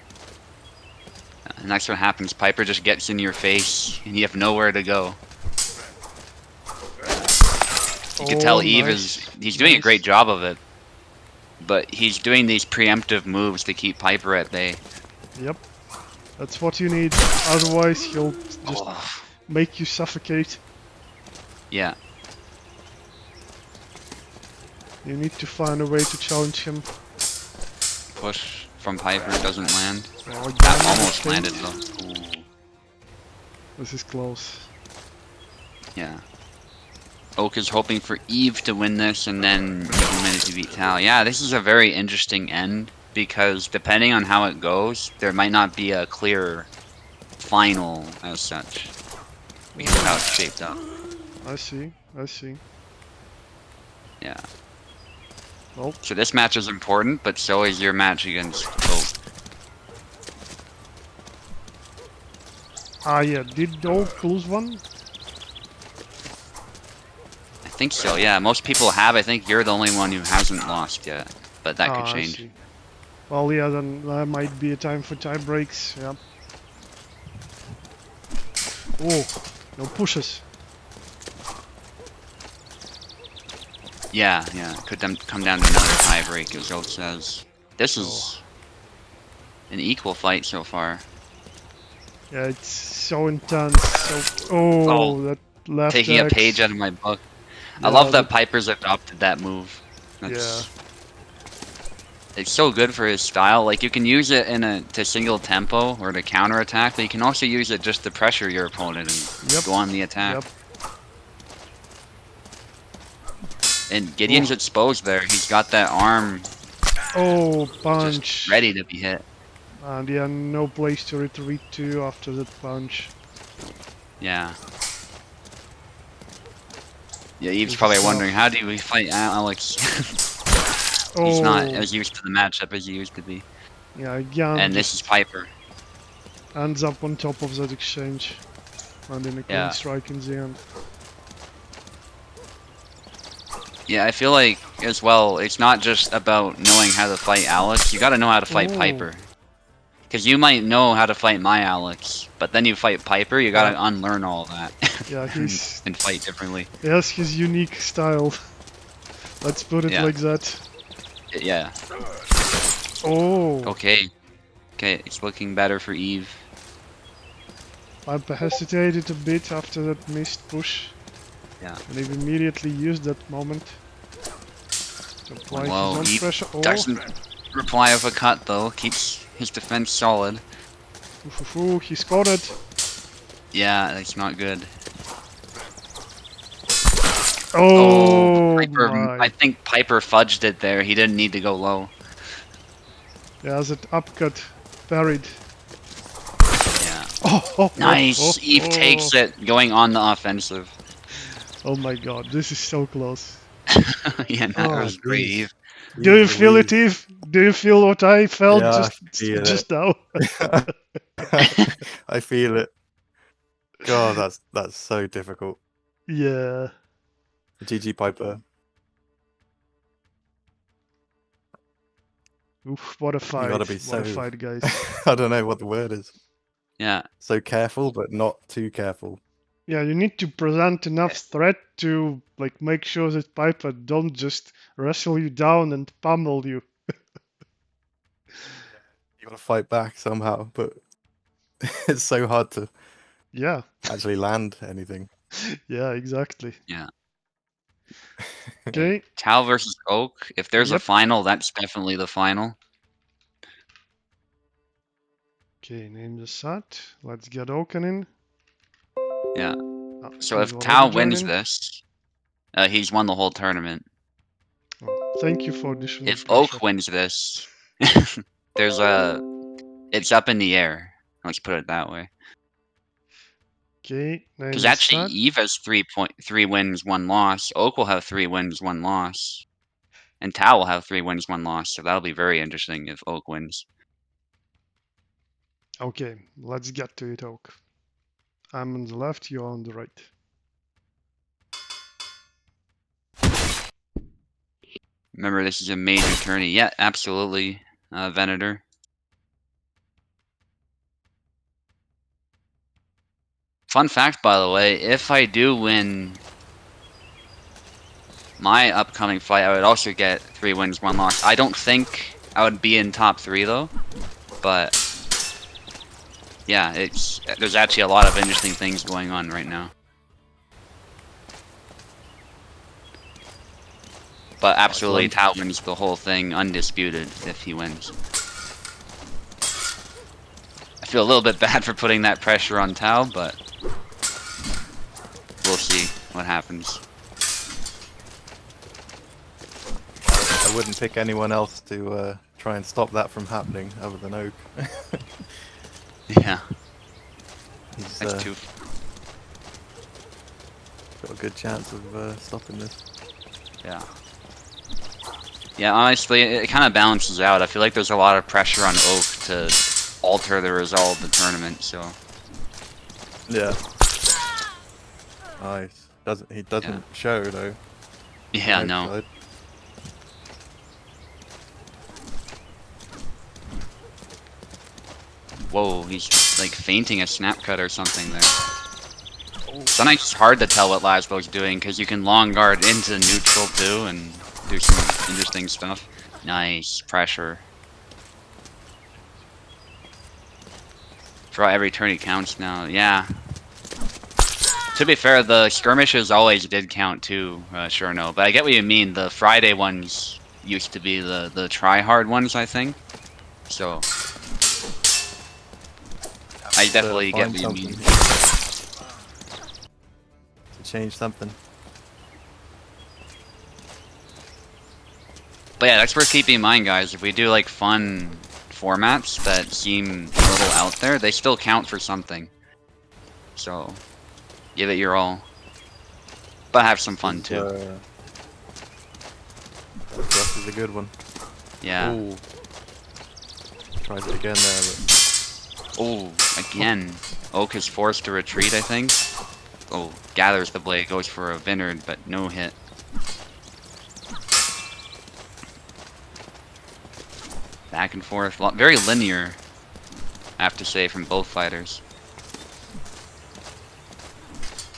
And that's what happens. Piper just gets in your face, and you have nowhere to go. You can tell Eve he's doing a great job of it. But he's doing these preemptive moves to keep Piper at bay.
Yep. That's what you need. Otherwise, he'll just make you suffocate.
Yeah.
You need to find a way to challenge him.
Push from Piper doesn't land.
That
almost landed though. Ooh.
This is close.
Yeah. Oak is hoping for Eve to win this, and then you can win if you beat Tal. Yeah, this is a very interesting end, because depending on how it goes, there might not be a clear final as such. Because of how it's shaped up.
I see.
Yeah.
Well.
So this match is important, but so is your match against Oak.
Yeah, did Oak lose one?
I think so, yeah. Most people have. I think you're the only one who hasn't lost yet. But that could change.
I see. Well, yeah, then there might be a time for tie breaks, yeah. No pushes.
Yeah. Could come down to another tie break, as Oak says. This is an equal fight so far.
Yeah, it's so intense. That left
taking
X.
A page out of my book. I love that Piper's adopted that move. It's so good for his style. Like, you can use it to single tempo or to counter attack, but you can also use it just to pressure your opponent and go on the attack. And Gideon's exposed there. He's got that arm.
Punch.
Just ready to be hit.
And yeah, no place to retreat to after that punch.
Yeah. Yeah, Eve's probably wondering, how do we fight Alex? He's not as used to the matchup as he used to be.
Yeah, again.
And this is Piper.
Ends up on top of that exchange. And in a clean strike in the end.
Yeah, I feel like, as well, it's not just about knowing how to fight Alex, you gotta know how to fight Piper. Because you might know how to fight my Alex, but then you fight Piper, you gotta unlearn all that.
Yeah, he's
and fight differently.
he has his unique style. Let's put it
Yeah.
like that.
Yeah.
Oh,
Okay. Okay, it's looking better for Eve.
Piper hesitated a bit after that missed push.
Yeah.
And he immediately used that moment to apply his
Well,
own
Eve
pressure. Oh,
doesn't reply with a cut though. Keeps his defense solid.
he scored it.
Yeah, that's not good.
Oh,
Piper.
my.
I think Piper fudged it there. He didn't need to go low.
Yeah, that upcut parried.
Yeah.
Oh,
Nice. Eve takes it, going on the offensive.
Oh my god, this is so close.
Yeah, that
Oh,
was great,
jeez.
Eve.
Do you
Jeez
feel it,
Louise.
Eve? Do you feel what I felt
Yeah, I
just
feel
just now?
I feel it. God, that's so difficult.
Yeah.
GG Piper.
Oof, what a
You gotta
fight.
be
What a
so
fight, guys.
I don't know what the word is.
Yeah.
So careful, but not too careful.
Yeah, you need to present enough threat to like make sure that Piper don't just wrestle you down and pummel you.
You gotta fight back somehow, but it's so hard to
Yeah.
actually land anything.
Yeah, exactly.
Yeah.
Okay.
Tal versus Oak. If there's a
Yep.
final, that's definitely the final.
Okay, name the set. Let's get Oaken in.
Yeah.
Oh,
So
he's
if
already
Tal wins
joining.
this, he's won the whole tournament.
Oh, thank you for additional
If
pressure.
Oak wins this, there's it's up in the air. Let's put it that way.
Okay, name
Because
the
actually,
set.
Eve has 3 wins, 1 loss. Oak will have 3 wins, 1 loss. And Tal will have 3 wins, 1 loss. So that'll be very interesting if Oak wins.
Okay, let's get to it, Oak. I'm on the left, you're on the right.
Remember, this is a major tourney. Yeah, absolutely, Venator. Fun fact, by the way, if I do win my upcoming fight, I would also get 3 wins, 1 loss. I don't think I would be in top 3 though, but yeah, there's actually a lot of interesting things going on right now. But absolutely, Tal wins the whole thing, undisputed, if he wins. I feel a little bit bad for putting that pressure on Tal, but we'll see what happens.
I wouldn't pick anyone else to try and stop that from happening other than Oak.
Yeah,
He's
that's too.
got a good chance of stopping this.
Yeah. Yeah, honestly, it kind of balances out. I feel like there's a lot of pressure on Oak to alter the result of the tournament, so.
Yeah. Nice. He doesn't show though.
Yeah, no.
Outside.
Whoa, he's like fainting a snap cut or something there. Sometimes it's hard to tell what Laszlo's doing because you can long guard into neutral too and do some interesting stuff. Nice pressure. For every turn he counts now. Yeah. To be fair, the skirmishes always did count too, sure no. But I get what you mean. The Friday ones used to be the try-hard ones, I think. So I definitely get what you mean.
To change something.
But yeah, that's worth keeping in mind, guys. If we do like fun formats that seem a little out there, they still count for something. So give it your all, but have some fun too.
This is a good one.
Yeah.
Ooh. Tries it again there, but...
Oh, again. Oak is forced to retreat, I think. Oh, gathers the blade, goes for a Vineyard, but no hit. Back and forth, very linear, I have to say, from both fighters.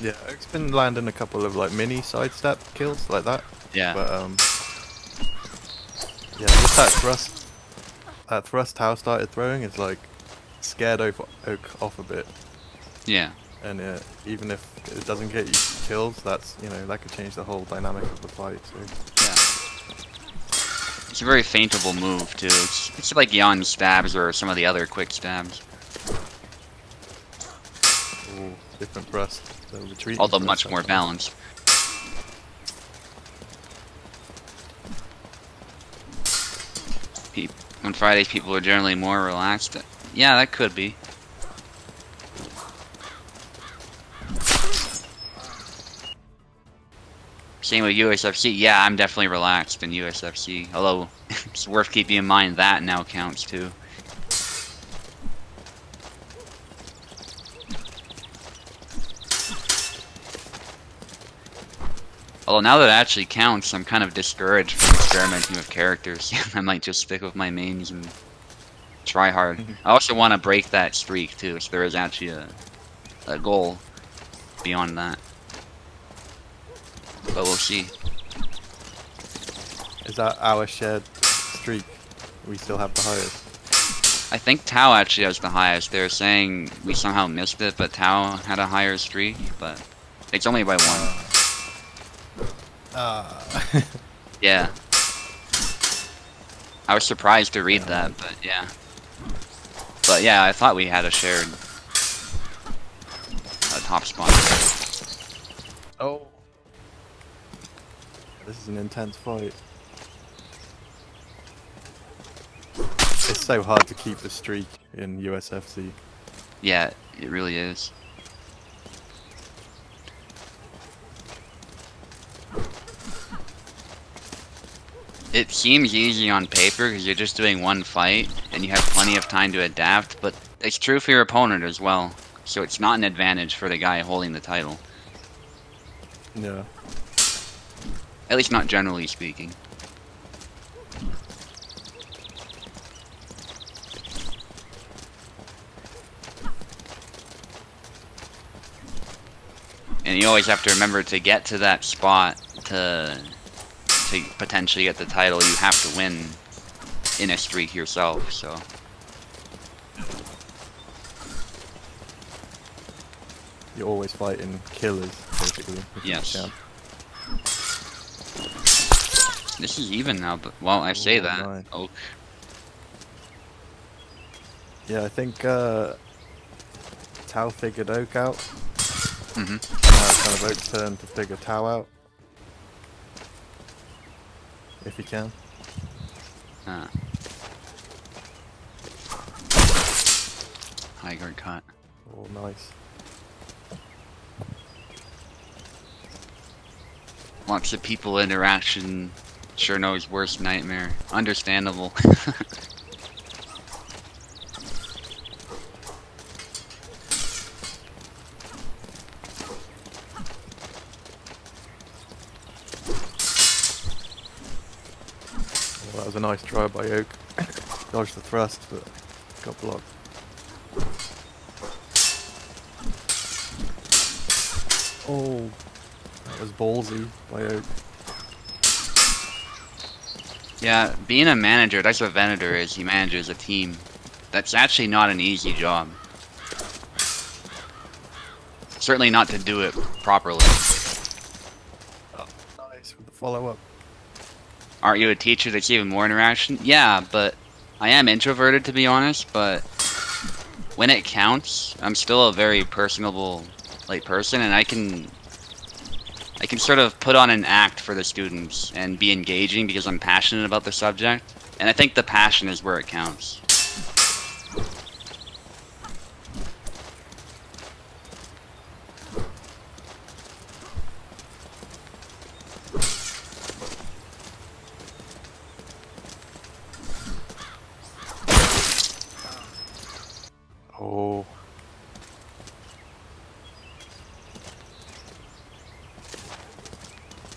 Yeah, Oak's been landing a couple of like mini sidestep kills like that.
Yeah.
But yeah, just that thrust Tau started throwing is like scared Oak off a bit.
Yeah.
And even if it doesn't get you kills, that's, you know, that could change the whole dynamic of the fight. So
Yeah. It's a very feintable move too. It's like yawn stabs or some of the other quick stabs.
ooh, different thrust. So retreating
Although
thrust,
much more
actually.
balanced. On Fridays, people are generally more relaxed. Yeah, that could be. Same with USFC. Yeah, I'm definitely relaxed in USFC. Although, it's worth keeping in mind that now counts too. Although now that it actually counts, I'm kind of discouraged from experimenting with characters. I might just stick with my mains and try hard. I also want to break that streak too, so there is actually a goal beyond that. But we'll see.
Is that our shared streak? We still have the highest.
I think Tau actually has the highest. They're saying we somehow missed it, but Tau had a higher streak, but it's only by one. Yeah. I was surprised to read that, but yeah. But yeah, I thought we had a shared top spot.
Oh. This is an intense fight. It's so hard to keep the streak in USFC.
Yeah, it really is. It seems easy on paper because you're just doing one fight and you have plenty of time to adapt, but it's true for your opponent as well. So it's not an advantage for the guy holding the title.
Yeah.
At least not generally speaking. And you always have to remember to get to that spot to potentially get the title, you have to win in a streak yourself, so.
You're always fighting killers, basically. if you
Yes.
can.
This is even now, but, well, I say
Oh,
that.
nice.
Oak.
Yeah, I think Tau figured Oak out.
Mm-hmm.
Now it's kind of Oak's turn to figure Tau out. If he can.
High guard cut.
Oh, nice.
Lots of people interaction. Sure knows worst nightmare. Understandable.
Well, that was a nice try by Oak. Dodged the thrust, but got blocked. Oh, that was ballsy by Oak.
Yeah, being a manager, that's what Venator is. He manages a team. That's actually not an easy job. Certainly not to do it properly.
Oh, nice with the follow-up.
Aren't you a teacher that's even more interaction? Yeah, but I am introverted to be honest, but when it counts, I'm still a very personable person, and I can sort of put on an act for the students and be engaging because I'm passionate about the subject. And I think the passion is where it counts.
Oh.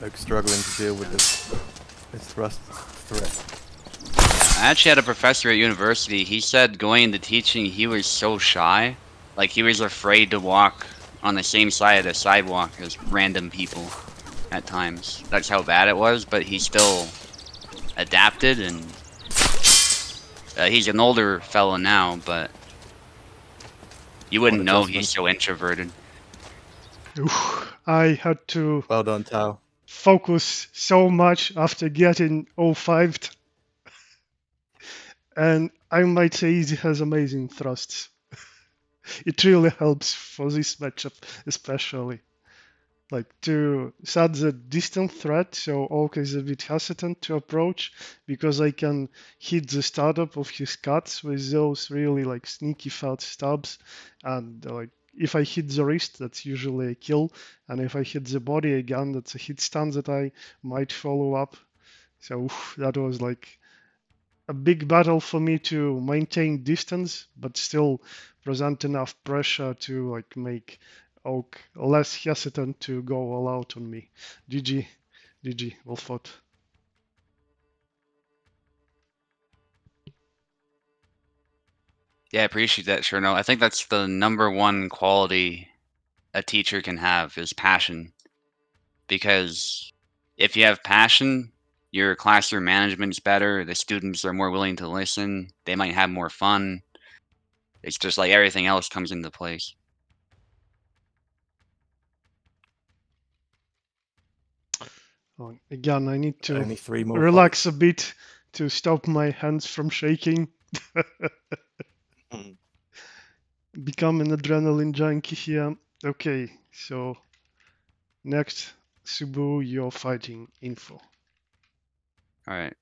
Oak struggling to deal with this thrust threat.
I actually had a professor at university. He said going into teaching, he was so shy. Like, he was afraid to walk on the same side of the sidewalk as random people at times. That's how bad it was, but he still adapted, and he's an older fellow now, but you wouldn't know he's so introverted.
Oof, I had to
Well done, Tao.
focus so much after getting 05'd. And I might say he has amazing thrusts. It really helps for this matchup, especially. Like to set the distant threat, so Oak is a bit hesitant to approach because I can hit the startup of his cuts with those really like sneaky fat stabs, and like if I hit the wrist, that's usually a kill, and if I hit the body again, that's a hit stun that I might follow up. So that was like a big battle for me to maintain distance, but still present enough pressure to like make Oak less hesitant to go all out on me. GG, GG, well fought.
Yeah, I appreciate that, Cherno. I think that's the #1 quality a teacher can have is passion. Because if you have passion, your classroom management's better, the students are more willing to listen, they might have more fun. It's just like everything else comes into place.
Again, I need to
Only 3 more
relax a bit to stop my hands from shaking. Become an adrenaline junkie here. Okay, so next, Subu, you're fighting info.
Alright.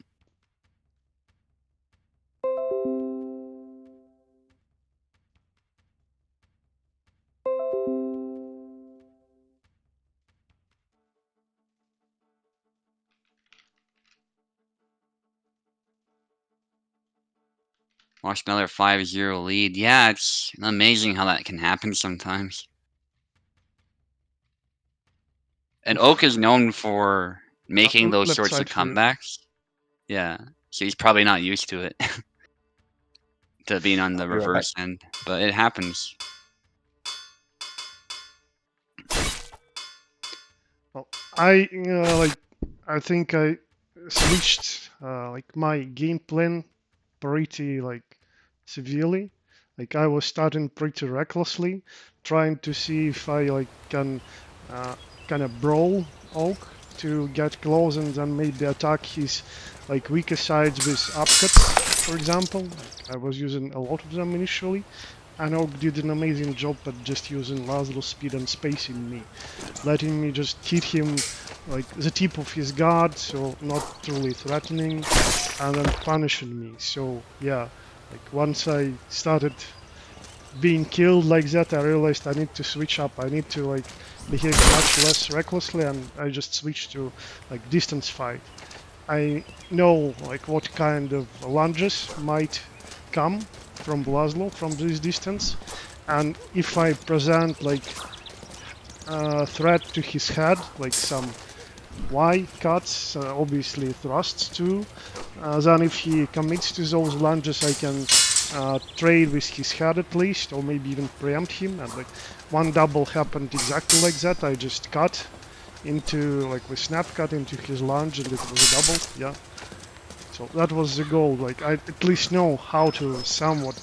Lost another 5-0 lead. Yeah, it's amazing how that can happen sometimes. And Oak is known for making those
Left
sorts of
side for you.
comebacks. Yeah, so he's probably not used to it. To being on the
I'll be right back.
reverse end. But it happens.
Well, I think I switched like my game plan pretty like severely. Like I was starting pretty recklessly, trying to see if I like can kind of brawl Oak to get close and then maybe attack his like weaker sides with upcuts, for example. I was using a lot of them initially, and Oak did an amazing job at just using Laszlo's speed and spacing me, letting me just hit him like the tip of his guard, so not truly threatening, and then punishing me. So yeah, like once I started being killed like that, I realized I need to switch up. I need to like behave much less recklessly, and I just switched to like distance fight. I know like what kind of lunges might come from Laszlo from this distance, and if I present like a threat to his head, like some Y cuts, obviously thrusts too, then if he commits to those lunges, I can trade with his head at least, or maybe even preempt him. And like one double happened exactly like that. I just cut into like with snap cut into his lunge, and it was a double. Yeah. So that was the goal. Like I at least know how to somewhat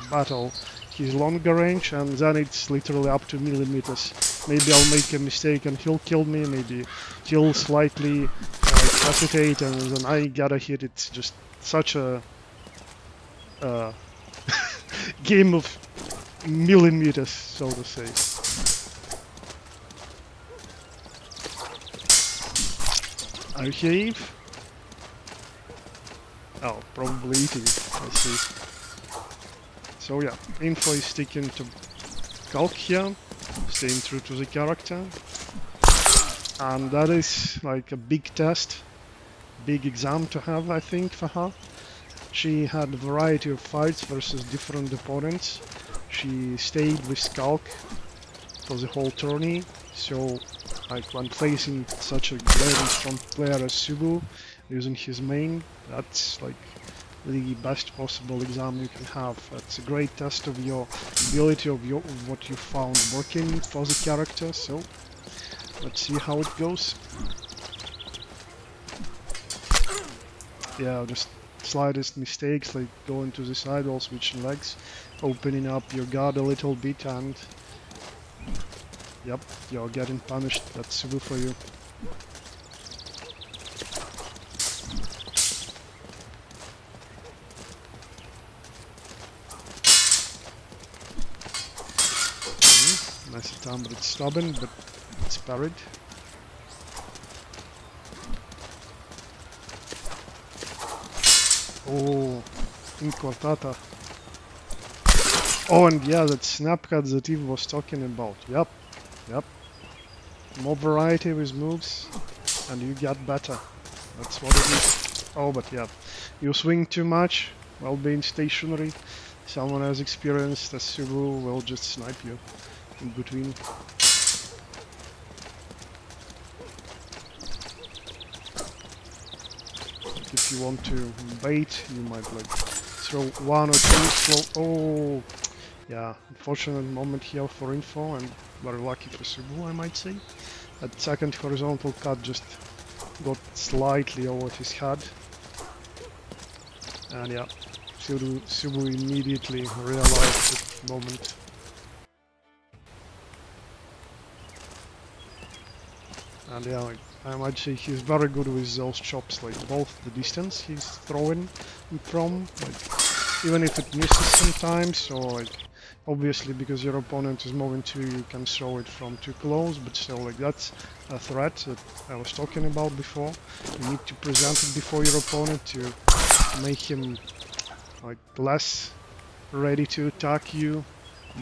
battle his longer range, and then it's literally up to millimeters. Maybe I'll make a mistake and he'll kill me. Maybe he'll slightly hesitate, and then I gotta hit. It's just such a game of millimeters, so to say. Archive. Oh, probably eating. I see. So yeah, info is sticking to Calc here, staying true to the character. And that is like a big test, big exam to have, I think, for her. She had a variety of fights versus different opponents. She stayed with Calc for the whole tourney, so like when facing such a very strong player as Subu, using his main, that's like the best possible exam you can have. It's a great test of your ability of what you found working for the character. So let's see how it goes. Yeah, just slightest mistakes like going to the side while switching legs, opening up your guard a little bit, and yep, you're getting punished. That's super for you. Nice attempt, but it's stubborn, but it's parried. Oh, incortata. Oh, and yeah, that snap cut that Eve was talking about. Yep, yep. More variety with moves, and you get better. That's what it is. Oh, but yeah, you swing too much while being stationary. Someone as experienced as Subaru will just snipe you in between. If you want to bait, you might like throw one or two slow. Oh, yeah. Unfortunate moment here for info, and very lucky for Subaru, I might say. That second horizontal cut just got slightly over his head, and yeah, Subaru immediately realized that moment. And yeah, like, I might say he's very good with those chops, like both the distance he's throwing from, like even if it misses sometimes, or like obviously because your opponent is moving too, you can throw it from too close, but still like that's a threat that I was talking about before. You need to present it before your opponent to make him like less ready to attack you.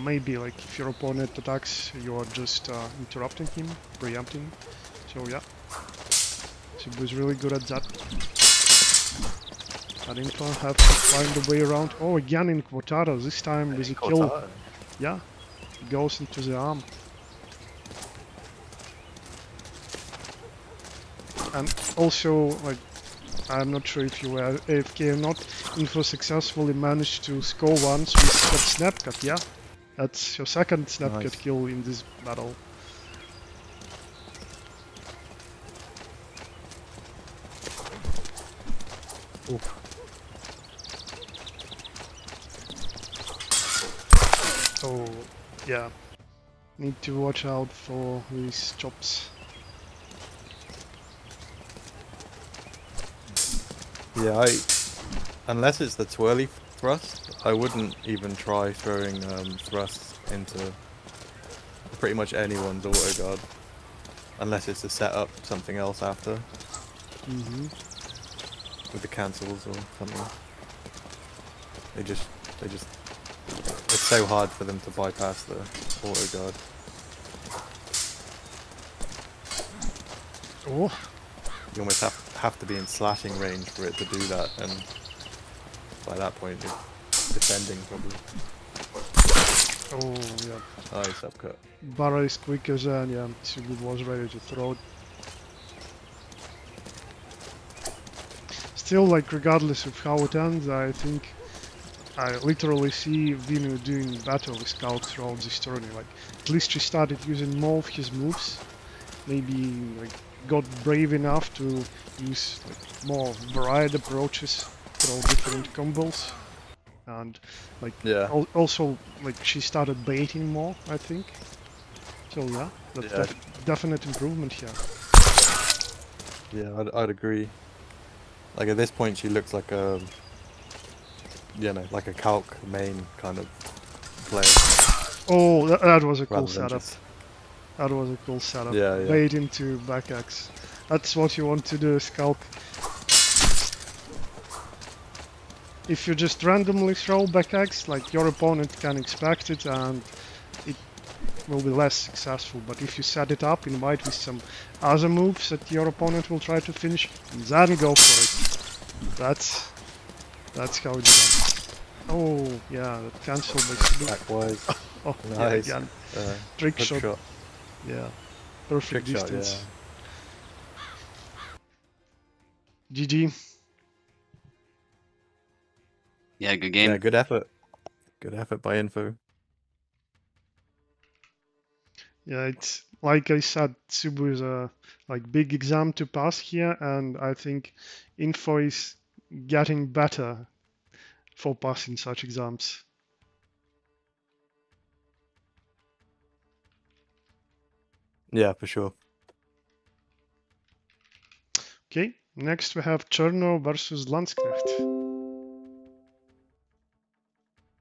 Maybe like if your opponent attacks, you are just interrupting him, preempting. So yeah, Sib was really good at that. And Info have to find a way around. Oh, again in Quatara, this time with a kill. Yeah, it goes into the arm. And also, like, I'm not sure if you were AFK or not, Info successfully managed to score once with that snap cut, yeah? That's your second snap cut kill in this battle. Oof. Oh, yeah. Need to watch out for these chops.
Yeah, unless it's the twirly thrust, I wouldn't even try throwing thrusts into pretty much anyone's auto guard, unless it's to set up something else after.
Mm-hmm.
With the cancels or something. They just, it's so hard for them to bypass the auto guard.
Oh.
You almost have to be in slashing range for it to do that, and by that point you're defending probably.
Oh, yeah.
Nice upcut.
Barra is quicker than, yeah, Sugu was ready to throw it. Still, like, regardless of how it ends, I think I literally see Vinu doing better with Scout throughout this tourney. Like, at least he started using more of his moves. Maybe, like, got brave enough to use like more varied approaches, throw different combos, and like also like she started baiting more, I think. So yeah, that's definite improvement here.
Yeah, I'd agree. Like at this point, she looks like a, you know, like a calc main kind of player.
Oh, that was a cool setup. That was a cool setup.
Yeah, yeah.
Bait into back axe. That's what you want to do, Skulk. If you just randomly throw back axe, like your opponent can expect it and it will be less successful. But if you set it up, invite with some other moves that your opponent will try to finish, and then go for it. That's how it's done. Oh yeah, that cancel basically.
Backwise.
Oh
nice.
Yeah, again. Trick shot. Yeah, perfect
trick
distance.
Shot, yeah.
GG.
Yeah, good game.
Yeah, good effort. Good effort by Info.
Yeah, it's like I said, Cebu is a like big exam to pass here, and I think Info is getting better for passing such exams.
Yeah, for sure.
Okay, next we have Cherno versus Landsknecht.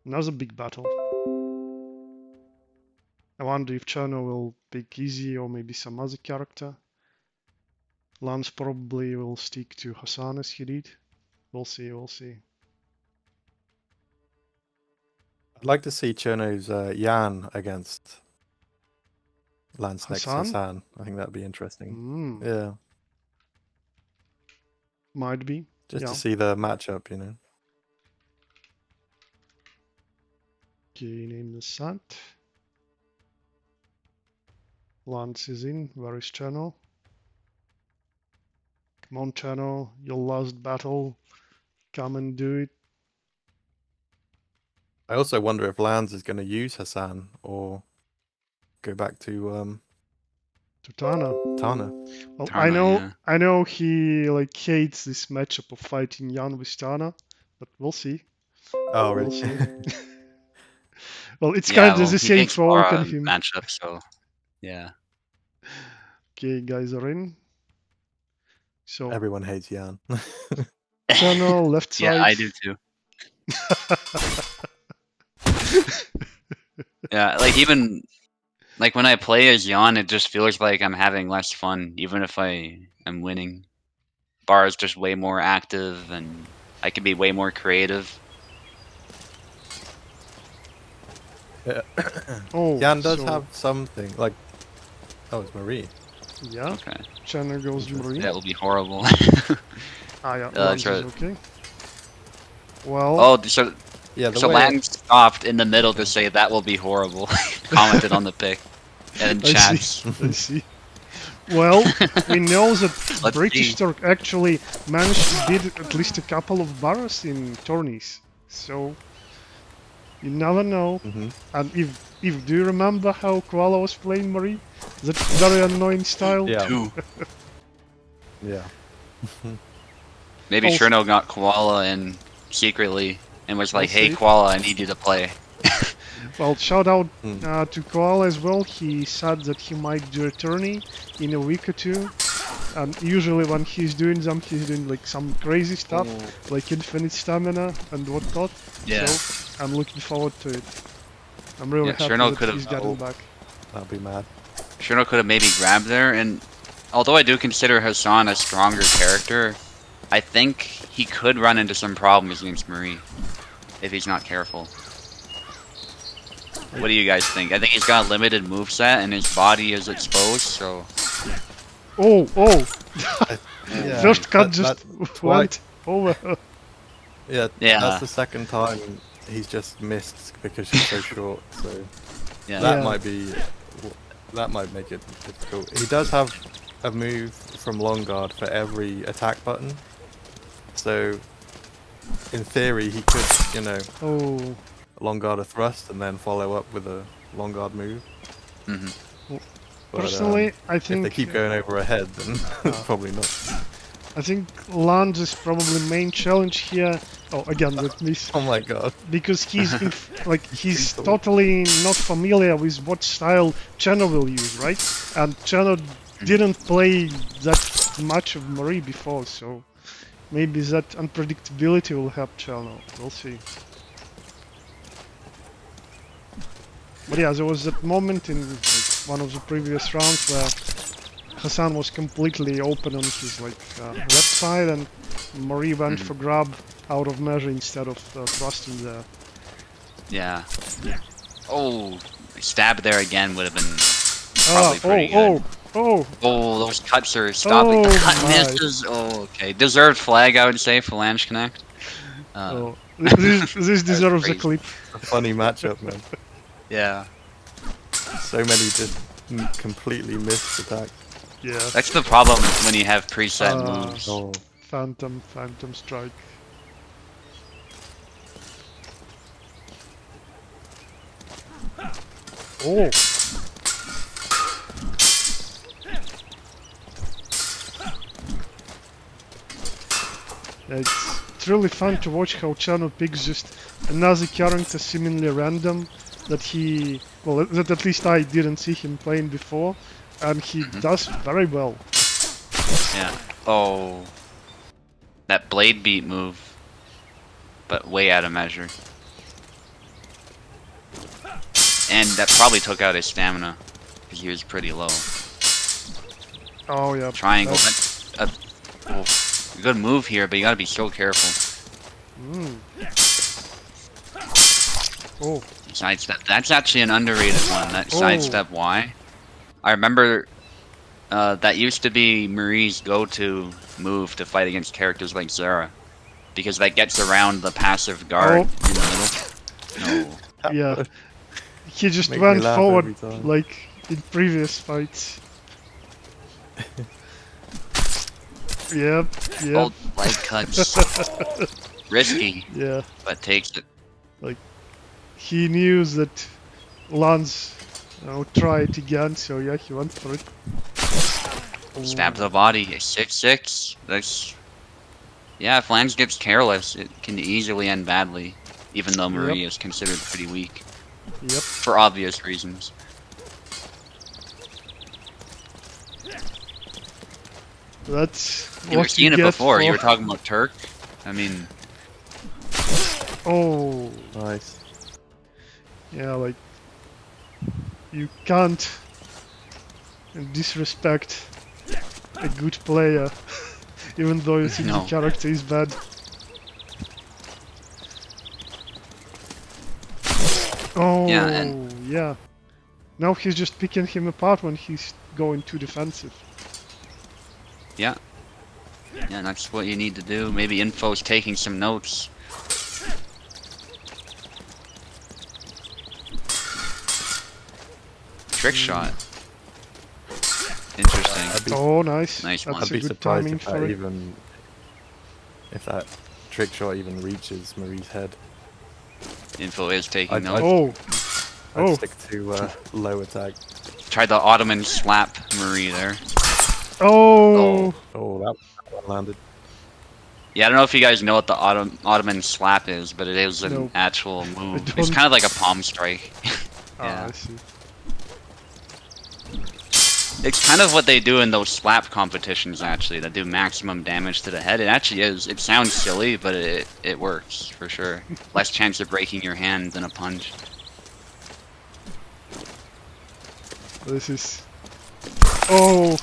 Another big battle. I wonder if Cherno will pick Easy or maybe some other character. Lance probably will stick to Hassan as he did. We'll see, we'll see.
I'd like to see Cherno's Jan against Landsknecht's
Hassan?
Hassan. I think that'd be interesting. Yeah,
Might be.
just
Yeah.
to see the matchup, you know.
Okay, name the set. Lance is in. Where is Cherno? Come on, Cherno. Your last battle. Come and do it.
I also wonder if Lands is going to use Hassan or go back to
To Tana.
Tana.
Well,
Tana, yeah.
I know he like hates this matchup of fighting Jan with Tana, but we'll see.
Oh,
We'll
really?
see. Well, it's
Yeah,
kind of the
he
same
hates
for Orc
Laura
and him.
matchup, so yeah.
Okay, guys are in. So
Everyone hates Jan.
Channel left side.
Yeah, I do too. Yeah, like even like when I play as Jan, it just feels like I'm having less fun, even if I am winning. Bar is just way more active, and I can be way more creative.
Yeah.
Oh,
Jan does
so-
have something like. Oh, it's Marie.
Yeah.
Okay.
Channel goes
Interesting.
Marine.
That will be horrible.
Ah, yeah.
that's
Lance
right.
is okay. Well.
Oh, so
Yeah, the
so
way
Lang stopped in the middle to say that will be horrible. Commented on the pic and in
I
chats.
see. I see. Well, we know that
Let's
British
see.
Turk actually managed to beat at least a couple of barras in tourneys. So you never know.
Mhm.
And if do you remember how Koala was playing Marie? That very annoying style.
Yeah.
Two.
Yeah.
Maybe
Also-
Cherno got Koala in secretly and was like,
We'll
"Hey
see.
Koala, I need you to play."
Well, shout out
Hmm.
to Koala as well. He said that he might do a tourney in a week or two. And usually when he's doing them, he's doing like some crazy stuff, like infinite stamina and whatnot.
Yeah.
So I'm looking forward to it. I'm really
Yeah,
happy
Cherno
that
could've-
he's getting back.
That'd be mad.
Cherno could have maybe grabbed there, and although I do consider Hassan a stronger character, I think he could run into some problems against Marie if he's not careful. What do you guys think? I think he's got a limited moveset and his body is exposed, so
Oh, oh!
Yeah,
First cut
that-
just
that's
went over.
Yeah,
Yeah.
that's the second time he's just missed because she's so short. So
yeah.
that
Yeah.
might make it difficult. He does have a move from long guard for every attack button. So in theory, he could, you know,
Oh,
long guard a thrust and then follow up with a long guard move.
Mhm.
But,
personally, I
if
think
they keep going over her head, then probably not.
I think Lange is probably main challenge here. Oh, again with miss.
Oh my god.
Because he's like he's
Lethal.
totally not familiar with what style Chano will use, right? And Chano didn't play that much of Marie before, so maybe that unpredictability will help Chano. We'll see. But yeah, there was that moment in like, one of the previous rounds where Hassan was completely open on his like left side, and Marie went for grab out of measure instead of thrusting there.
Yeah. Oh, stab there again would have been probably
Oh,
pretty
oh,
good.
oh,
Oh, those cuts are stopping.
Oh
the cut
my.
misses. Oh, okay. Deserved flag, I would say, for Lange Connect.
oh. This deserves a
crazy.
clip.
A funny matchup, man.
Yeah.
So many just completely missed attacks.
Yeah,
That's the problem when you have preset moves.
Oh,
Phantom Strike. Oh. Yeah, it's really fun to watch how Chano picks just another character seemingly random that he, well, that at least I didn't see him playing before, and he does very well.
Yeah. Oh. That blade beat move. But way out of measure. And that probably took out his stamina. Because he was pretty low.
Oh yeah.
Triangle. That's a good move here, but you gotta be so careful.
Oh.
Sidestep. That's actually an underrated one. That sidestep Y. I remember that used to be Marie's go-to move to fight against characters like Zara. Because that gets around the passive guard in the middle. No.
Yeah. He just
Make me
went
laugh
forward
every time.
like in previous fights. Yep, yep.
Old leg cuts. Risky.
Yeah.
But takes it.
Like, he knew that Lance try it again, so yeah, he went for it.
Stab the body. 6-6. That's... Yeah, if Lance gets careless, it can easily end badly. Even though Marie is considered pretty weak.
Yep.
For obvious reasons.
That's
You were
what
seeing
you
it
get
before.
for...
You were talking about Turk. I mean...
Oh.
Nice.
Yeah, like... You can't disrespect a good player, even though you think the character is bad. Oh, yeah. Now he's just picking him apart when he's going too defensive.
Yeah. Yeah, that's what you need to do. Maybe Info's taking some notes. Trick shot. Interesting.
Oh, nice.
Nice one.
That's
I'd
a
be
good
surprised
timing
if
for
that
it.
if that trick shot even reaches Marie's head.
Info is taking notes.
I'd stick to low attack.
Tried the Ottoman slap Marie there.
Oh,
that one landed.
Yeah, I don't know if you guys know what the Ottoman slap is, but it is an actual move. It's kind of like a palm strike.
Yeah. I see.
It's kind of what they do in those slap competitions, actually, that do maximum damage to the head. It actually is. It sounds silly, but it works, for sure. Less chance of breaking your hand than a punch.
This is... Oh!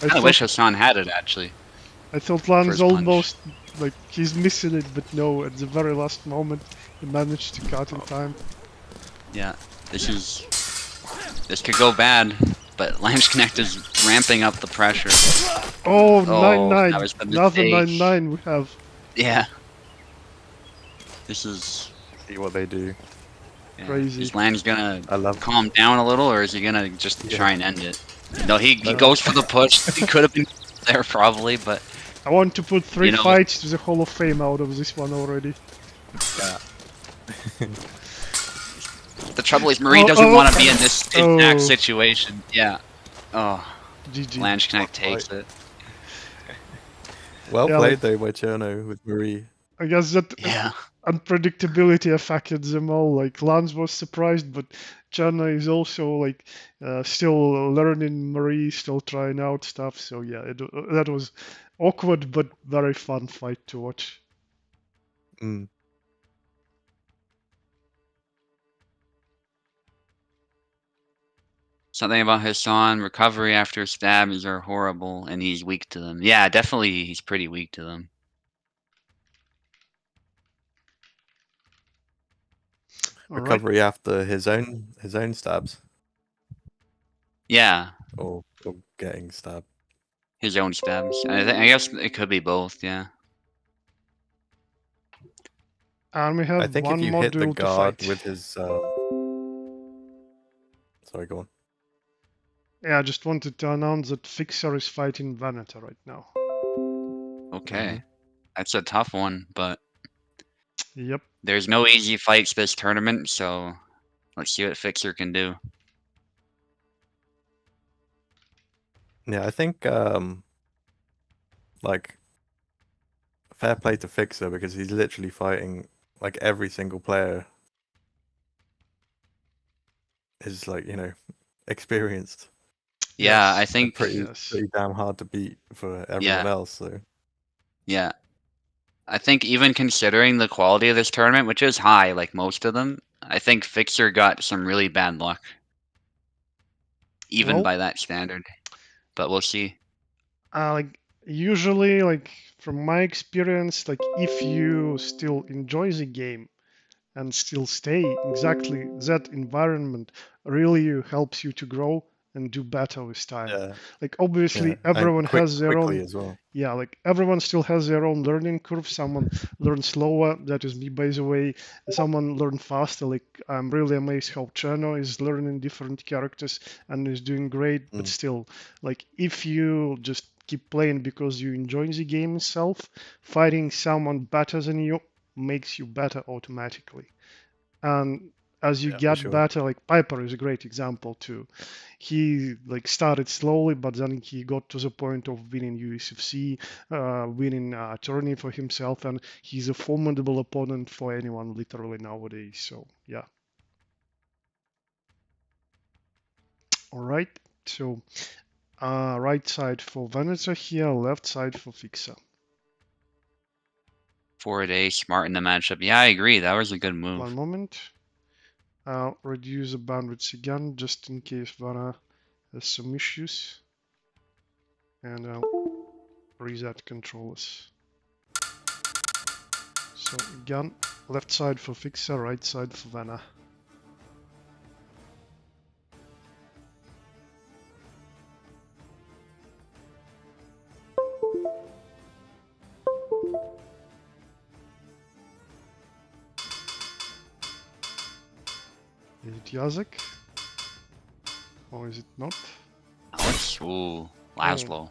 I wish Hassan had it, actually.
I thought Lance almost... Like, he's missing it, but no, at the very last moment, he managed to cut in time.
Yeah, this could go bad. But Lance Connect is ramping up the pressure.
Oh, 9-9.
That was the
Another
mistake.
9-9 we have.
Yeah. This is...
See what they do.
Yeah.
Crazy.
Is Lance gonna calm down a little, or is he gonna just try and end it? No, he goes for the push. He could have been there probably, but...
I want to put 3 fights to the Hall of Fame out of this one already.
Yeah.
The trouble is Marie doesn't want to be in this exact situation. Yeah. Oh.
GG.
Lance Connect takes it.
Well played though by Cherno with Marie.
I guess that unpredictability affected them all. Like, Lance was surprised, but Cherno is also like still learning Marie, still trying out stuff. So yeah, that was awkward but very fun fight to watch.
Something about Hassan, recovery after stabs are horrible, and he's weak to them. Yeah, definitely he's pretty weak to them.
Recovery after his own stabs.
Yeah.
Or getting stabbed.
His own stabs. I guess it could be both, yeah.
And we have
I think
one
if you
more
hit the
duel to
guard
fight.
with his sorry, go on.
Yeah, I just wanted to announce that Fixer is fighting Venator right now.
Okay. That's a tough one, but...
Yep.
There's no easy fights this tournament, so... Let's see what Fixer can do.
Yeah, I think like fair play to Fixer because he's literally fighting like every single player is like, you know, experienced
Yeah, I
Yes,
and
think.
yes.
pretty damn hard to beat for everyone
Yeah,
else. So
yeah. I think even considering the quality of this tournament, which is high, like most of them, I think Fixer got some really bad luck, even
Well,
by that standard. But we'll see.
like usually, like from my experience, like if you still enjoy the game and still stay exactly that environment really helps you to grow and do better with time.
yeah,
Like
yeah,
obviously
and
everyone has their
quickly
own,
as well.
yeah, like everyone still has their own learning curve. Someone learns slower, that is me by the way. Someone learn faster. Like I'm really amazed how Cherno is learning different characters and is doing great. But
Mm.
still, like if you just keep playing because you enjoy the game itself, fighting someone better than you makes you better automatically. And as you
Yeah, for
get
sure.
better, like Piper is a great example too. He like started slowly, but then he got to the point of winning USFC, winning a tourney for himself, and he's a formidable opponent for anyone literally nowadays. So yeah. All right. So right side for Venezuela here, left side for Fixer.
4-day, smart in the matchup. Yeah, I agree. That was a good
One
move.
moment. I'll reduce the bandwidth again just in case Vana has some issues. And I'll reset controllers. So again, left side for Fixer, right side for Vana. Is it Yazek? Or is it not?
Alex, ooh, Laszlo.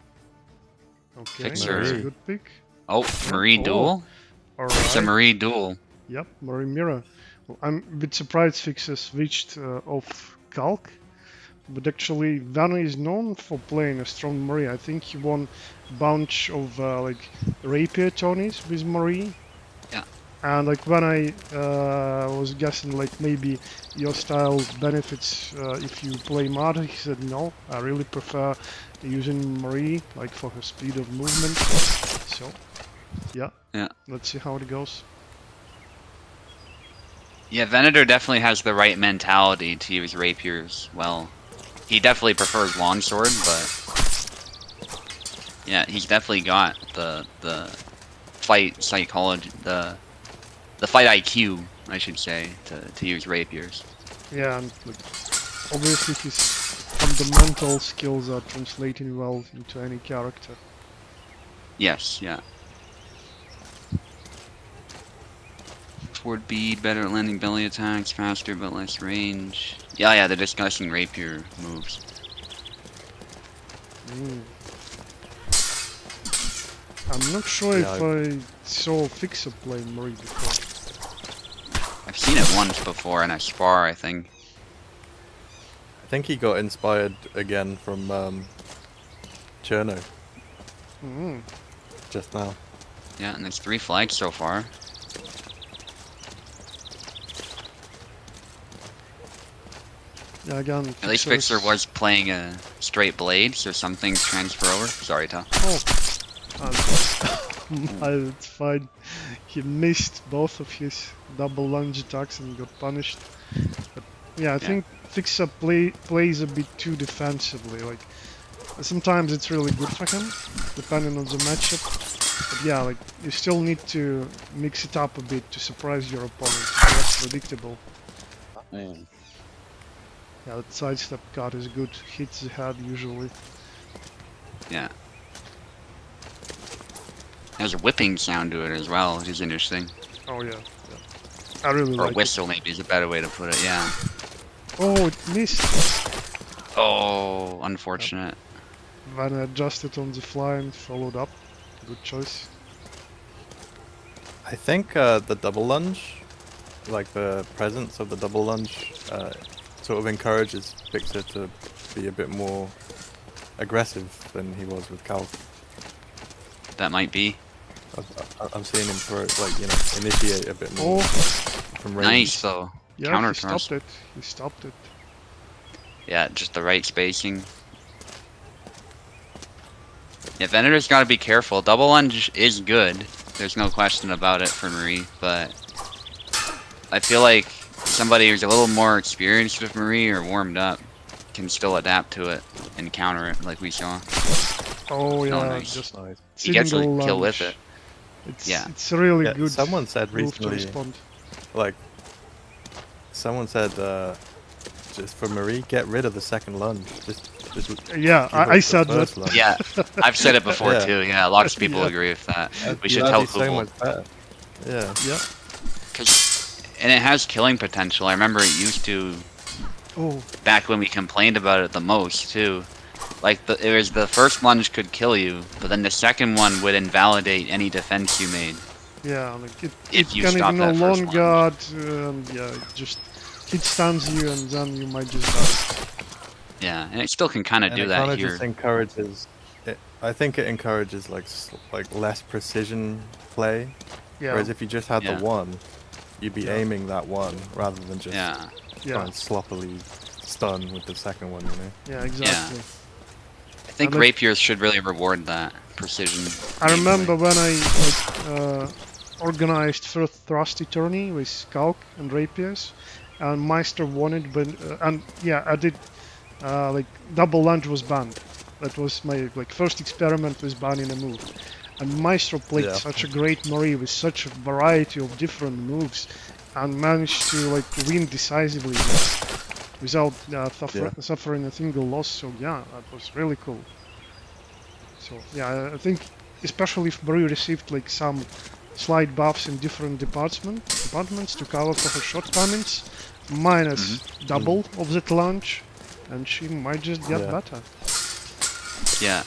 Okay,
Fixer.
that's a
Marie.
good pick.
Oh,
Yeah.
Marie duel. It's a
Alright.
Marie duel.
Yep, Marie Mira. Well, I'm a bit surprised Fixer switched off Calc, but actually Vana is known for playing a strong Marie. I think he won a bunch of like rapier tourneys with Marie.
Yeah.
And like when I was guessing like maybe your style benefits if you play Mad, he said no, I really prefer using Marie like for her speed of movement. So yeah,
Yeah.
let's see how it goes.
Yeah, Venator definitely has the right mentality to use rapiers well. He definitely prefers longsword, but yeah, he's definitely got the fight psychology, the fight IQ, I should say, to use rapiers.
Yeah, and like obviously his fundamental skills are translating well into any character.
Yes, yeah. Forward bead, better at landing belly attacks, faster but less range. Yeah, the disgusting rapier moves.
I'm not sure
Yeah,
if I saw Fixer play Marie before.
I've seen it once before in a spar, I think.
I think he got inspired again from Cherno just now.
Yeah, and there's 3 flags so far.
Yeah, again,
At least Fixer was playing a straight blade, so some things transfer over. Sorry, Ta.
Oh, it's fine. He missed both of his double lunge attacks and got punished. But yeah, I think Fixer plays a bit too defensively. Like sometimes it's really good for him, depending on the matchup. But yeah, like you still need to mix it up a bit to surprise your opponent, to be less predictable. Yeah, that sidestep card is good. Hits the head usually.
Yeah. There's a whipping sound to it as well, which is interesting.
Oh yeah, I really
Or
like
a whistle, maybe is a better way to put it, yeah.
it. Oh, it missed.
Oh, unfortunate.
Van adjusted on the fly and followed up. Good choice.
I think the double lunge, like the presence of the double lunge, sort of encourages Fixer to be a bit more aggressive than he was with Cal.
That might be.
I'm seeing him for like, you know, initiate a bit more
Oh,
from range.
Nice though.
yeah,
Counter
he stopped it. He stopped it.
Yeah, just the right spacing. Yeah, Venator's got to be careful. Double lunge is good. There's no question about it for Marie, but I feel like somebody who's a little more experienced with Marie or warmed up can still adapt to it and counter it like we saw.
Oh yeah,
nice.
just
Nice.
He gets a
single
kill
lunge.
with it.
It's,
Yeah.
it's a really
Yeah,
good
someone said
move to
recently,
respond.
like, someone said, just for Marie, get rid of the second lunge. Just
Yeah,
give her
I
the
said
first
that.
lunge.
Yeah, I've said it before
Yeah.
too. Yeah, lots of people
Yeah.
agree with that. We
That'd
should
be
tell
so
Kubel.
much better. Yeah.
Yeah.
And it has killing potential. I remember it used to
Oh,
back when we complained about it the most too. Like it was the first lunge could kill you, but then the second one would invalidate any defense you made.
yeah, like
If
it
you
can
stop
ignore
that first
long
lunge.
guard, and yeah, it just hit stuns you and then you might just die.
Yeah, and it still can kind of
And
do
it
that
kind of
here.
just encourages. I think it encourages like less precision play.
Yeah,
Whereas if you just had
Yeah.
the one, you'd be
Yeah.
aiming that one rather than just
Yeah,
try
yeah,
and sloppily stun with the second one. You know.
yeah, exactly.
I think
And like-
rapiers should really reward that precision.
I
gameplay.
remember when I organized first thrusty tourney with Skulk and rapiers, and Meister won it, but and yeah, I did like double lunge was banned. That was my like first experiment with banning a move. And Maestro played
Yeah.
such a great Marie with such a variety of different moves, and managed to like win decisively without suffering a single loss. So yeah, that was really cool. So yeah, I think especially if Marie received like some slight buffs in different departments to cover for her shortcomings, minus double of that launch, and she might just get
Yeah.
better.
Yeah.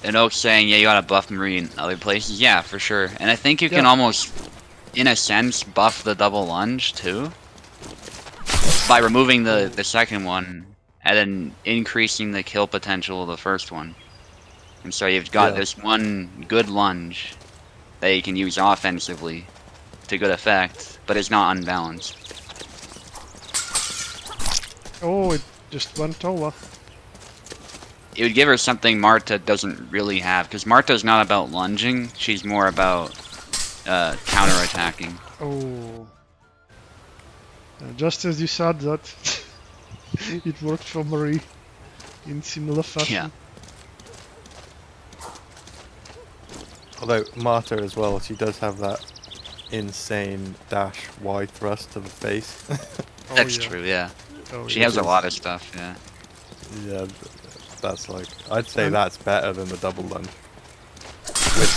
And Oak's saying, yeah, you gotta buff Marie in other places. Yeah, for sure. And I think you can
Yeah.
almost, in a sense, buff the double lunge too. By removing the second one and then increasing the kill potential of the first one. And so you've got
Yeah.
this one good lunge that you can use offensively to good effect, but it's not unbalanced.
Oh, it just went over.
It would give her something Marta doesn't really have, because Marta's not about lunging, she's more about counter-attacking.
Oh. Just as you said that, it worked for Marie in similar fashion.
Yeah.
Although Marta as well, she does have that insane dash Y thrust to the face.
Oh,
That's
yeah.
true, yeah.
Oh,
She
yeah.
has a lot of stuff, yeah.
Yeah, that's like, I'd say
And-
that's better than the double lunge.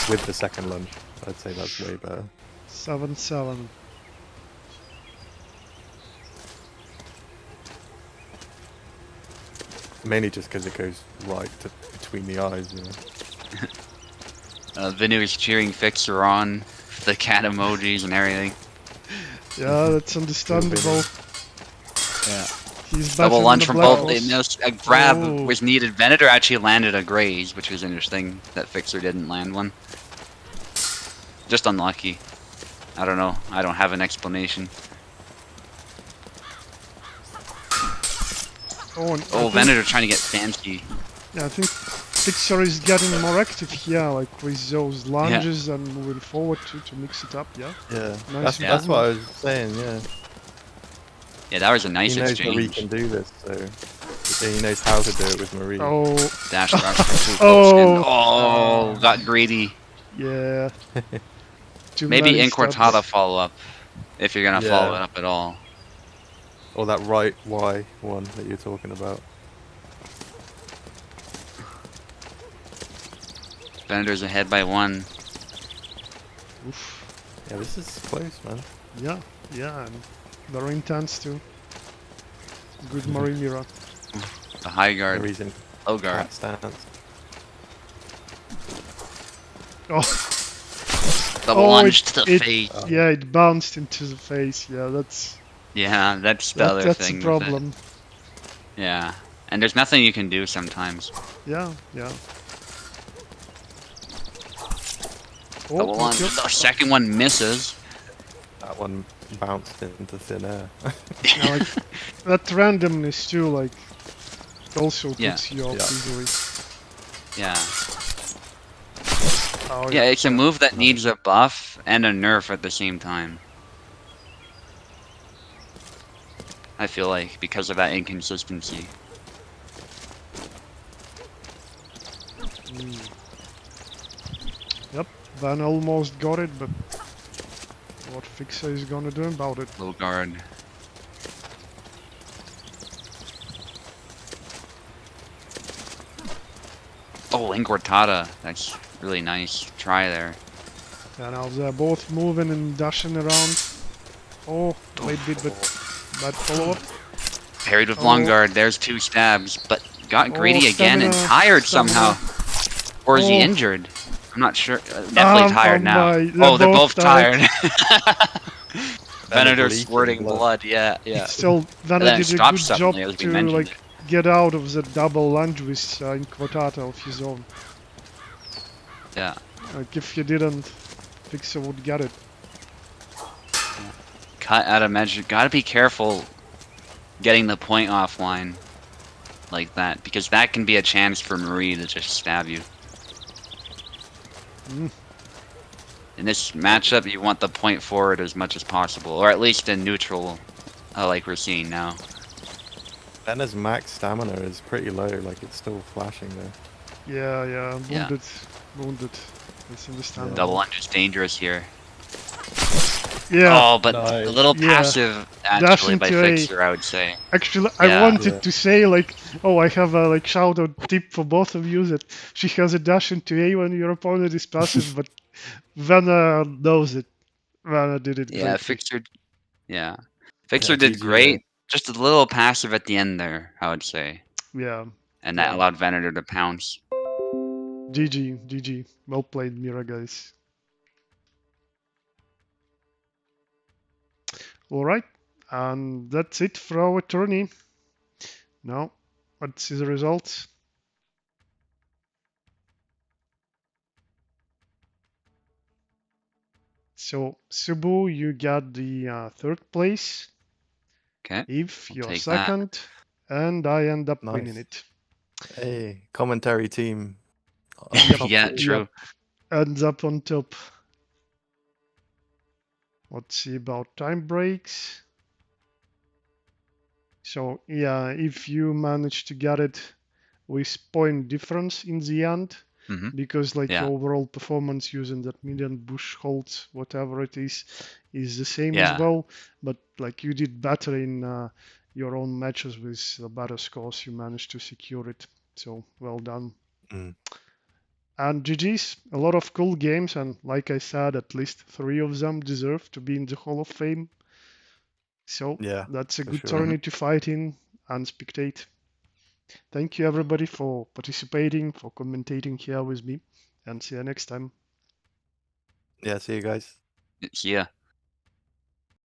With the second lunge, I'd say that's way better.
7-7.
Mainly just because it goes right between the eyes, you know.
Venu's cheering Fixer on, the cat emojis and everything.
Yeah, that's understandable.
Yeah.
He's better
Double
than
lunge
the
from
Black
both.
Horse.
A grab
Oh.
was needed. Venator actually landed a graze, which was interesting that Fixer didn't land one. Just unlucky. I don't know. I don't have an explanation.
Oh, and I
Oh,
think-
Venator trying to get fancy.
Yeah, I think Fixer is getting more active here, like with those lunges and moving forward to mix it up, yeah?
Yeah,
Nice
that's what I was saying, yeah.
Yeah, that was a nice
He knows Marie
exchange.
can do this, so he knows how to do it with Marie.
Oh,
Dash drops for 2
Oh.
Oh, got greedy.
yeah. Too
Maybe
many
Inquartada
stabs.
follow up. If you're gonna
Yeah.
follow it up at all.
Or that right Y one that you're talking about.
Venator's ahead by 1.
Oof.
Yeah, this is close, man.
Yeah, yeah, and very intense too. Good Marie Mira.
The high guard,
Marie's in
low guard.
cat stance.
Oh,
Double
Oh,
lunge to the
it-
face.
yeah, it bounced into the face. Yeah, that's
Yeah, that's the other
that's
thing.
the
with it.
problem.
Yeah. And there's nothing you can do sometimes.
Yeah, yeah.
Double lunge.
yep.
The second one misses.
That one bounced into thin air.
Yeah, like, that randomness too, like, also
Yeah.
puts you off
Yeah.
easily.
Yeah.
Oh,
Yeah, it's a move that
Nice.
needs a buff and a nerf at the same time. I feel like, because of that inconsistency.
Yep, Van almost got it, but what Fixer is gonna do about it?
Low guard. Oh, Inquartada. That's really nice try there.
Yeah, now they're both moving and dashing around. Oh, late bit, but bad follow-up.
Parried with
Oh.
long guard. There's 2 stabs, but got greedy again and
stamina,
tired
stamina.
somehow. Or is he
Oh.
injured? I'm not sure. Definitely tired
oh
now.
my,
Oh, they're both
tired.
Venator
leaking
squirting
blood.
blood. Yeah, yeah.
Still,
then
Vanna
it
did a
stopped
good job
suddenly, as we
to
mentioned
like get out of the double lunge with Inquartada of his own.
Yeah.
Like if you didn't, Fixer would get it.
Cut out of measure. Gotta be careful getting the point offline like that, because that can be a chance for Marie to just stab you.
Mm.
In this matchup, you want the point forward as much as possible, or at least in neutral, like we're seeing now.
Vena's max stamina is pretty low, like it's still flashing there.
Yeah, yeah,
Yeah.
wounded. It's understandable.
Double lunge is dangerous here.
Yeah,
Oh, but
Nice.
a little
Yeah.
passive actually
Dashing
by
to A.
Fixer, I would say.
actually, I
Yeah.
wanted
Yeah.
to say like, oh, I have a like shout out tip for both of you that she has a dash into A when your opponent is passive, but Vanna knows it. Vanna did it
Yeah,
greatly.
Fixer
Yeah,
did
GG
great. Just a little passive at the end there, I would say.
Yeah,
And that
Yeah.
allowed Venator to pounce.
GG. Well played, Mira, guys. All right, and that's it for our tourney. Now, let's see the results. So, Subu, you got the third place.
Okay.
Eve,
I'll
you're
take that.
second. And I end up
Nice.
winning it.
Hey, commentary team.
Yep,
Yeah,
Top
true.
ends up on top. Let's see about time breaks. So, yeah, if you manage to get it with point difference in the end,
Mm-hmm.
because like
Yeah.
overall performance using that median bush holds, whatever it is the same as
Yeah.
well. But like you did better in your own matches with the better scores, you managed to secure it. So well done.
Mm.
And GG's, a lot of cool games, and like I said, at least 3 of them deserve to be in the Hall of Fame. So
Yeah,
that's a
for
good
sure.
tourney to fight in and spectate. Thank you everybody for participating, for commentating here with me, and see you next time.
Yeah, see you guys.
See ya.